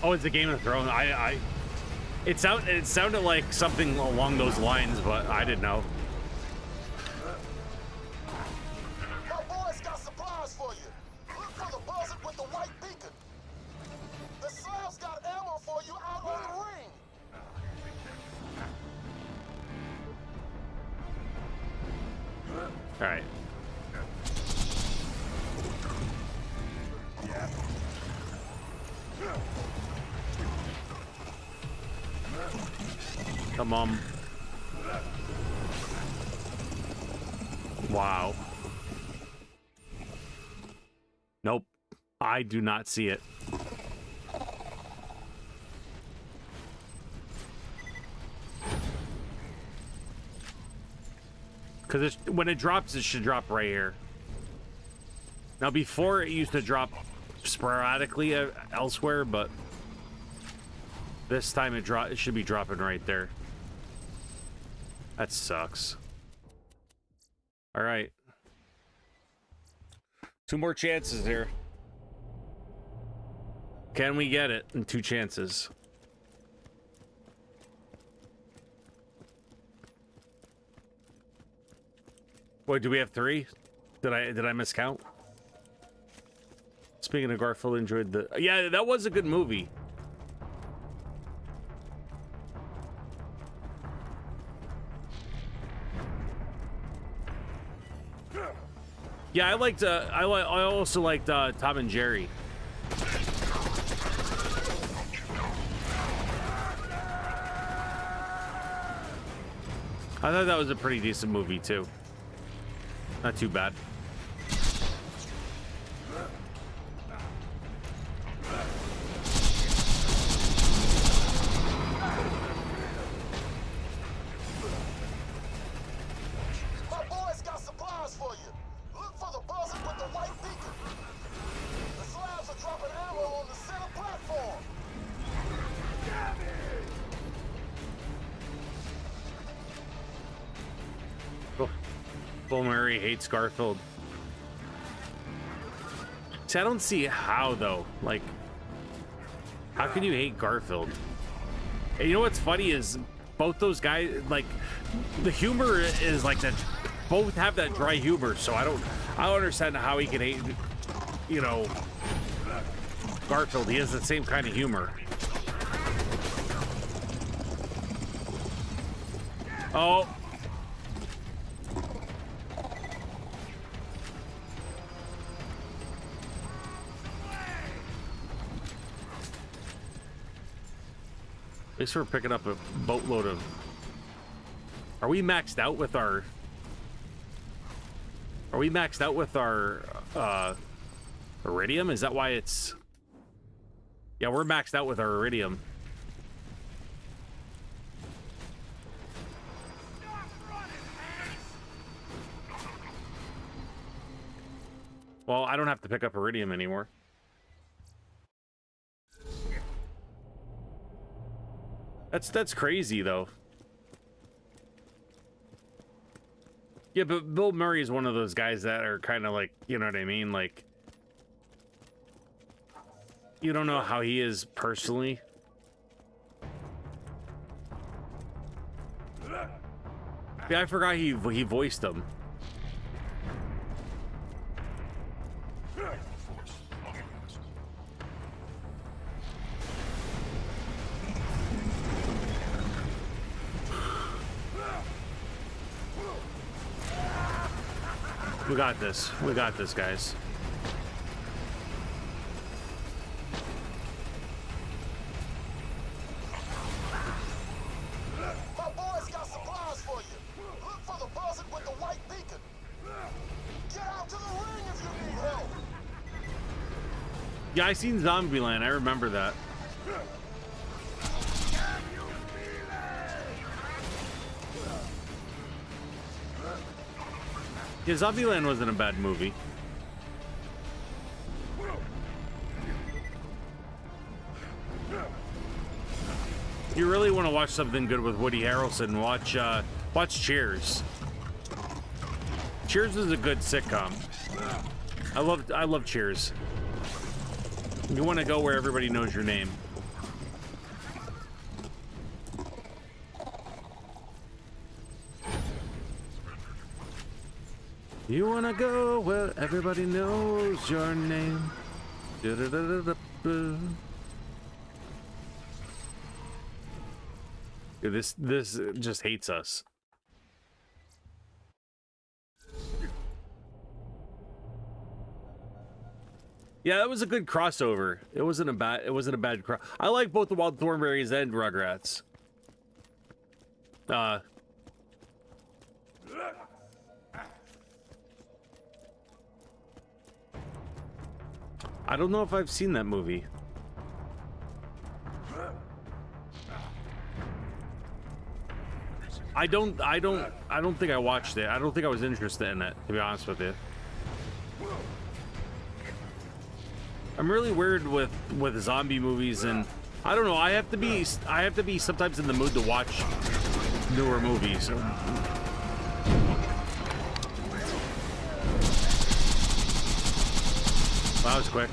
Oh, it's a Game of Thrones. It sounded like something along those lines, but I didn't know. My boys got supplies for you. Look for the buzzard with the white beacon. The slabs got ammo for you out on the ring. All right. Come on. Wow. Nope. I do not see it. Because when it drops, it should drop right here. Now, before it used to drop sporadically elsewhere, but this time it should be dropping right there. That sucks. All right. 2 more chances here. Can we get it in 2 chances? Wait, do we have 3? Did I miscount? Speaking of Garfield, enjoyed the... Yeah, that was a good movie. Yeah, I liked. I also liked Tom and Jerry. I thought that was a pretty decent movie too. Not too bad. My boys got supplies for you. Look for the buzzard with the white beacon. The slabs are dropping ammo on the center platform. Bill Murray hates Garfield. See, I don't see how though. Like, how can you hate Garfield? And you know what's funny is both those guys, like, the humor is like that. Both have that dry humor, so I don't understand how he can hate, you know, Garfield. He has the same kind of humor. Oh. Thanks for picking up a boatload of... Are we maxed out with our... Are we maxed out with our iridium? Is that why it's... Yeah, we're maxed out with our iridium. Well, I don't have to pick up iridium anymore. That's crazy though. Yeah, but Bill Murray is one of those guys that are kind of like, you know what I mean? Like, you don't know how he is personally. Yeah, I forgot he voiced him. We got this. We got this, guys. My boys got supplies for you. Look for the buzzard with the white beacon. Get out to the ring if you need help. Yeah, I seen Zombieland. I remember that. Yeah, Zombieland wasn't a bad movie. You really want to watch something good with Woody Harrelson? Watch Cheers. Cheers is a good sitcom. I love Cheers. You want to go where everybody knows your name. You wanna go where everybody knows your name. Dude, this just hates us. Yeah, that was a good crossover. It wasn't a bad cross. I like both the Wild Thornberrys and Rugrats. I don't know if I've seen that movie. I don't think I watched it. I don't think I was interested in it, to be honest with you. I'm really weird with zombie movies, and I don't know. I have to be sometimes in the mood to watch newer movies. That was quick.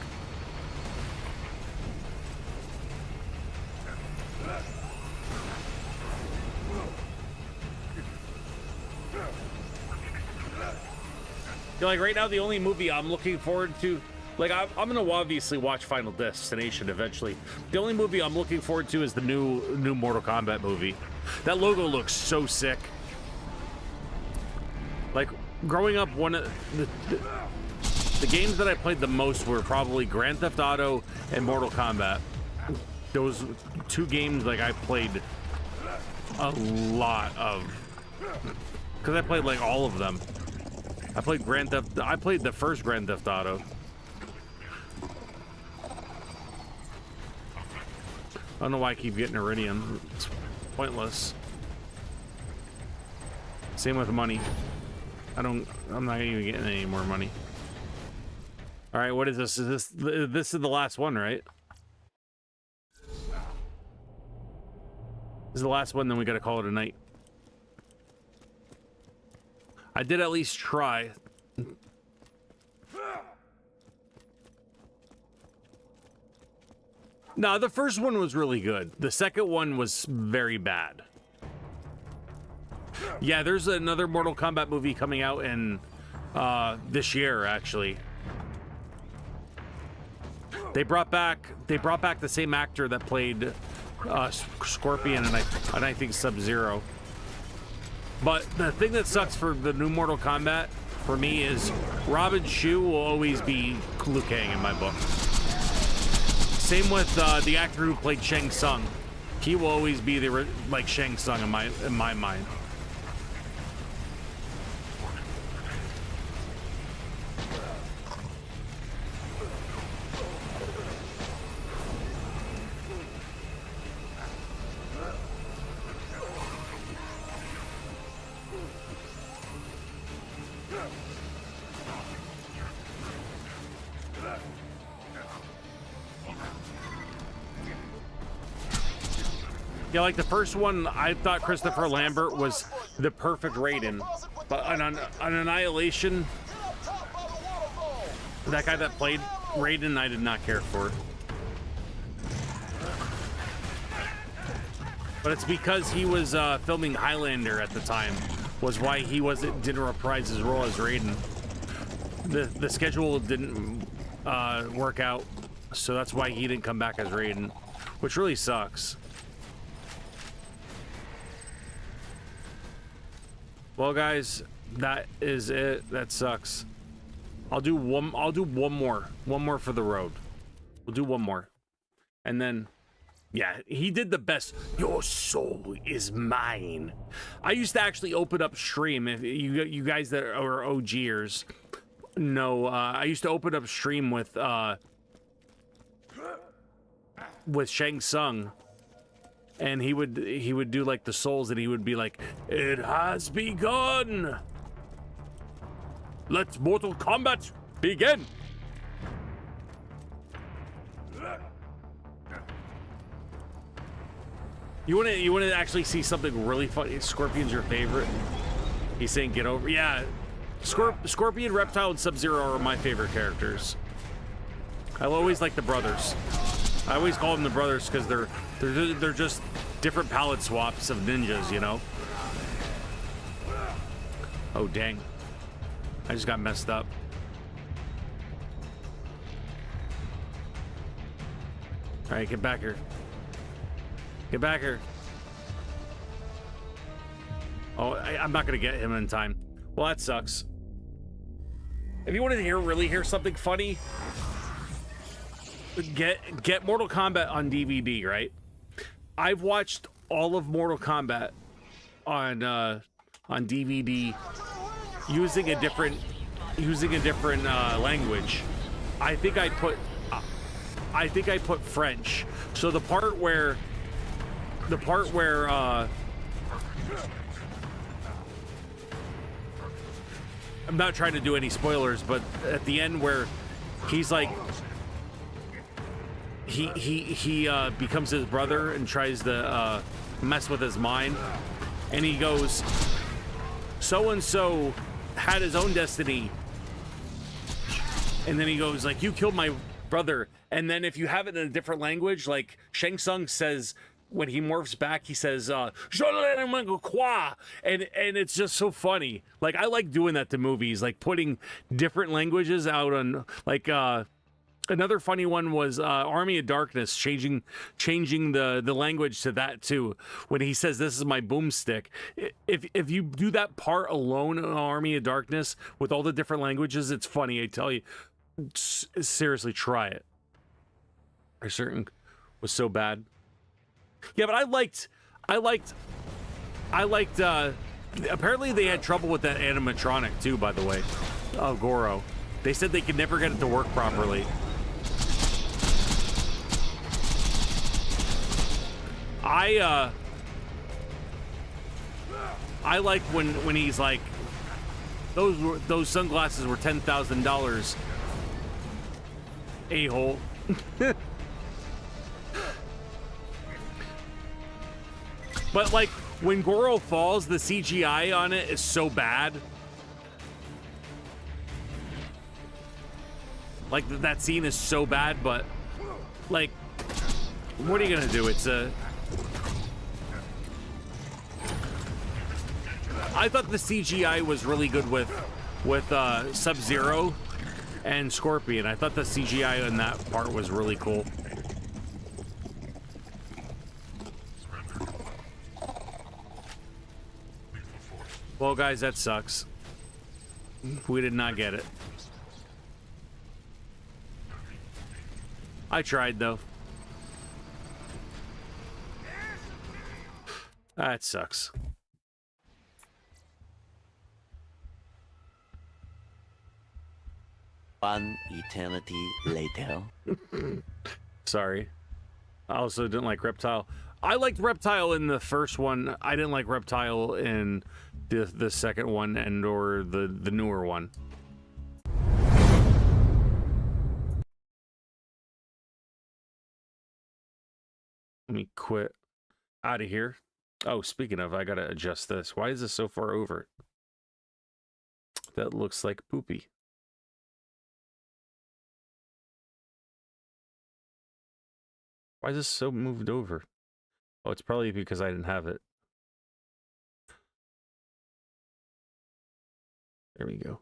Like right now, the only movie I'm looking forward to, like I'm gonna obviously watch Final Destination eventually. The only movie I'm looking forward to is the new Mortal Kombat movie. That logo looks so sick. Like growing up, one of the games that I played the most were probably Grand Theft Auto and Mortal Kombat. Those two games, like I played a lot of, because I played like all of them. I played the first Grand Theft Auto. I don't know why I keep getting Iridium. It's pointless. Same with money. I'm not even getting any more money. All right, what is this? This is the last one, right? This is the last one, then we gotta call it a night. I did at least try. No, the first one was really good. The second one was very bad. Yeah, there's another Mortal Kombat movie coming out in this year, actually. They brought back the same actor that played Scorpion and I think Sub-Zero. But the thing that sucks for the new Mortal Kombat for me is Robin Shu will always be Liu Kang in my book. Same with the actor who played Shang Tsung. He will always be like Shang Tsung in my mind. Yeah, like the first one, I thought Christopher Lambert was the perfect Raiden, but on Annihilation, that guy that played Raiden, I did not care for. But it's because he was filming Highlander at the time, was why he didn't reprise his role as Raiden. The schedule didn't work out, so that's why he didn't come back as Raiden, which really sucks. Well, guys, that is it. That sucks. I'll do one more for the road. We'll do one more, and then, yeah, he did the best. Your soul is mine. I used to actually open up stream. If you guys that are OGers know, I used to open up stream with Shang Tsung. And he would do like the souls, and he would be like, "It has begun. Let Mortal Kombat begin." You want to actually see something really funny? Scorpion's your favorite? He's saying get over. Yeah, Scorpion, Reptile, and Sub-Zero are my favorite characters. I always like the brothers. I always call them the brothers because they're just different palette swaps of ninjas, you know? Oh, dang. I just got messed up. All right, get back here. Get back here. Oh, I'm not going to get him in time. Well, that sucks. If you wanted to really hear something funny, get Mortal Kombat on DVD, right? I've watched all of Mortal Kombat on DVD using a different language. I think I put French. So the part where I'm not trying to do any spoilers, but at the end where he's like he becomes his brother and tries to mess with his mind, and he goes, so and so had his own destiny, and then he goes like, you killed my brother. And then if you have it in a different language, like Shang Tsung says when he morphs back, he says and it's just so funny. Like, I like doing that to movies, like putting different languages out on, like, another funny one was Army of Darkness, changing the language to that too. When he says, "This is my boomstick," if you do that part alone in Army of Darkness with all the different languages, it's funny. I tell you, seriously, try it. I certain was so bad. Yeah, but I liked. Apparently, they had trouble with that animatronic too. By the way, oh, Goro. They said they could never get it to work properly. I like when he's like, those sunglasses were $10,000, a-hole. But like when Goro falls, the CGI on it is so bad. Like that scene is so bad, but like, what are you gonna do? It's a. I thought the CGI was really good with Sub-Zero and Scorpion. I thought the CGI in that part was really cool. Well, guys, that sucks. We did not get it. I tried, though. That sucks. One eternity later. Sorry. I also didn't like Reptile. I liked Reptile in the first one. I didn't like Reptile in the second one and or the newer one. Let me quit out of here. Oh, speaking of, I gotta adjust this. Why is this so far over? That looks like poopy. Why is this so moved over? Oh, it's probably because I didn't have it. There we go.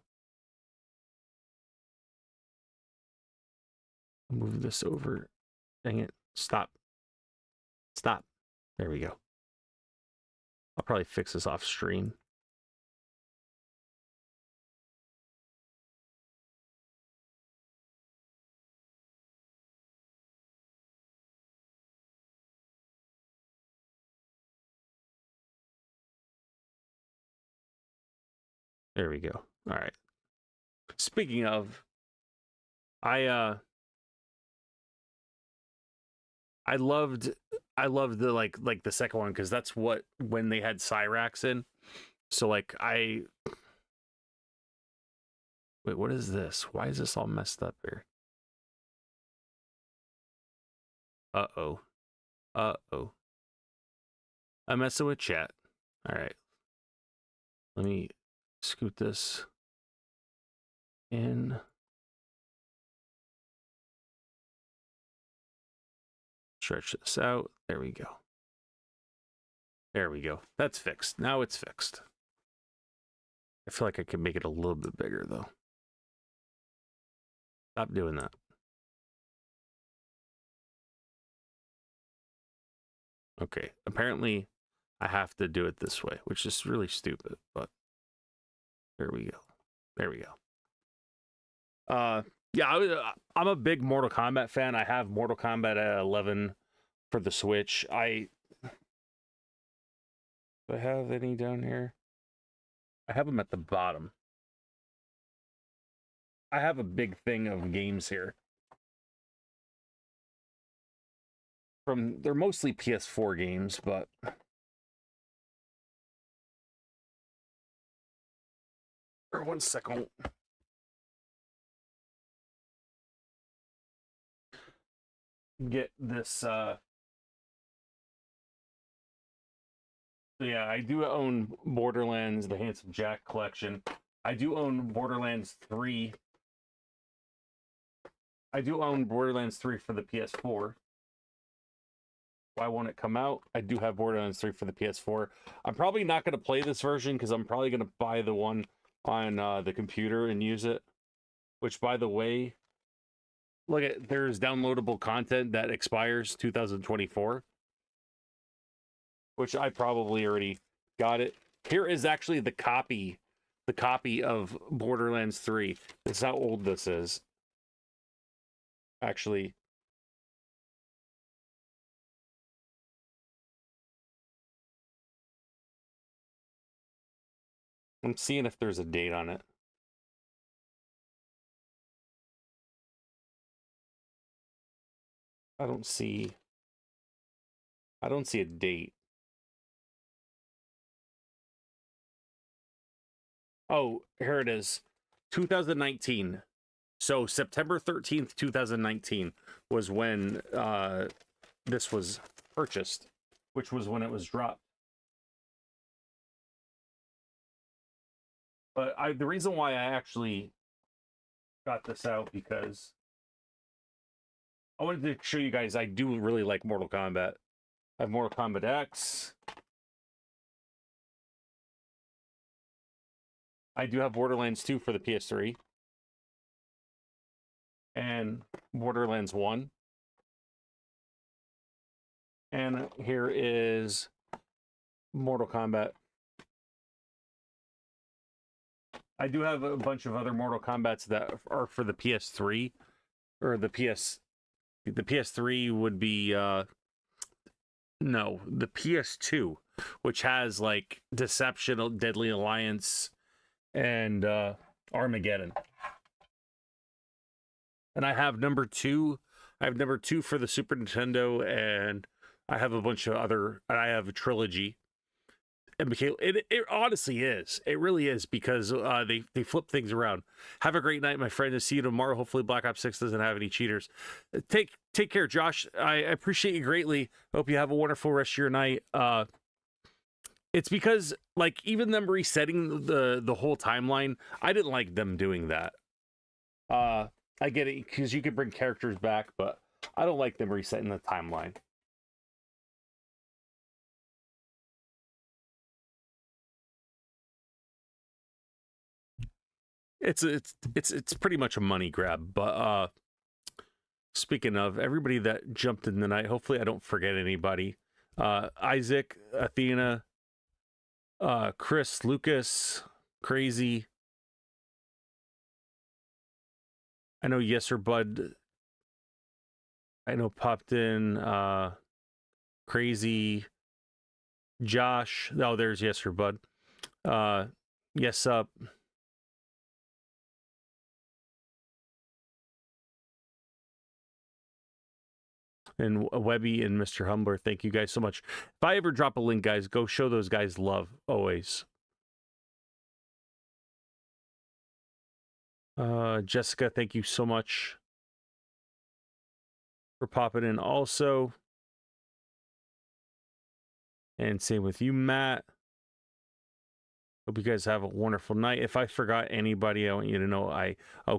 Move this over. Dang it. Stop. Stop. There we go. I'll probably fix this off stream. There we go. All right. Speaking of, I loved the like the second one because that's when they had Cyrax in. So like wait, what is this? Why is this all messed up here? Uh-oh. Uh-oh. I'm messing with chat. All right. Let me scoot this in. Stretch this out. There we go. There we go. That's fixed. Now it's fixed. I feel like I can make it a little bit bigger, though. Stop doing that. Okay. Apparently, I have to do it this way, which is really stupid, but there we go. There we go. Yeah, I'm a big Mortal Kombat fan. I have Mortal Kombat 11 for the Switch. Do I have any down here? I have them at the bottom. I have a big thing of games here. They're mostly PS4 games, but for 1 second. get this. So yeah, I do own Borderlands, the Handsome Jack collection. I do own Borderlands 3. I do own Borderlands 3 for the PS4. Why won't it come out? I do have Borderlands 3 for the PS4. I'm probably not going to play this version because I'm probably going to buy the one on the computer and use it. Which, by the way, look at, there's downloadable content that expires 2024. Which I probably already got it. Here is actually the copy of Borderlands 3. This is how old this is. Actually, I'm seeing if there's a date on it. I don't see a date. Oh, here it is. 2019. So September 13th, 2019 was when this was purchased, which was when it was dropped. But the reason why I actually got this out because I wanted to show you guys I do really like Mortal Kombat. I have Mortal Kombat X. I do have Borderlands 2 for the PS3. And Borderlands 1. And here is Mortal Kombat. I do have a bunch of other Mortal Kombats that are for the PS3. Or the PS3 would be no, the PS2, which has like Deception, Deadly Alliance, and Armageddon. And I have number 2. I have number 2 for the Super Nintendo, and I have a bunch of other. I have a trilogy. And it honestly is. It really is because they flip things around. Have a great night, my friend, and see you tomorrow. Hopefully, Black Ops 6 doesn't have any cheaters. Take care, Josh. I appreciate you greatly. Hope you have a wonderful rest of your night. It's because like even them resetting the whole timeline, I didn't like them doing that. I get it because you could bring characters back, but I don't like them resetting the timeline. It's pretty much a money grab, but speaking of everybody that jumped in the night, hopefully I don't forget anybody. Isaac, Athena, Chris, Lucas, Crazy. I know Yeser Bud. I know popped in Crazy, Josh. Oh, there's Yeser Bud. Yes up. And Webby and Mr. Humbler, thank you guys so much. If I ever drop a link, guys, go show those guys love, always. Jessica, thank you so much for popping in also. And same with you, Matt. Hope you guys have a wonderful night. If I forgot anybody, I want you to know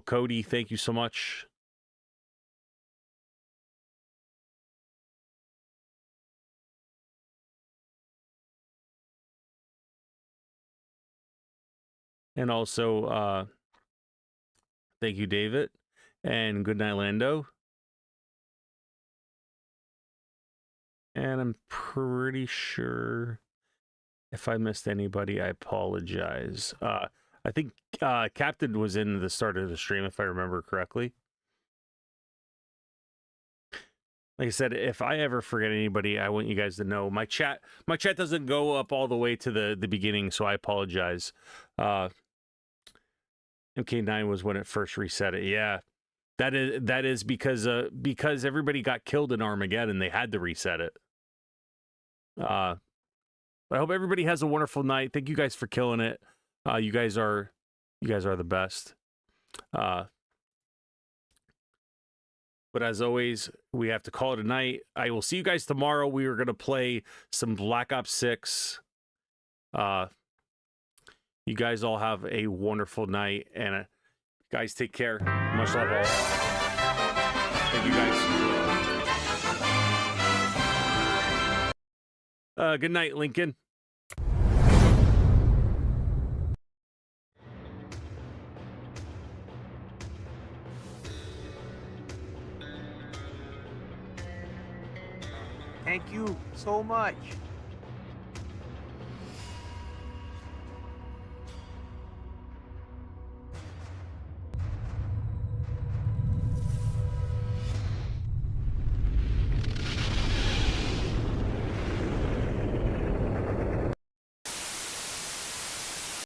Cody, thank you so much. And also, thank you, David. And good night, Lando. And I'm pretty sure if I missed anybody, I apologize. I think Captain was in the start of the stream, if I remember correctly. Like I said, if I ever forget anybody, I want you guys to know my chat doesn't go up all the way to the beginning, so I apologize. MK9 was when it first reset it. Yeah, that is because everybody got killed in Armageddon. They had to reset it. I hope everybody has a wonderful night. Thank you guys for killing it. You guys are the best. But as always, we have to call it a night. I will see you guys tomorrow. We are going to play some Black Ops 6. You guys all have a wonderful night, and guys, take care. Much love all. Thank you guys. Good night, Lincoln. Thank you so much.